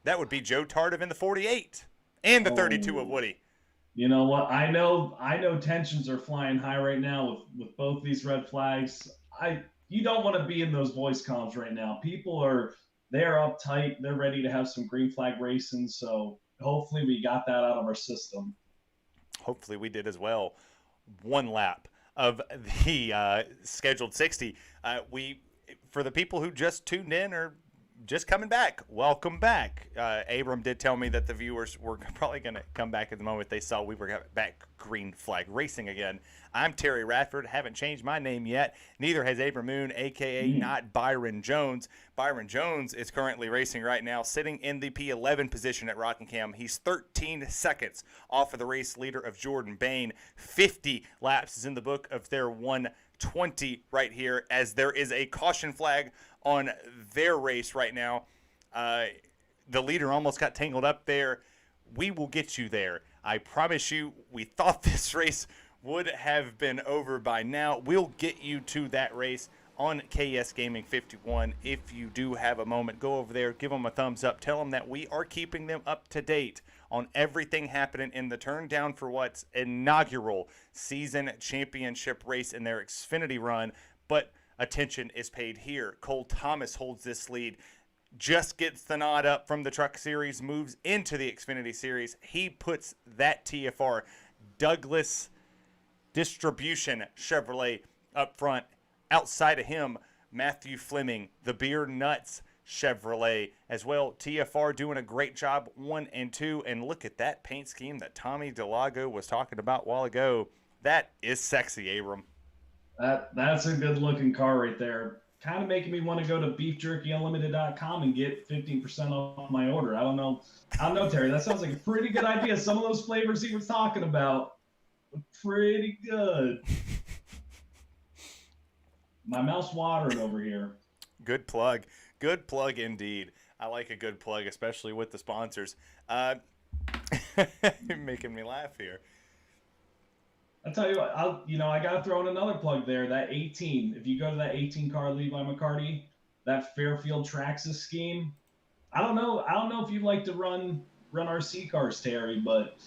C: That would be Joe Tardive in the 48 and the 32 of Woody.
D: You know what? I know tensions are flying high right now with both these red flags. You don't want to be in those voice comms right now. They're uptight. They're ready to have some green flag racing. So hopefully we got that out of our system.
C: Hopefully we did as well. One lap of the scheduled 60. For the people who just tuned in or just coming back, welcome back. Abram did tell me that the viewers were probably going to come back at the moment they saw we were back green flag racing again. I'm Terry Radford. Haven't changed my name yet. Neither has Abram Moon, a.k.a. not Byron Jones. Byron Jones is currently racing right now, sitting in the P11 position at Rockingham. He's 13 seconds off of the race leader of Jordan Bain. 50 laps is in the book of their 120 right here, as there is a caution flag on their race right now. the leader almost got tangled up there. We will get you there. I promise you, we thought this race would have been over by now. We'll get you to that race on KS Gaming 51. If you do have a moment, go over there, give them a thumbs up, tell them that we are keeping them up to date on everything happening in the turn down for what's inaugural season championship race in their Xfinity run. But attention is paid here. Cole Thomas holds this lead, just gets the nod up from the Truck Series, moves into the Xfinity Series. He puts that TFR Douglas Distribution Chevrolet up front. Outside of him, Matthew Fleming, the Beer Nuts Chevrolet as well. TFR doing a great job, 1 and 2. And look at that paint scheme that Tommy DeLago was talking about a while ago. That is sexy, Abram.
D: That's a good looking car right there. Kind of making me want to go to beefjerkyunlimited.com and get 15% off my order. I don't know, Terry. That sounds like a pretty good idea. Some of those flavors he was talking about are pretty good. My mouth's watering over here.
C: Good plug. Good plug indeed. I like a good plug, especially with the sponsors. You're making me laugh here.
D: I'll tell you what, I got to throw in another plug there. That 18, if you go to that 18 car Levi McCarty, that Fairfield Traxxas scheme, I don't know if you like to run RC cars, Terry, but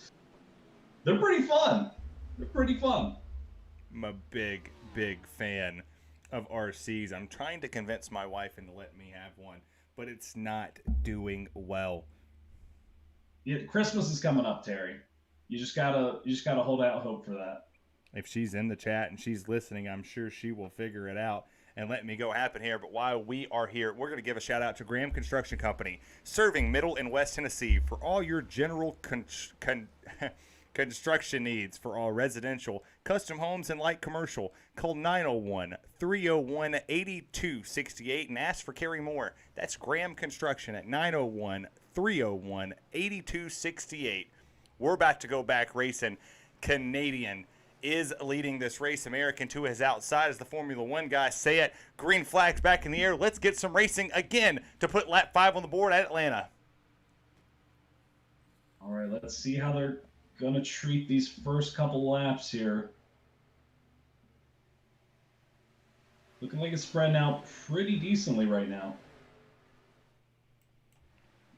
D: they're pretty fun. They're pretty fun.
C: I'm a big, big fan of RCs. I'm trying to convince my wife into letting me have one, but it's not doing well.
D: Yeah, Christmas is coming up, Terry. You just gotta hold out hope for that.
C: If she's in the chat and she's listening, I'm sure she will figure it out and let me go happen here. But while we are here, we're going to give a shout out to Graham Construction Company, serving Middle and West Tennessee for all your general construction needs for all residential, custom homes, and light commercial. Call 901-301-8268 and ask for Kerry Moore. That's Graham Construction at 901-301-8268. We're about to go back racing. Canadian is leading this race. American to his outside as the Formula One guys say it. Green flags back in the air. Let's get some racing again to put lap 5 on the board at Atlanta.
D: All right, let's see how they're going to treat these first couple laps here. Looking like it's spreading out pretty decently right now.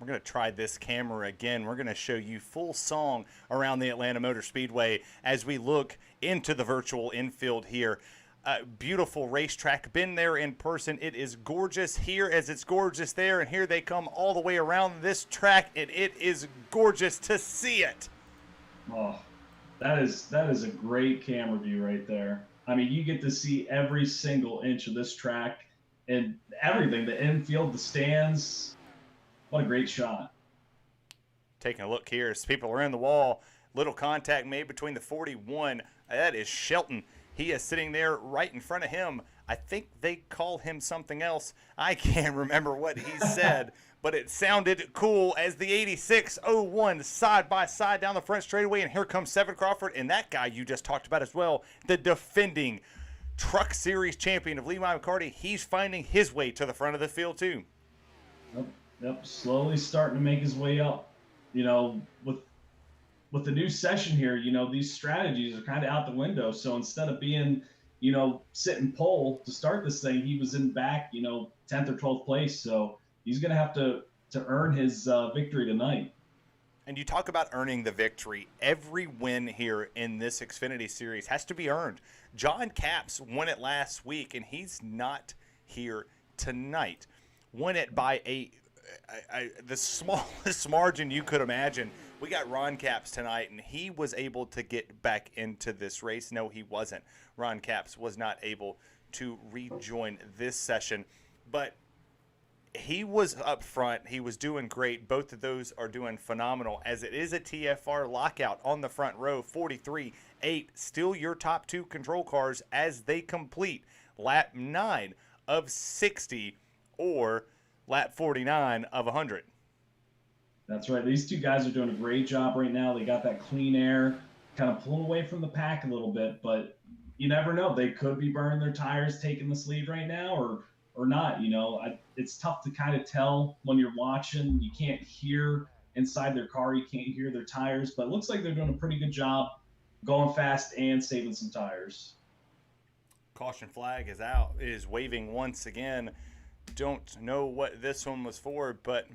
C: We're going to try this camera again. We're going to show you full song around the Atlanta Motor Speedway as we look into the virtual infield here. Beautiful racetrack. Been there in person. It is gorgeous here as it's gorgeous there. And here they come all the way around this track, and it is gorgeous to see it.
D: Oh, that is a great camera view right there. I mean, you get to see every single inch of this track and everything, the infield, the stands. What a great shot.
C: Taking a look here as people are in the wall. Little contact made between the 41. That is Shelton. He is sitting there right in front of him. I think they call him something else. I can't remember what he said, but it sounded cool as the 8601 side by side down the front straightaway. And here comes Seven Crawford and that guy you just talked about as well, the defending Truck Series champion of Levi McCarty. He's finding his way to the front of the field too.
D: Yep, slowly starting to make his way up. You know, with the new session here, you know, these strategies are kind of out the window. So instead of being, you know, sitting pole to start this thing, he was in back, you know, 10th or 12th place. So he's going to have to earn his victory tonight.
C: And you talk about earning the victory. Every win here in this Xfinity Series has to be earned. John Capps won it last week, and he's not here tonight. Won it by the smallest margin you could imagine. We got Ron Capps tonight, and he was able to get back into this race. No, he wasn't. Ron Capps was not able to rejoin this session, but he was up front. He was doing great. Both of those are doing phenomenal, as it is a TFR lockout on the front row. 43-8, still your top two control cars as they complete lap 9 of 60 or lap 49 of 100.
D: That's right. These two guys are doing a great job right now. They got that clean air, kind of pulling away from the pack a little bit, but you never know. They could be burning their tires, taking this lead right now, or or not. It's tough to kind of tell when you're watching. You can't hear inside their car. You can't hear their tires, but it looks like they're doing a pretty good job going fast and saving some tires.
C: Caution flag is out. It is waving once again. Don't know what this one was for, but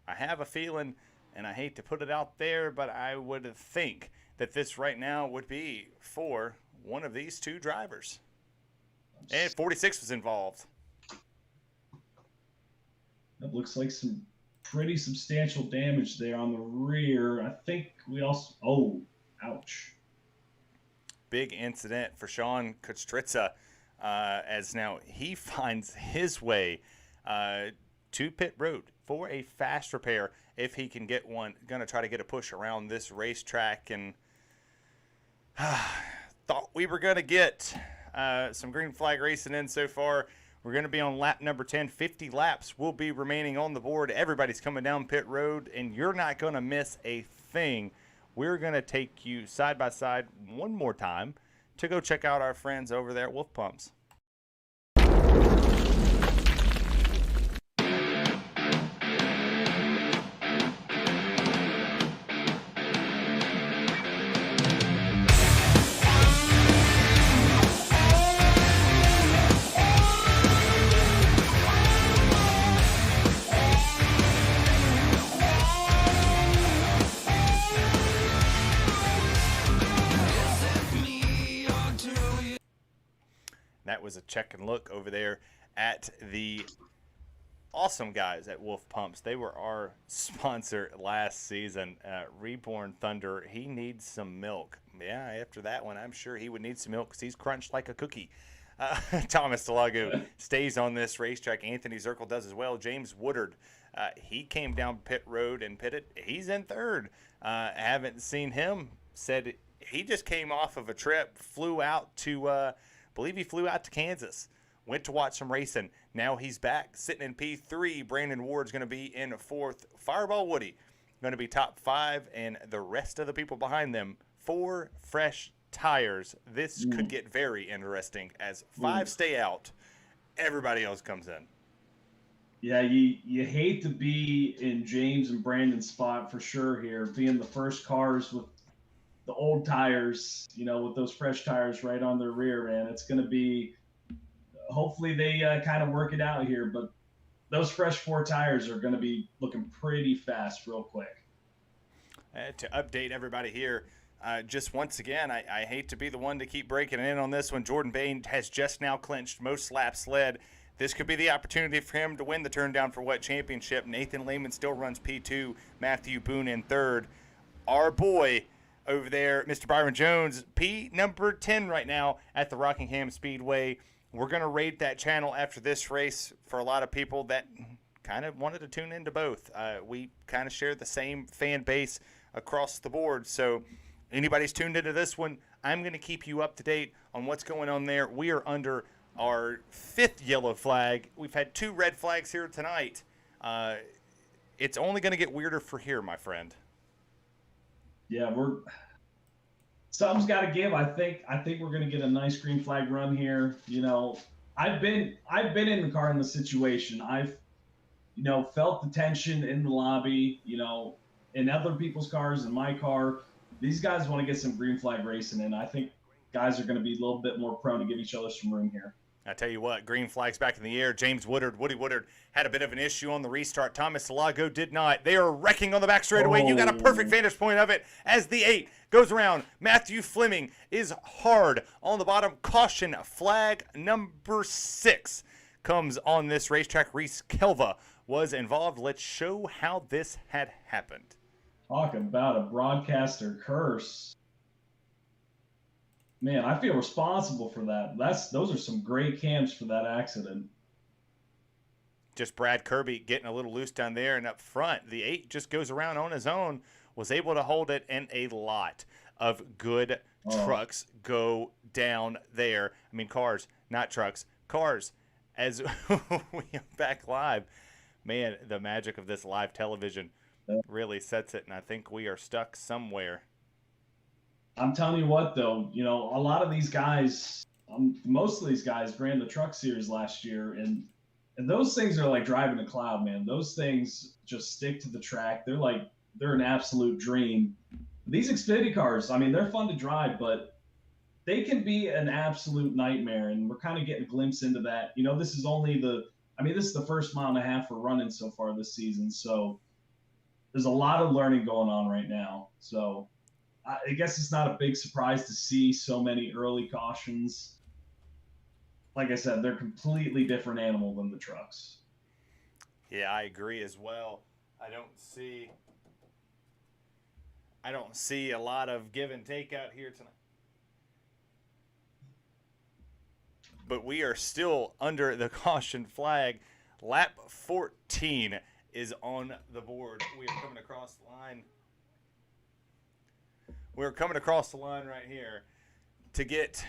C: I have a feeling, and I hate to put it out there, but I would think that this right now would be for one of these two drivers. And 46 was involved.
D: That looks like some pretty substantial damage there on the rear. I think we also, oh, ouch.
C: Big incident for Sean Kustritza, as now he finds his way to pit road for a fast repair if he can get one. Going to try to get a push around this racetrack, and thought we were going to get some green flag racing in so far. We're going to be on lap number 10. 50 laps will be remaining on the board. Everybody's coming down pit road, and you're not going to miss a thing. We're going to take you side by side one more time to go check out our friends over there at Wolf Pumps. That was a check and look over there at the awesome guys at Wolf Pumps. They were our sponsor last season. Reborn Thunder, he needs some milk. Yeah, after that one, I'm sure he would need some milk because he's crunched like a cookie. Thomas Delago stays on this racetrack. Anthony Zirkle does as well. James Woodard, he came down pit road and pitted. He's in third. Haven't seen him. Said he just came off of a trip, flew out to believe he flew out to Kansas, went to watch some racing. Now he's back sitting in P3. Brandon Ward's going to be in fourth. Fireball Woody going to be top 5, and the rest of the people behind them, 4 fresh tires. This could get very interesting as 5 stay out. Everybody else comes in.
D: Yeah, you hate to be in James and Brandon's spot for sure here, being the first cars with the old tires, with those fresh tires right on their rear, man. It's going to be, hopefully they kind of work it out here, but those fresh 4 tires are going to be looking pretty fast real quick.
C: To update everybody here, just once again, I hate to be the one to keep breaking in on this one. Jordan Bain has just now clinched most laps led. This could be the opportunity for him to win the Turn Down for What championship. Nathan Lehman still runs P2, Matthew Boone in third. Our boy over there, Mr. Byron Jones, P number 10 right now at the Rockingham Speedway. We're going to rate that channel after this race for a lot of people that kind of wanted to tune into both. We kind of share the same fan base across the board. So anybody's tuned into this one, I'm going to keep you up to date on what's going on there. We are under our 5th yellow flag. We've had 2 red flags here tonight. It's only going to get weirder for here, my friend.
D: Yeah, something's got to give. I think we're going to get a nice green flag run here. I've been in the car in the situation. I've felt the tension in the lobby. In other people's cars, in my car. These guys want to get some green flag racing, and I think guys are going to be a little bit more prone to give each other some room here.
C: I tell you what, green flags back in the air. James Woodard, Woody Woodard had a bit of an issue on the restart. Thomas Delago did not. They are wrecking on the back straightaway. You got a perfect vantage point of it as the 8 goes around. Matthew Fleming is hard on the bottom. Caution flag number 6 comes on this racetrack. Reese Kelva was involved. Let's show how this had happened.
D: Talk about a broadcaster curse. Man, I feel responsible for that. Those are some great cams for that accident.
C: Just Brad Kirby getting a little loose down there, and up front, the 8 just goes around on his own, was able to hold it, and a lot of good trucks go down there. I mean, cars, not trucks. Cars, as we are back live. Man, the magic of this live television really sets it, and I think we are stuck somewhere.
D: I'm telling you what, though, a lot of these guys, most of these guys ran the truck series last year, and And those things are like driving a cloud, man. Those things just stick to the track. They're an absolute dream. These Xfinity cars, I mean, they're fun to drive, but they can be an absolute nightmare. And we're kind of getting a glimpse into that. You know, this is this is the first mile and a half we're running so far this season. So there's a lot of learning going on right now. So I guess it's not a big surprise to see so many early cautions. Like I said, they're completely different animal than the trucks.
C: Yeah, I agree as well. I don't see a lot of give and take out here tonight. But we are still under the caution flag. Lap 14 is on the board. We are coming across the line. We're coming across the line right here to get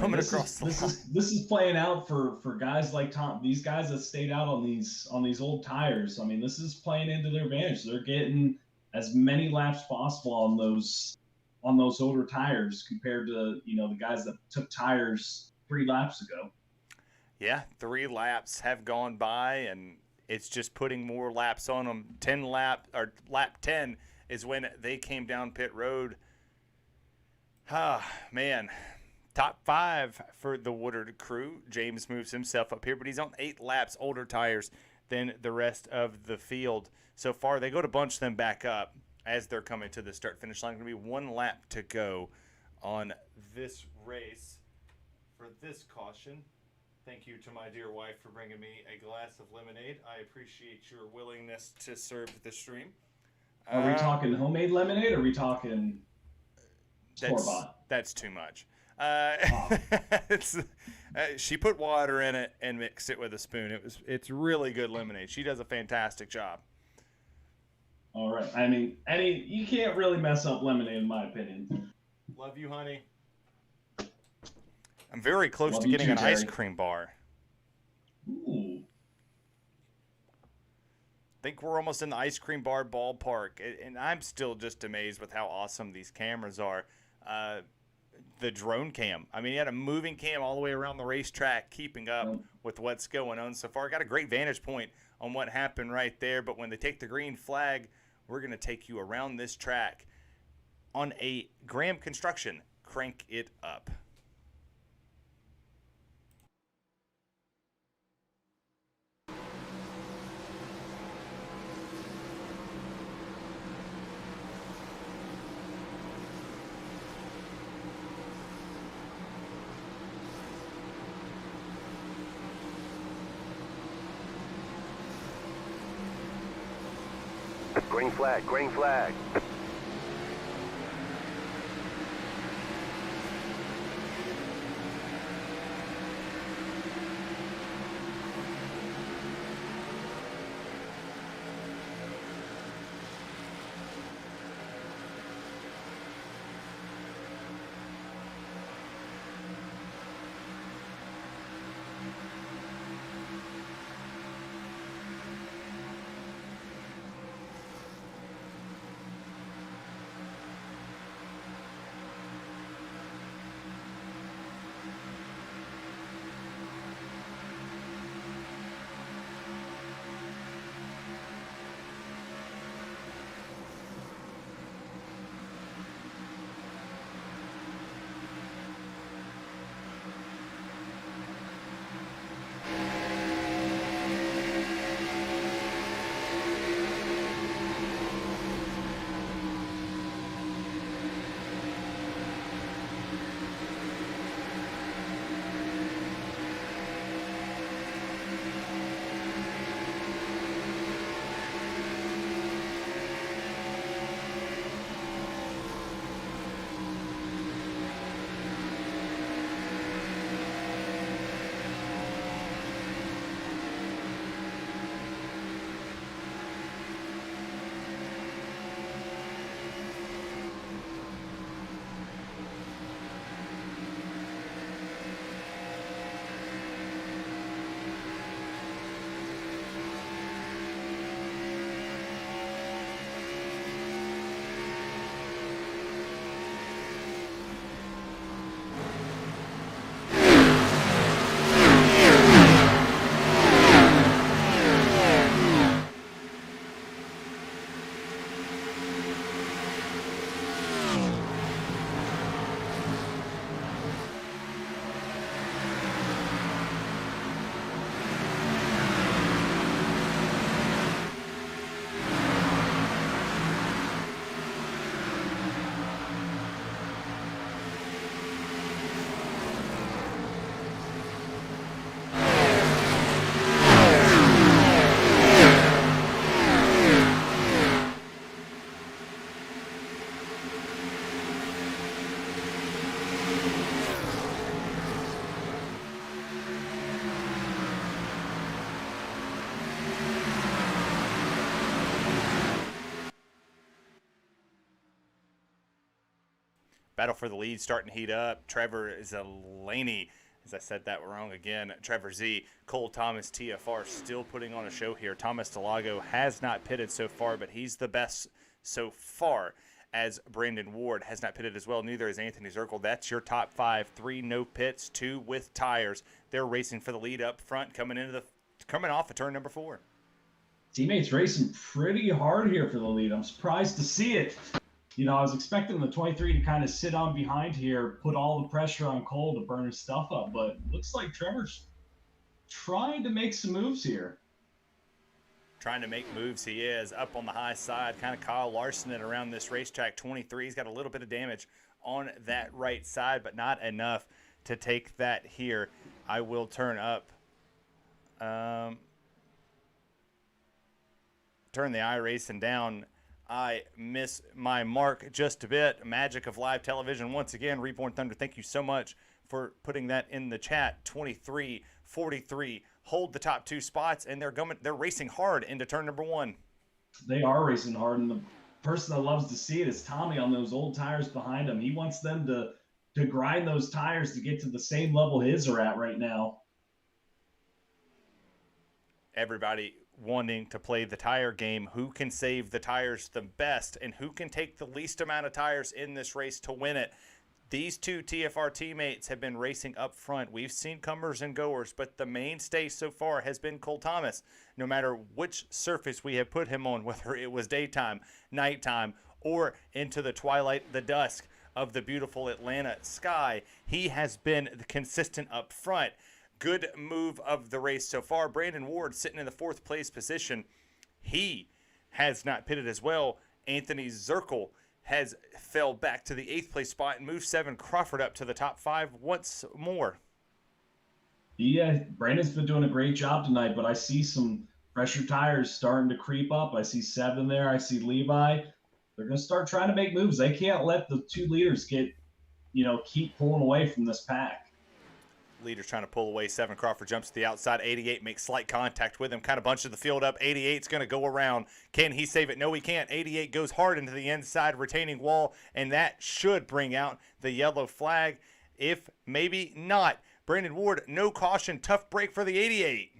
D: This is playing out for guys like Tom. These guys that stayed out on these old tires. I mean, this is playing into their advantage. They're getting as many laps possible on those older tires compared to the guys that took tires 3 laps ago.
C: Yeah, 3 laps have gone by, and it's just putting more laps on them. Lap 10 is when they came down pit road. Ah, man. Top 5 for the Woodard crew. James moves himself up here, but he's on 8 laps older tires than the rest of the field. So far, they go to bunch them back up as they're coming to the start-finish line. Going to be 1 lap to go on this race for this caution. Thank you to my dear wife for bringing me a glass of lemonade. I appreciate your willingness to serve the stream.
D: Are we talking homemade lemonade, or are we talking store-bought?
C: That's too much. She put water in it and mixed it with a spoon. It's really good lemonade. She does a fantastic job.
D: All right. I mean, you can't really mess up lemonade, in my opinion.
C: Love you, honey. I'm very close
D: Love
C: to getting
D: you too,
C: an ice
D: Jerry.
C: cream bar.
D: Ooh.
C: I think we're almost in the ice cream bar ballpark, and I'm still just amazed with how awesome these cameras are. The drone cam. I mean, he had a moving cam all the way around the racetrack, keeping up with what's going on so far. Got a great vantage point on what happened right there, but when they take the green flag, we're going to take you around this track on a Graham Construction. Crank it up.
N: Green flag, green flag.
C: Battle for the lead starting to heat up. Trevor Zelaney, as I said that wrong again. Trevor Z, Cole Thomas, TFR still putting on a show here. Thomas Delago has not pitted so far, but he's the best so far. As Brandon Ward has not pitted as well. Neither is Anthony Zirkle. That's your top 5. 3 no pits, 2 with tires. They're racing for the lead up front, coming off of turn number 4.
D: Teammates racing pretty hard here for the lead. I'm surprised to see it. You know, I was expecting the 23 to kind of sit on behind here, put all the pressure on Cole to burn his stuff up, but looks like Trevor's trying to make some moves here.
C: Trying to make moves, he is up on the high side, kind of Kyle Larson it around this racetrack. 23, he's got a little bit of damage on that right side, but not enough to take that here. I will turn up, turn the iRacing down. I miss my mark just a bit. Magic of live television once again. Reborn Thunder, thank you so much for putting that in the chat. 23, 43. Hold the top 2 spots, and they're racing hard into turn number 1.
D: They are racing hard, and the person that loves to see it is Tommy on those old tires behind him. He wants them to grind those tires to get to the same level his are at right now.
C: Everybody wanting to play the tire game. Who can save the tires the best, and who can take the least amount of tires in this race to win it? These 2 TFR teammates have been racing up front. We've seen comers and goers, but the mainstay so far has been Cole Thomas. No matter which surface we have put him on, whether it was daytime, nighttime, or into the twilight, the dusk of the beautiful Atlanta sky, he has been consistent up front. Good move of the race so far. Brandon Ward sitting in the 4th place position. He has not pitted as well. Anthony Zirkle has fell back to the 8th place spot and moved 7 Crawford up to the top 5 once more.
D: Yeah, Brandon's been doing a great job tonight, but I see some pressure tires starting to creep up. I see 7 there. I see Levi. They're going to start trying to make moves. They can't let the 2 leaders keep pulling away from this pack.
C: Leader's trying to pull away. 7 Crawford jumps to the outside. 88 makes slight contact with him, kind of bunches the field up. 88's going to go around. Can he save it? No, he can't. 88 goes hard into the inside retaining wall, and that should bring out the yellow flag. If maybe not. Brandon Ward, no caution. Tough break for the 88.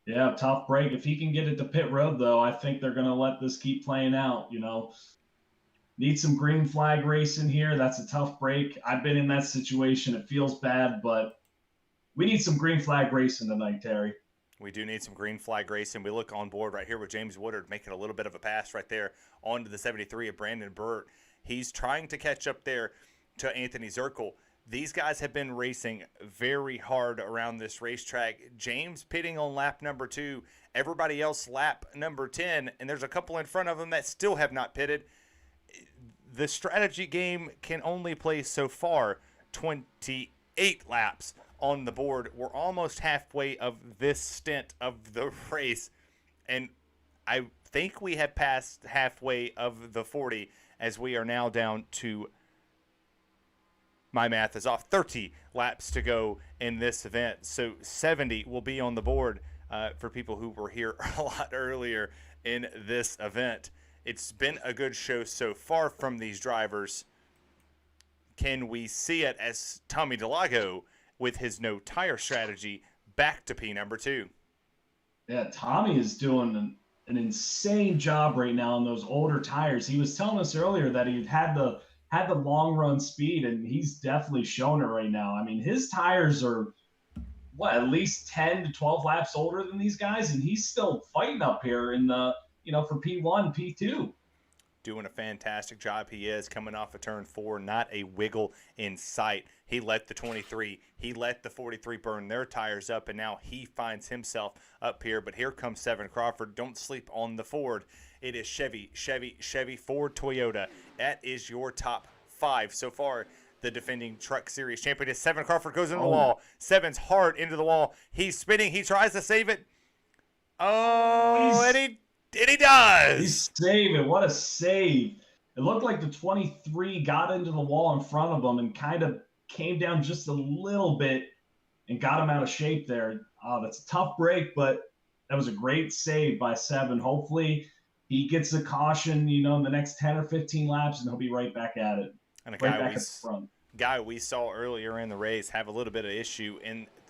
D: Yeah, tough break. If he can get it to pit road, though, I think they're going to let this keep playing out, Need some green flag racing here. That's a tough break. I've been in that situation. It feels bad, but we need some green flag racing tonight, Terry.
C: We do need some green flag racing. We look on board right here with James Woodard making a little bit of a pass right there onto the 73 of Brandon Burt. He's trying to catch up there to Anthony Zirkle. These guys have been racing very hard around this racetrack. James pitting on lap number 2. Everybody else lap number 10, and there's a couple in front of them that still have not pitted. The strategy game can only play so far. 28 laps on the board. We're almost halfway of this stint of the race, and I think we have passed halfway of the 40 as we are now down to, my math is off, 30 laps to go in this event. So 70 will be on the board for people who were here a lot earlier in this event. It's been a good show so far from these drivers. Can we see it as Tommy Delago, with his no tire strategy, back to P number 2?
D: Yeah, Tommy is doing an insane job right now on those older tires. He was telling us earlier that he had the long run speed, and he's definitely shown it right now. I mean, his tires are at least 10 to 12 laps older than these guys, and he's still fighting up here in the for P1, P2.
C: Doing a fantastic job. He is coming off of turn 4, not a wiggle in sight. He let the 23, he let the 43 burn their tires up, and now he finds himself up here. But here comes 7 Crawford. Don't sleep on the Ford. It is Chevy, Ford, Toyota. That is your top 5 so far. The defending Truck Series champion is 7 Crawford. Goes into the wall. 7's hard into the wall. He's spinning. He tries to save it. Oh, and he does.
D: He's saving. What a save. It looked like the 23 got into the wall in front of him and kind of came down just a little bit and got him out of shape there. That's a tough break, but that was a great save by 7. Hopefully he gets a caution, in the next 10 or 15 laps, and he'll be right back at it.
C: And a
D: right
C: guy
D: back
C: we
D: at the front.
C: we saw earlier in the race have a little bit of issue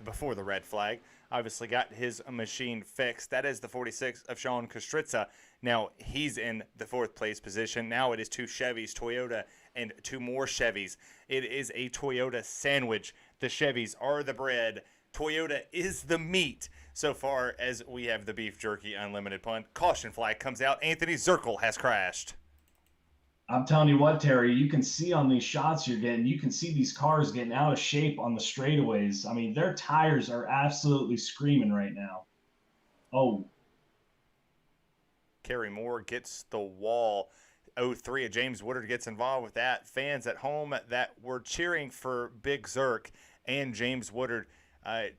C: before the red flag. Obviously got his machine fixed. That is the 46 of Sean Kostritza. Now he's in the 4th place position. Now it is 2 Chevys, Toyota, and 2 more Chevys. It is a Toyota sandwich. The Chevys are the bread. Toyota is the meat. So far as we have the beef jerky unlimited punt. Caution flag comes out. Anthony Zirkle has crashed.
D: I'm telling you what, Terry, you can see on these shots you're getting, you can see these cars getting out of shape on the straightaways. I mean, their tires are absolutely screaming right now. Oh.
C: Kerry Moore gets the wall. 03 of James Woodard gets involved with that. Fans at home that were cheering for Big Zirk and James Woodard.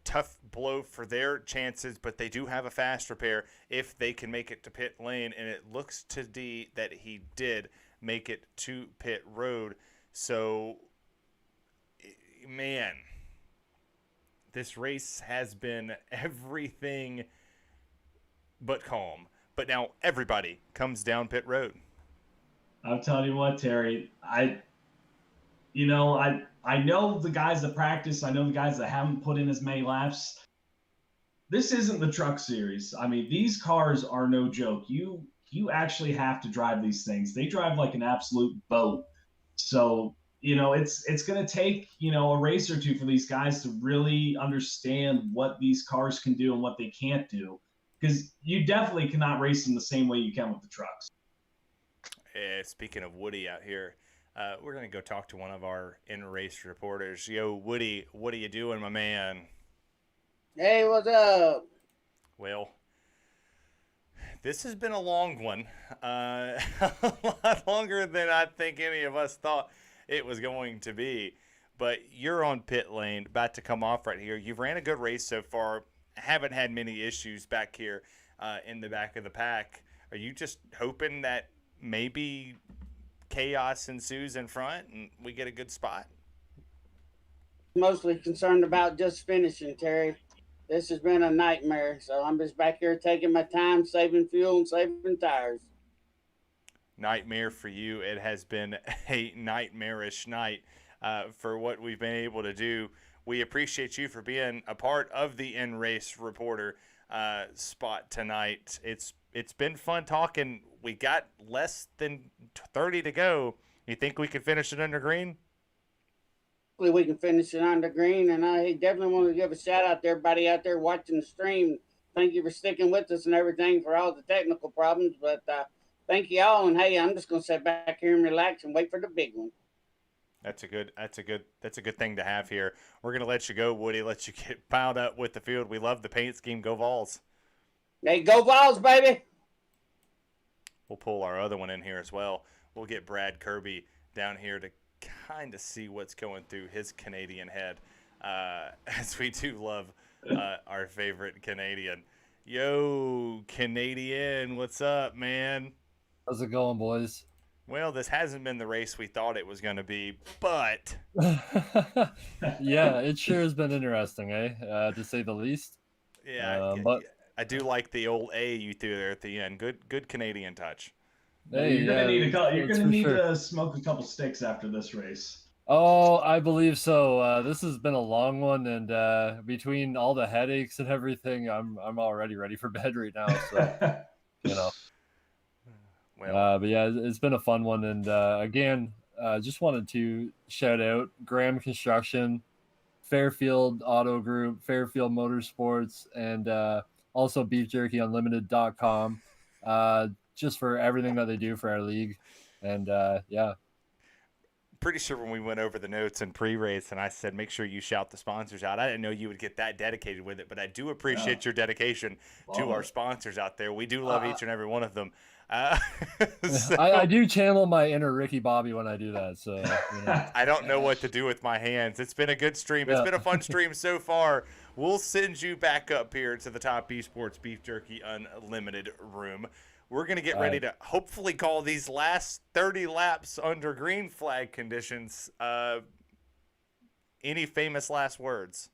C: Tough blow for their chances, but they do have a fast repair if they can make it to pit lane, and it looks to be that he did make it to pit road. So, man, this race has been everything but calm. But now everybody comes down pit road.
D: I'm telling you what, Terry, I know the guys that practice, I know the guys that haven't put in as many laps. This isn't the truck series. I mean, these cars are no joke. You actually have to drive these things. They drive like an absolute boat. So, it's going to take, a race or two for these guys to really understand what these cars can do and what they can't do. Because you definitely cannot race them the same way you can with the trucks.
C: Speaking of Woody out here, we're going to go talk to one of our in-race reporters. Yo, Woody, what are you doing, my man?
E: Hey, what's up?
C: Well, this has been a long one. A lot longer than I think any of us thought it was going to be. But you're on pit lane, about to come off right here. You've ran a good race so far. Haven't had many issues back here in the back of the pack. Are you just hoping that maybe chaos ensues in front and we get a good spot?
E: Mostly concerned about just finishing, Terry. This has been a nightmare, so I'm just back here taking my time, saving fuel and saving tires.
C: Nightmare for you. It has been a nightmarish night for what we've been able to do. We appreciate you for being a part of the in-race reporter spot tonight. It's been fun talking. We got less than 30 to go. You think we can finish it under green?
E: Hopefully we can finish it under green, and I definitely want to give a shout out to everybody out there watching the stream. Thank you for sticking with us and everything for all the technical problems, but thank you all. And hey, I'm just gonna sit back here and relax and wait for the big one.
C: That's a good thing to have here. We're gonna let you go, Woody. Let you get piled up with the field. We love the paint scheme. Go Vols.
E: Hey, go Vols, baby.
C: We'll pull our other one in here as well. We'll get Brad Kirby down here to kind of see what's going through his Canadian head, as we do love our favorite Canadian. Yo, Canadian, what's up, man?
G: How's it going, boys?
C: Well, this hasn't been the race we thought it was going to be, but
G: yeah, it sure has been interesting, to say the least.
C: Yeah,
G: but
C: I do like the old A you threw there at the end. Good Canadian touch.
G: Hey,
D: you're gonna need
G: sure.
D: to smoke a couple sticks after this race.
G: Oh, I believe so. This has been a long one, and between all the headaches and everything, I'm already ready for bed right now. So, you know.
C: Well,
G: but yeah, it's been a fun one, and again, just wanted to shout out Graham Construction, Fairfield Auto Group, Fairfield Motorsports, and also BeefJerkyUnlimited.com, just for everything that they do for our league, and yeah.
C: Pretty sure when we went over the notes in pre-race and I said, make sure you shout the sponsors out, I didn't know you would get that dedicated with it, but I do appreciate your dedication to our sponsors out there. We do love each and every one of them.
G: So, I do channel my inner Ricky Bobby when I do that. So you know.
C: I don't know what to do with my hands. It's been a good stream. It's been a fun stream so far. We'll send you back up here to the Top Esports Beef Jerky Unlimited room. We're going to get ready to hopefully call these last 30 laps under green flag conditions. Any famous last words?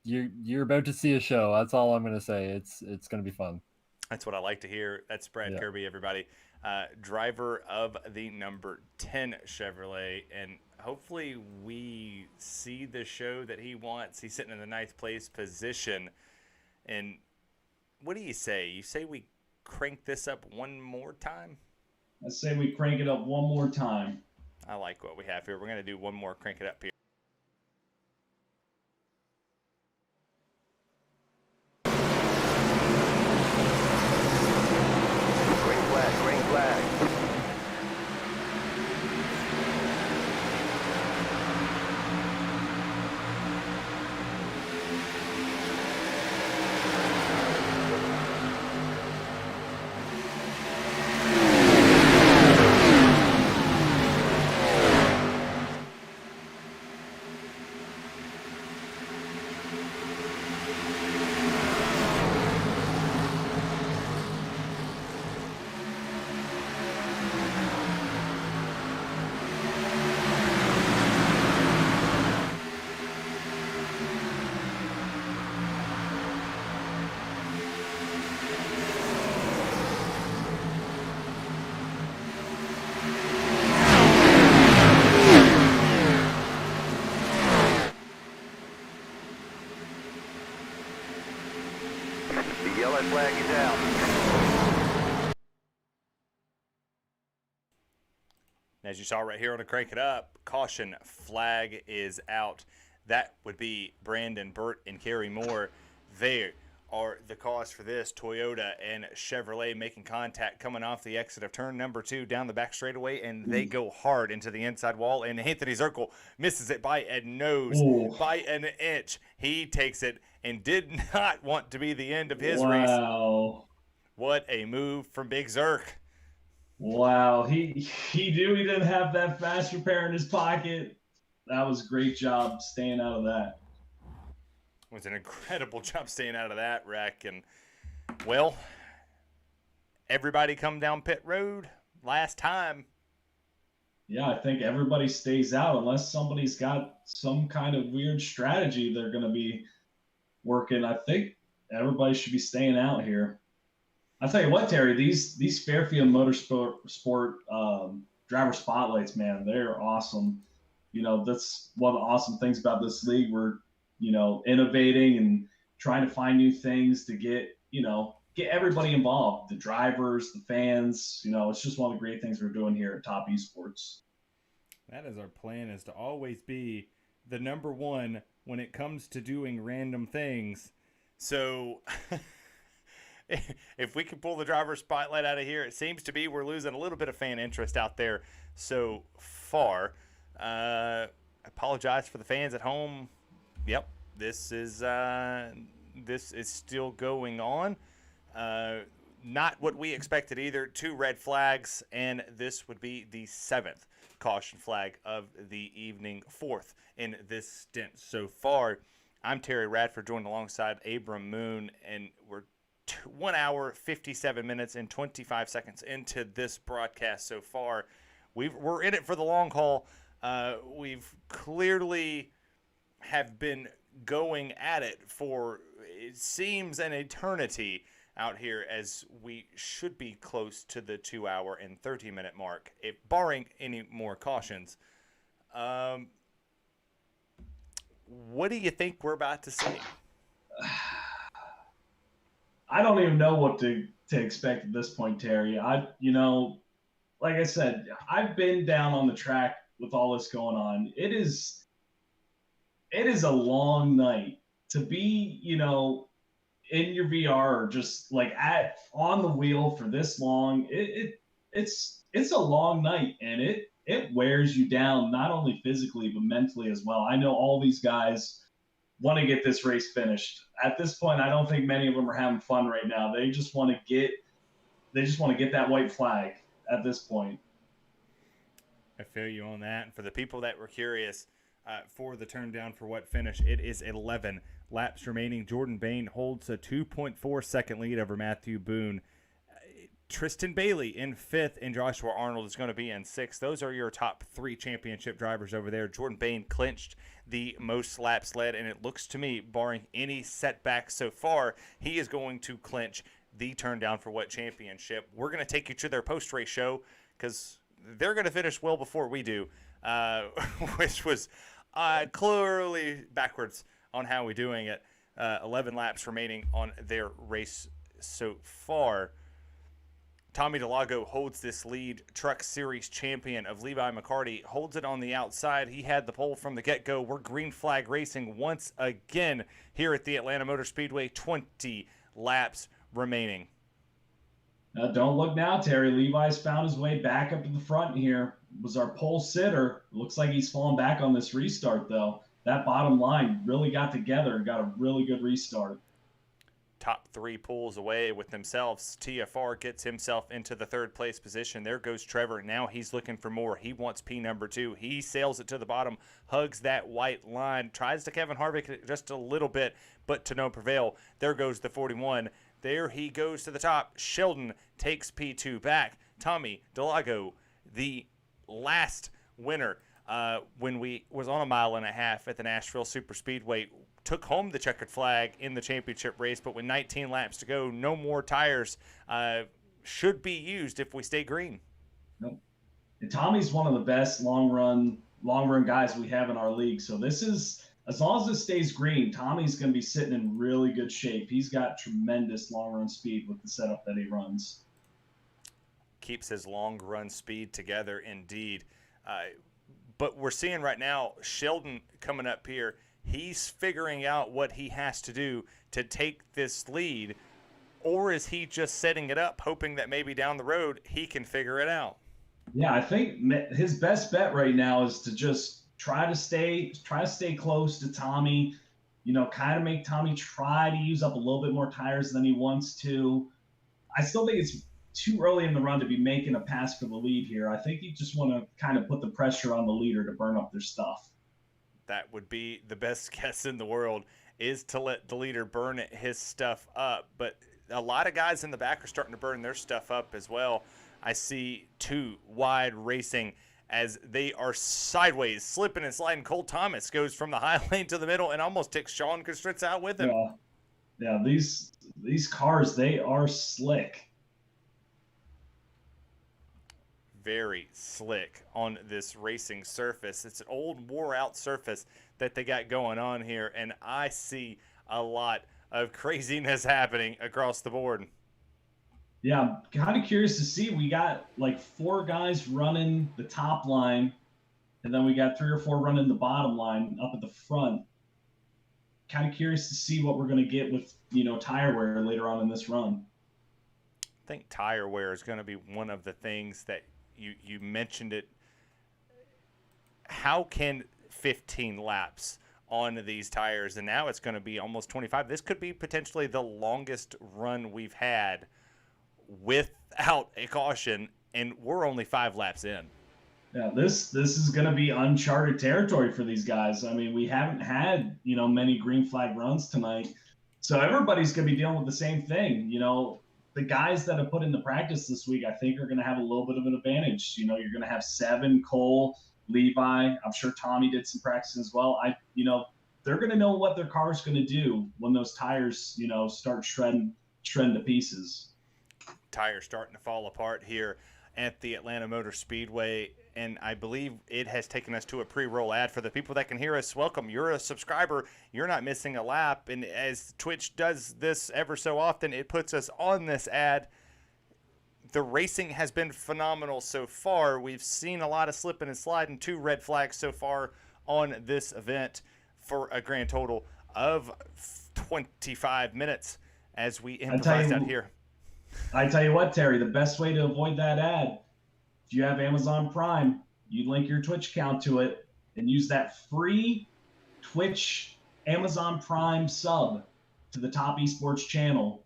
G: You're about to see a show. That's all I'm going to say. It's going to be fun.
C: That's what I like to hear. That's Brad
G: Yeah.
C: Kirby, everybody. Driver of the number 10 Chevrolet. And hopefully we see the show that he wants. He's sitting in the ninth place position. And what do you say? You say we crank this up one more time?
D: I say we crank it up one more time.
C: I like what we have here. We're going to do one more crank it up here.
A: Green flag. The yellow flag is out.
C: As you saw right here on the Crank It Up, caution flag is out. That would be Brandon Burt and Kerry Moore. They are the cause for this. Toyota and Chevrolet making contact coming off the exit of turn number 2 down the back straightaway, and they go hard into the inside wall, and Anthony Zirkle misses it by a nose, by an inch. He takes it and did not want to be the end of his race. What a move from Big Zirk.
D: Wow, he knew he didn't have that fast repair in his pocket. That was a great job staying out of that.
C: It was an incredible job staying out of that wreck. And, well, everybody come down pit road last time.
D: Yeah, I think everybody stays out unless somebody's got some kind of weird strategy they're going to be working. I think everybody should be staying out here. I'll tell you what, Terry, these Fairfield Motorsport driver spotlights, man, they're awesome. You know, that's one of the awesome things about this league. We're, you know, innovating and trying to find new things to get everybody involved, the drivers, the fans. You know, it's just one of the great things we're doing here at Top Esports.
N: That is our plan, is to always be the number one when it comes to doing random things.
C: So if we can pull the driver spotlight out of here, it seems to be we're losing a little bit of fan interest out there so far. Apologize for the fans at home. Yep, this is still going on. Not what we expected either. 2 red flags, and this would be the 7th caution flag of the evening, 4th in this stint so far. I'm Terry Radford, joined alongside Abram Moon, and we're 1 hour, 57 minutes, and 25 seconds into this broadcast so far. We're in it for the long haul. We've clearly have been going at it for, it seems, an eternity out here, as we should be close to the 2 hour and 30-minute mark, if barring any more cautions. What do you think we're about to see?
D: I don't even know what to expect at this point, Terry. Like I said, I've been down on the track with all this going on. It is a long night to be, in your VR or just like on the wheel for this long. It's a long night, and it wears you down, not only physically but mentally as well. I know all these guys want to get this race finished. At this point, I don't think many of them are having fun right now. They just want to get that white flag at this point.
N: I feel you on that. And for the people that were curious, for the turn down for what finish, it is 11 laps remaining. Jordan Bain holds a 2.4 second lead over Matthew Boone. Tristan Bailey in 5th, and Joshua Arnold is going to be in 6th. Those are your top 3 championship drivers over there. Jordan Bain clinched the most laps led, and it looks to me, barring any setbacks so far, he is going to clinch the Turn Down for What championship. We're going to take you to their post-race show because they're going to finish well before we do, which was clearly backwards on how we're doing it. 11 laps remaining on their race so far. Tommy DeLago holds this lead. Truck Series champion of Levi McCarty holds it on the outside. He had the pole from the get-go. We're green flag racing once again here at the Atlanta Motor Speedway. 20 laps remaining.
D: Don't look now, Terry. Levi's found his way back up to the front here. Was our pole sitter. Looks like he's fallen back on this restart, though. That bottom line really got together and got a really good restart.
N: Top 3 pulls away with themselves. TFR gets himself into the 3rd place position. There goes Trevor. Now he's looking for more. He wants P number 2. He sails it to the bottom, hugs that white line, tries to Kevin Harvick just a little bit, but to no prevail. There goes the 41. There he goes to the top. Sheldon takes P2 back. Tommy DeLago, the last winner when we was on a 1.5 miles at the Nashville Superspeedway, took home the checkered flag in the championship race, but with 19 laps to go, no more tires should be used if we stay green.
D: Nope. And Tommy's one of the best long run guys we have in our league. So this is, as long as this stays green, Tommy's going to be sitting in really good shape. He's got tremendous long run speed with the setup that he runs.
N: Keeps his long run speed together indeed. But we're seeing right now Sheldon coming up here. He's figuring out what he has to do to take this lead, or is he just setting it up, hoping that maybe down the road he can figure it out?
D: Yeah, I think his best bet right now is to just try to stay close to Tommy. You know, kind of make Tommy try to use up a little bit more tires than he wants to. I still think it's too early in the run to be making a pass for the lead here. I think you just want to kind of put the pressure on the leader to burn up their stuff.
N: That would be the best guess in the world, is to let the leader burn his stuff up. But a lot of guys in the back are starting to burn their stuff up as well. I see 2 wide racing as they are sideways, slipping and sliding. Cole Thomas goes from the high lane to the middle and almost takes Sean Kostritz out with him.
D: Yeah, these cars, they are slick.
N: Very slick on this racing surface. It's an old wore-out surface that they got going on here, and I see a lot of craziness happening across the board.
D: Yeah, I'm kind of curious to see. We got like 4 guys running the top line, and then we got 3 or 4 running the bottom line up at the front. Kind of curious to see what we're going to get with, tire wear later on in this run.
N: I think tire wear is going to be one of the things that you mentioned it. How can 15 laps on these tires, and now it's going to be almost 25. This could be potentially the longest run we've had without a caution, and we're only 5 laps in.
D: Yeah, this is going to be uncharted territory for these guys. I mean, we haven't had, many green flag runs tonight. So everybody's going to be dealing with the same thing. The guys that have put into practice this week, I think, are going to have a little bit of an advantage. You're going to have Seven, Cole, Levi. I'm sure Tommy did some practice as well. They're going to know what their car's going to do when those tires, start shredding to pieces.
N: Tires starting to fall apart here at the Atlanta Motor Speedway, and I believe it has taken us to a pre-roll ad. For the people that can hear us, welcome. You're a subscriber. You're not missing a lap, and as Twitch does this ever so often, it puts us on this ad. The racing has been phenomenal so far. We've seen a lot of slipping and sliding, 2 red flags so far on this event for a grand total of 25 minutes as we improvise out here.
D: I tell you what, Terry, the best way to avoid that ad, if you have Amazon Prime, you link your Twitch account to it and use that free Twitch Amazon Prime sub to the Top Esports channel.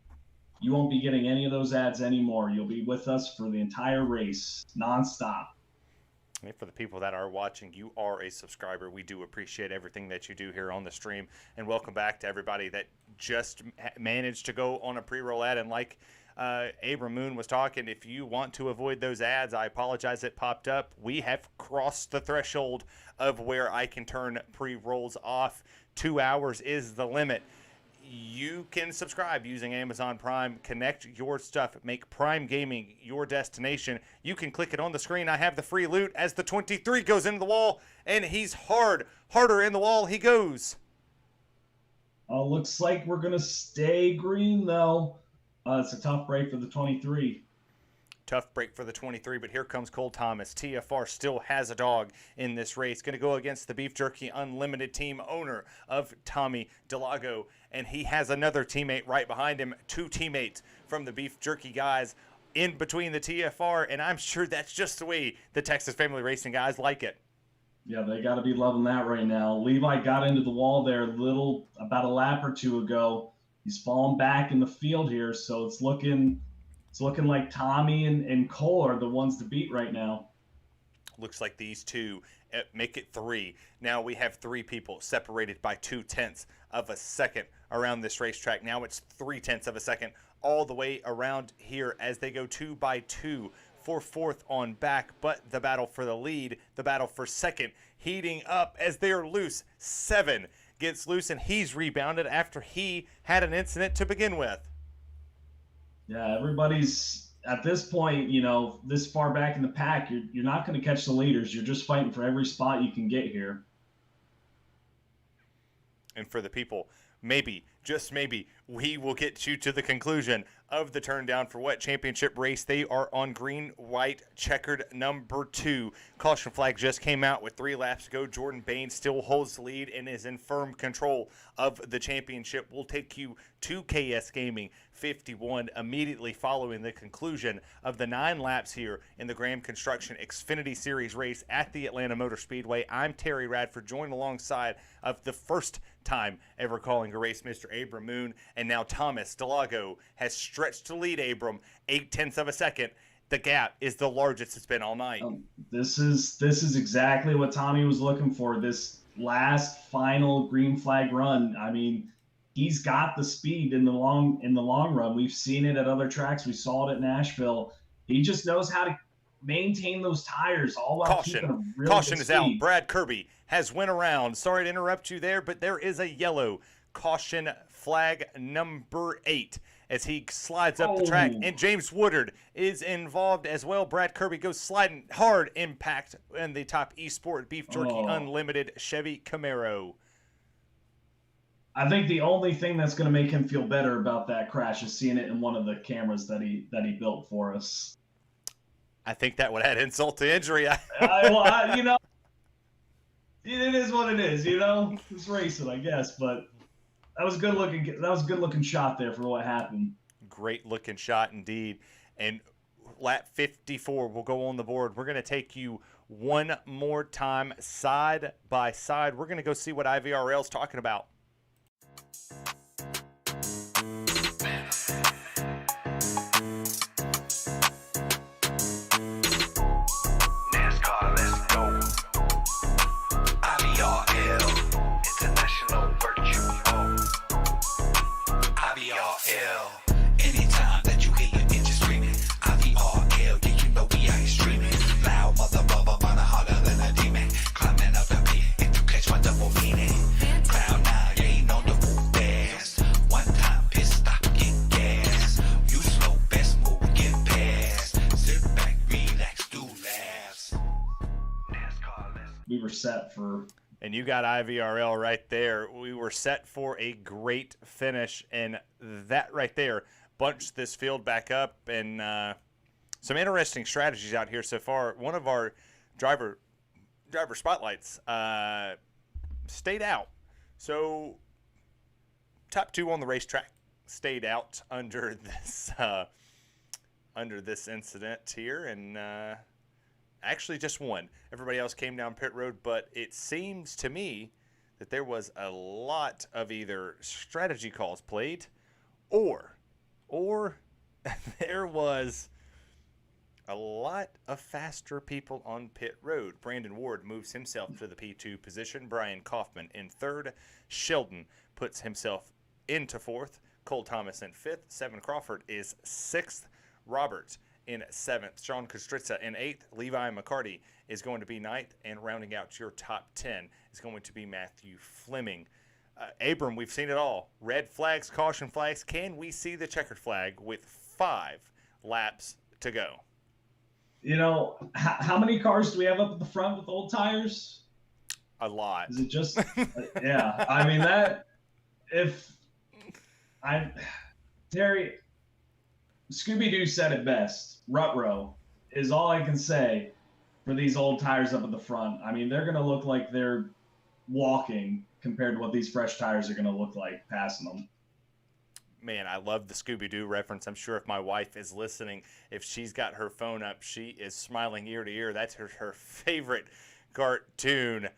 D: You won't be getting any of those ads anymore. You'll be with us for the entire race, nonstop.
N: And for the people that are watching, you are a subscriber. We do appreciate everything that you do here on the stream. And welcome back to everybody that just managed to go on a pre-roll ad. And like Abram Moon was talking, if you want to avoid those ads, I apologize it popped up. We have crossed the threshold of where I can turn pre-rolls off. 2 hours is the limit.
C: you can subscribe using Amazon Prime. Connect your stuff. Make Prime Gaming your destination. You can click it on the screen. I have the free loot as the 23 goes into the wall, and he's harder in the wall he goes.
D: Looks like we're going to stay green, though. It's a tough break for the 23.
C: Tough break for the 23, but here comes Cole Thomas. TFR still has a dog in this race. Going to go against the Beef Jerky Unlimited team owner of Tommy Delago, and he has another teammate right behind him. 2 teammates from the Beef Jerky guys in between the TFR, and I'm sure that's just the way the Texas Family Racing guys like it.
D: Yeah, they got to be loving that right now. Levi got into the wall there about a lap or two ago. He's fallen back in the field here, so it's looking like Tommy and Cole are the ones to beat right now.
C: Looks like these two make it 3. Now we have 3 people separated by 0.2 of a second around this racetrack. Now it's 0.3 of a second all the way around here as they go 2 by 2 for 4th on back. But the battle for the lead, the battle for second, heating up as they are loose. 7 gets loose, and he's rebounded after he had an incident to begin with.
D: Yeah, everybody's at this point, this far back in the pack, you're not going to catch the leaders. You're just fighting for every spot you can get here.
C: And for the people, maybe, just maybe, we will get you to the conclusion of the Turn Down for What championship race. They are on green, white, checkered number 2. Caution flag just came out with 3 laps to go. Jordan Bain still holds the lead and is in firm control of the championship. We'll take you to KS Gaming 51 immediately following the conclusion of the 9 laps here in the Graham Construction Xfinity Series race at the Atlanta Motor Speedway. I'm Terry Radford, joined alongside of the first time ever calling a race, Mr. Abram Moon, and now Thomas Delago has stretched to lead Abram 0.8 of a second. The gap is the largest it's been all night.
D: This is exactly what Tommy was looking for. This last final green flag run. I mean, he's got the speed in the long run. We've seen it at other tracks. We saw it at Nashville. He just knows how to maintain those tires all while keeping a really
C: Caution
D: good
C: is out.
D: speed.
C: Brad Kirby has went around. Sorry to interrupt you there, but there is a yellow caution flag number 8 as he slides up the track, and James Woodard is involved as well. Brad Kirby goes sliding hard impact in the top Esport Beef Jerky Unlimited Chevy Camaro.
D: I think the only thing that's going to make him feel better about that crash is seeing it in one of the cameras that he built for us.
C: I think that would add insult to injury.
D: It is what it is. It's racing, I guess, but that was good looking. That was a good looking shot there for what happened.
C: Great looking shot indeed. And lap 54 will go on the board. We're going to take you one more time side by side. We're going to go see what IVRL is talking about.
A: NASCAR, let's go. IVRL, international virtual. IVRL, anytime that you hear your engine screaming. IVRL, yeah, you know we ain't streaming. Loud mother rubber, burner harder than a demon. Climbing up the pit, if you catch my double meaning. Cloud 9, yeah, ain't on the move fast. One time, pit stop, get gas. You slow, best move, get past. Sit back, relax, do laughs. NASCAR, let's
D: We were set for.
C: And you got IVRL right there. We were set for a great finish, and that right there bunched this field back up. And some interesting strategies out here so far. One of our driver spotlights stayed out. So top 2 on the racetrack stayed out under this incident here, and actually just one. Everybody else came down pit road, but it seems to me that there was a lot of either strategy calls played or there was a lot of faster people on pit road. Brandon Ward moves himself to the P2 position. Brian Kaufman in 3rd. Sheldon puts himself into 4th. Cole Thomas in 5th. 7 Crawford is 6th. Roberts in 7th. Sean Kostritza in 8th. Levi McCarty is going to be 9th. And rounding out your top 10 is going to be Matthew Fleming.
N: Abram, we've seen it all. Red flags, caution flags. Can we see the checkered flag with 5 laps to go?
D: You know, how many cars do we have up at the front with old tires?
N: A lot.
D: Is it just, yeah. I mean, Terry, Scooby-Doo said it best. Rut-row is all I can say for these old tires up at the front. I mean, they're going to look like they're walking compared to what these fresh tires are going to look like passing them.
N: Man, I love the Scooby-Doo reference. I'm sure if my wife is listening, if she's got her phone up, she is smiling ear to ear. That's her favorite cartoon.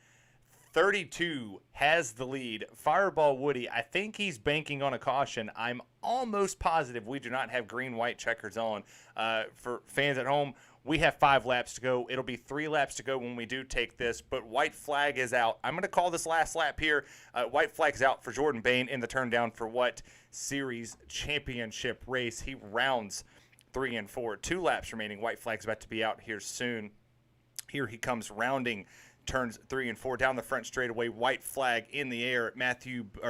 N: 32 has the lead. Fireball Woody, I think he's banking on a caution. I'm almost positive we do not have green-white checkers on. For fans at home, we have 5 laps to go. It'll be 3 laps to go when we do take this, but white flag is out. I'm going to call this last lap here. White flag's out for Jordan Bain in the turn down for what series championship race. He rounds 3 and 4. 2 laps remaining. White flag's about to be out here soon. Here he comes rounding turns 3 and 4 down the front straightaway. White flag in the air.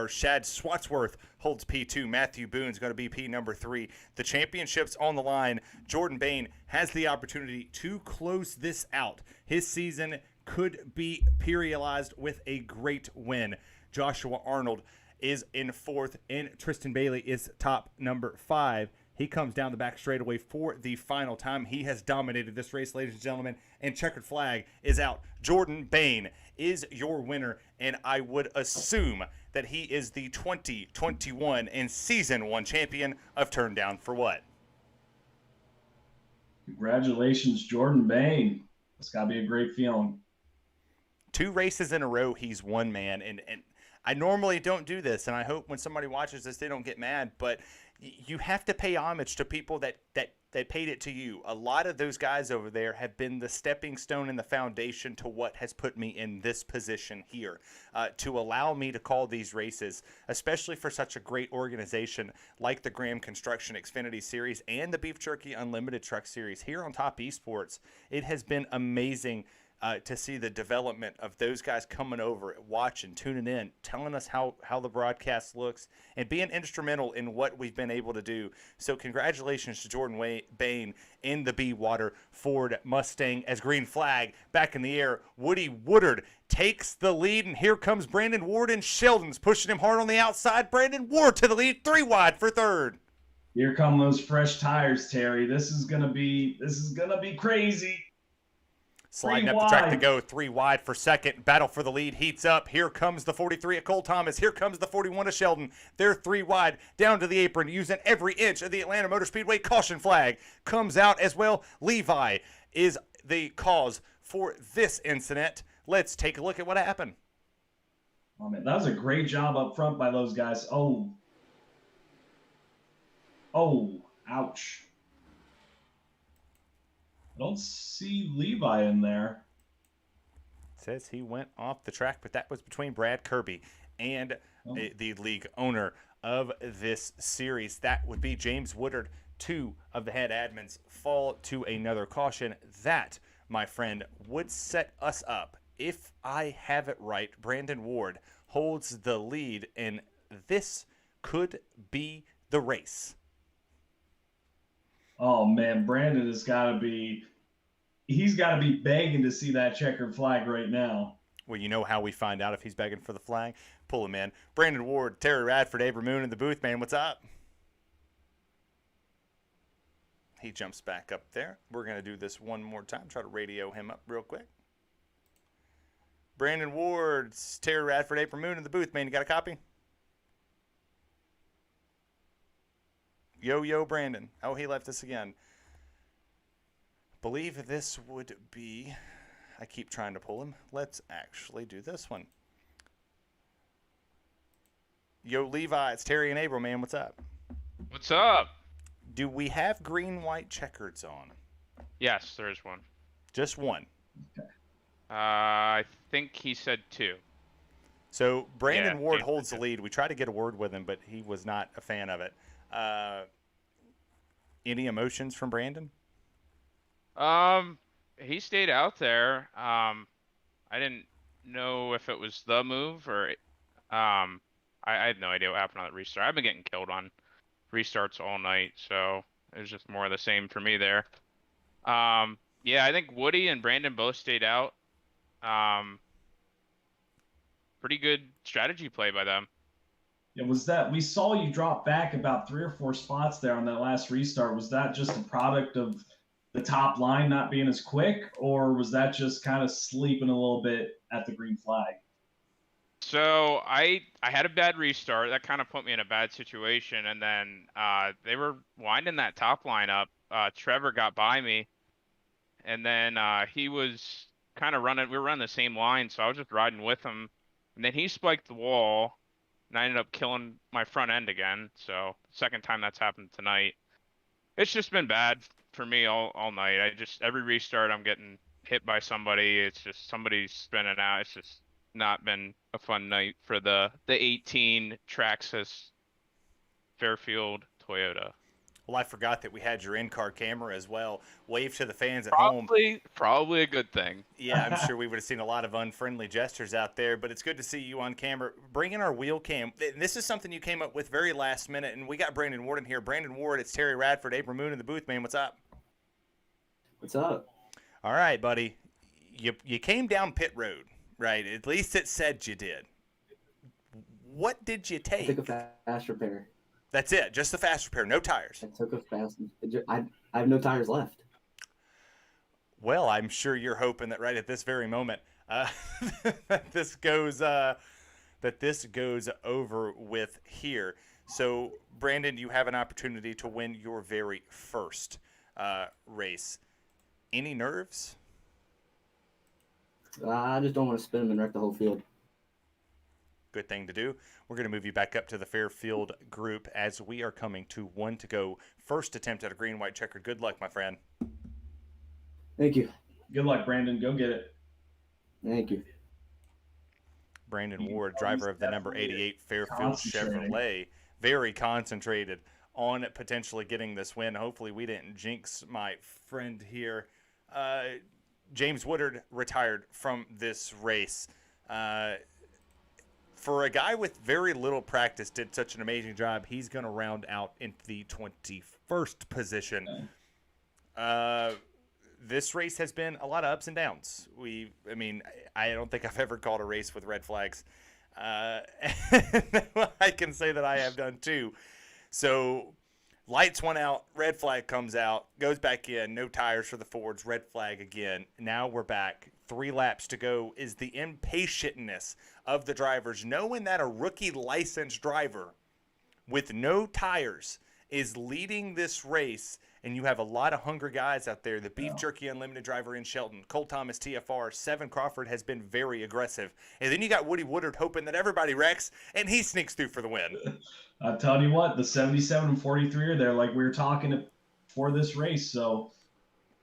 N: Shad Swatsworth holds P2. Matthew Boone's going to be P number 3. The championship's on the line. Jordan Bain has the opportunity to close this out. His season could be periodized with a great win. Joshua Arnold is in 4th, and Tristan Bailey is top number 5. He comes down the back straightaway for the final time. He has dominated this race, ladies and gentlemen, and checkered flag is out. Jordan Bain is your winner, and I would assume that he is the 2021 and Season 1 champion of Turn Down for What?
D: Congratulations, Jordan Bain. It's got to be a great feeling.
N: 2 races in a row he's won, man, and I normally don't do this, and I hope when somebody watches this they don't get mad, but you have to pay homage to people that paid it to you. A lot of those guys over there have been the stepping stone and the foundation to what has put me in this position here, to allow me to call these races, especially for such a great organization like the Graham Construction Xfinity Series and the Beef Jerky Unlimited Truck Series here on Top Esports. It has been amazing to see the development of those guys coming over, watching, tuning in, telling us how the broadcast looks, and being instrumental in what we've been able to do. So congratulations to Jordan Bain in the B Water Ford Mustang as green flag back in the air. Woody Woodard takes the lead, and here comes Brandon Ward, and Sheldon's pushing him hard on the outside. Brandon Ward to the lead, 3 wide for 3rd.
D: Here come those fresh tires, Terry. This is gonna be crazy.
N: Sliding up the track to go, 3 wide for 2nd. Battle for the lead heats up. Here comes the 43 at Cole Thomas. Here comes the 41 of Sheldon. They're 3 wide down to the apron, using every inch of the Atlanta Motor Speedway. Caution flag comes out as well. Levi is the cause for this incident. Let's take a look at what happened.
D: Oh, man, that was a great job up front by those guys. Oh, ouch. I don't see Levi in there.
N: Says he went off the track, but that was between Brad Kirby and the league owner of this series. That would be James Woodard. 2 of the head admins fall to another caution. That, my friend, would set us up. If I have it right, Brandon Ward holds the lead, and this could be the race.
D: Oh man, Brandon he's got to be begging to see that checkered flag right now.
N: Well, you know how we find out if he's begging for the flag? Pull him in. Brandon Ward, Terry Radford, Abram Moon in the booth, man. What's up? He jumps back up there. We're going to do this one more time. Try to radio him up real quick. Brandon Ward, Terry Radford, Abram Moon in the booth, man. You got a copy? Yo, Brandon. Oh, he left us again. Believe this would be... I keep trying to pull him. Let's actually do this one. Yo, Levi, it's Terry and Abram, man. What's up?
O: What's up?
N: Do we have green-white checkers on?
O: Yes, there is one.
N: Just one?
O: I think he said 2.
N: So Brandon Ward holds the lead. We tried to get a word with him, but he was not a fan of it. Any emotions from Brandon?
O: He stayed out there. I didn't know if it was the move or I had no idea what happened on that restart. I've been getting killed on restarts all night, so it was just more of the same for me there. Yeah, I think Woody and Brandon both stayed out. Pretty good strategy play by them.
D: Yeah, was that we saw you drop back about 3 or 4 spots there on that last restart? Was that just a product of the top line not being as quick, or was that just kind of sleeping a little bit at the green flag?
O: So I had a bad restart that kind of put me in a bad situation, and then they were winding that top line up. Trevor got by me, and then he was kind of running. We were running the same line, so I was just riding with him, and then he spiked the wall, and I ended up killing my front end again. So second time that's happened tonight. It's just been bad for me all night. Every restart I'm getting hit by somebody. It's just somebody's spinning out. It's just not been a fun night for the 18 Traxxas Fairfield Toyota.
C: Well, I forgot that we had your in-car camera as well. Wave to the fans at home.
O: Probably a good thing.
C: Yeah, I'm sure we would have seen a lot of unfriendly gestures out there, but it's good to see you on camera. Bring in our wheel cam. This is something you came up with very last minute, and we got Brandon Ward in here. Brandon Ward, it's Terry Radford, April Moon in the booth, man. What's up?
P: What's up?
C: All right, buddy. You came down pit road, right? At least it said you did. What did you take?
P: I took a fast repair.
C: That's it, just the fast repair, no tires.
P: I took a fast. I have no tires left.
C: Well, I'm sure you're hoping that right at this very moment that this goes over with here. So, Brandon, you have an opportunity to win your very first race. Any nerves?
P: I just don't want to spin them and wreck the whole field.
C: Good thing to do. We're going to move you back up to the Fairfield group as we are coming to one to go. First attempt at a green-white checker. Good luck, my friend.
P: Thank you.
D: Good luck, Brandon. Go get it.
P: Thank you.
C: Brandon Ward, driver of the number 88 Fairfield Chevrolet, very concentrated on potentially getting this win. Hopefully we didn't jinx my friend here. James Woodard retired from this race. For a guy with very little practice, did such an amazing job. He's going to round out in the 21st position. This race has been a lot of ups and downs. I don't think I've ever called a race with red flags. I can say that I have done too. So lights went out, red flag comes out, goes back in, no tires for the Fords, red flag again. Now we're back. 3 laps to go. Is the impatientness of the drivers, knowing that a rookie licensed driver with no tires is leading this race, and you have a lot of hungry guys out there. The Beef Jerky Unlimited driver in Shelton, Cole Thomas TFR, Seven Crawford has been very aggressive. And then you got Woody Woodard hoping that everybody wrecks, and he sneaks through for the win.
D: I'm telling you what, the 77 and 43 are there like we were talking for this race, so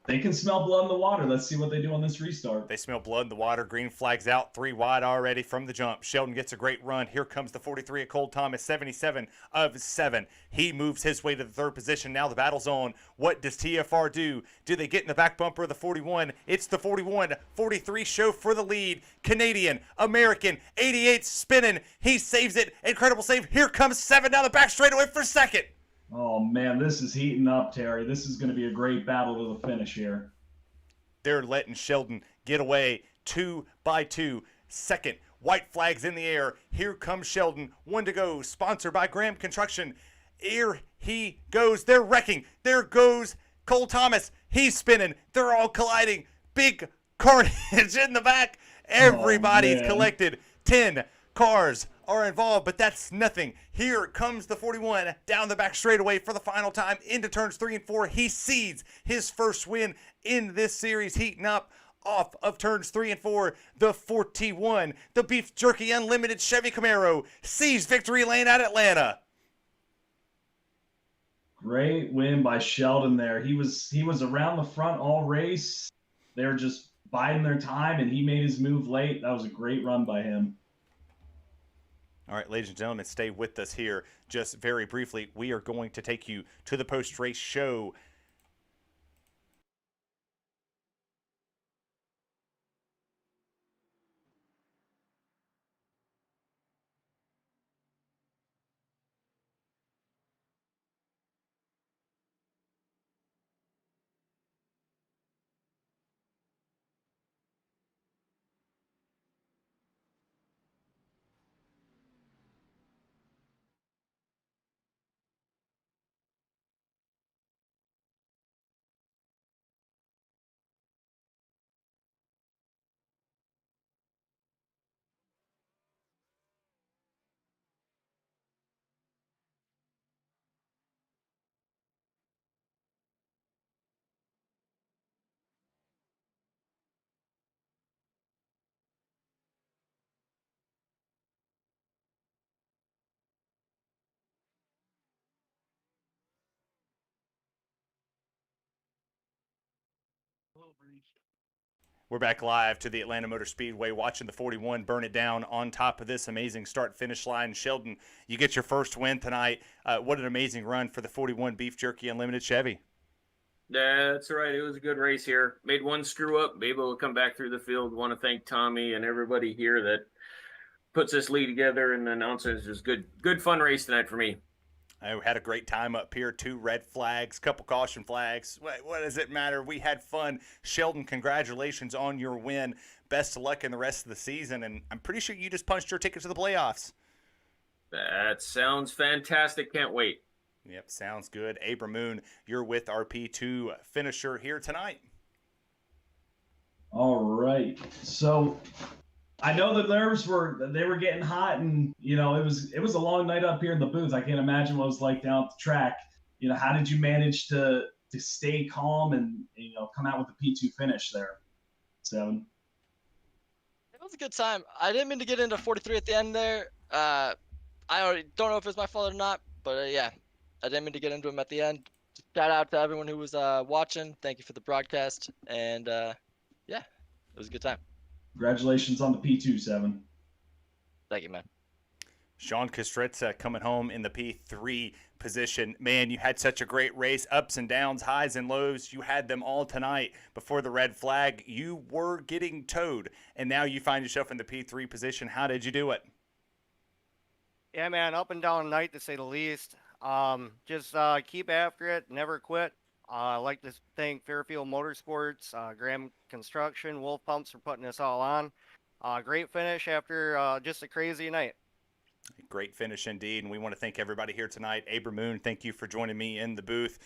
D: they can smell blood in the water. Let's see what they do on this restart.
C: They smell blood in the water. Green flags out, 3 wide already from the jump. Sheldon gets a great run. Here comes the 43 of Cole Thomas, 77 of 7. He moves his way to the 3rd position. Now the battle's on. What does TFR do? Do they get in the back bumper of the 41? It's the 41, 43 show for the lead. Canadian, American, 88 spinning. He saves it. Incredible save. Here comes 7 down the back straightaway for 2nd.
D: Oh, man, this is heating up, Terry. This is going to be a great battle to the finish here.
C: They're letting Sheldon get away 2 by 2. 2nd, white flags in the air. Here comes Sheldon. 1 to go. Sponsored by Graham Construction. Here he goes. They're wrecking. There goes Cole Thomas. He's spinning. They're all colliding. Big carnage in the back. Everybody's collected. 10 cars are involved, but that's nothing. Here comes the 41 down the back straightaway for the final time into turns 3 and 4. He seeds his first win in this series, heating up off of turns 3 and 4. The 41, the Beef Jerky Unlimited Chevy Camaro, sees victory lane at Atlanta.
D: Great win by Sheldon there. He was around the front all race. They were just biding their time, and he made his move late. That was a great run by him.
C: All right, ladies and gentlemen, stay with us here. Just very briefly, we are going to take you to the post-race show.
N: We're back live to the Atlanta Motor Speedway, watching the 41 burn it down on top of this amazing start-finish line. Sheldon, you get your first win tonight. What an amazing run for the 41 Beef Jerky Unlimited Chevy.
Q: Yeah, that's right. It was a good race here. Made one screw up, be able to come back through the field. Want to thank Tommy and everybody here that puts this lead together and announces. It was good fun race tonight for me.
N: I had a great time up here. 2 red flags, couple caution flags. What does it matter? We had fun. Sheldon, congratulations on your win. Best of luck in the rest of the season. And I'm pretty sure you just punched your ticket to the playoffs.
Q: That sounds fantastic. Can't wait.
N: Yep, sounds good. Abram Moon, you're with our P2 finisher here tonight.
D: All right. So I know the nerves were getting hot, and it was a long night up here in the booth. I can't imagine what it was like down at the track. How did you manage to stay calm and come out with the P2 finish there, 7?
M: It was a good time. I didn't mean to get into 43 at the end there. I already don't know if it's my fault or not, but yeah, I didn't mean to get into him at the end. Shout out to everyone who was watching. Thank you for the broadcast, and yeah, it was a good time.
D: Congratulations on the P2, 7.
M: Thank you, man.
N: Sean Kostritza coming home in the P3 position. Man, you had such a great race, ups and downs, highs and lows. You had them all tonight. Before the red flag, you were getting towed, and now you find yourself in the P3 position. How did you do it?
R: Yeah, man, up and down night to say the least. Just keep after it, never quit. I'd like to thank Fairfield Motorsports, Graham Construction, Wolf Pumps for putting this all on. Great finish after just a crazy night.
N: Great finish indeed, and we want to thank everybody here tonight. Abram Moon, thank you for joining me in the booth.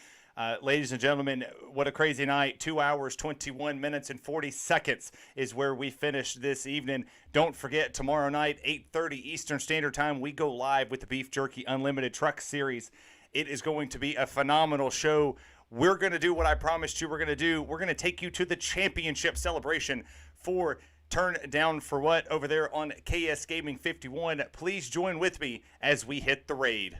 N: Ladies and gentlemen, what a crazy night. 2 hours, 21 minutes, and 40 seconds is where we finished this evening. Don't forget, tomorrow night, 8:30 Eastern Standard Time, we go live with the Beef Jerky Unlimited Truck Series. It is going to be a phenomenal show. We're going to do what I promised you we're going to do. We're going to take you to the championship celebration for Turn Down for What over there on KS Gaming 51. Please join with me as we hit the raid.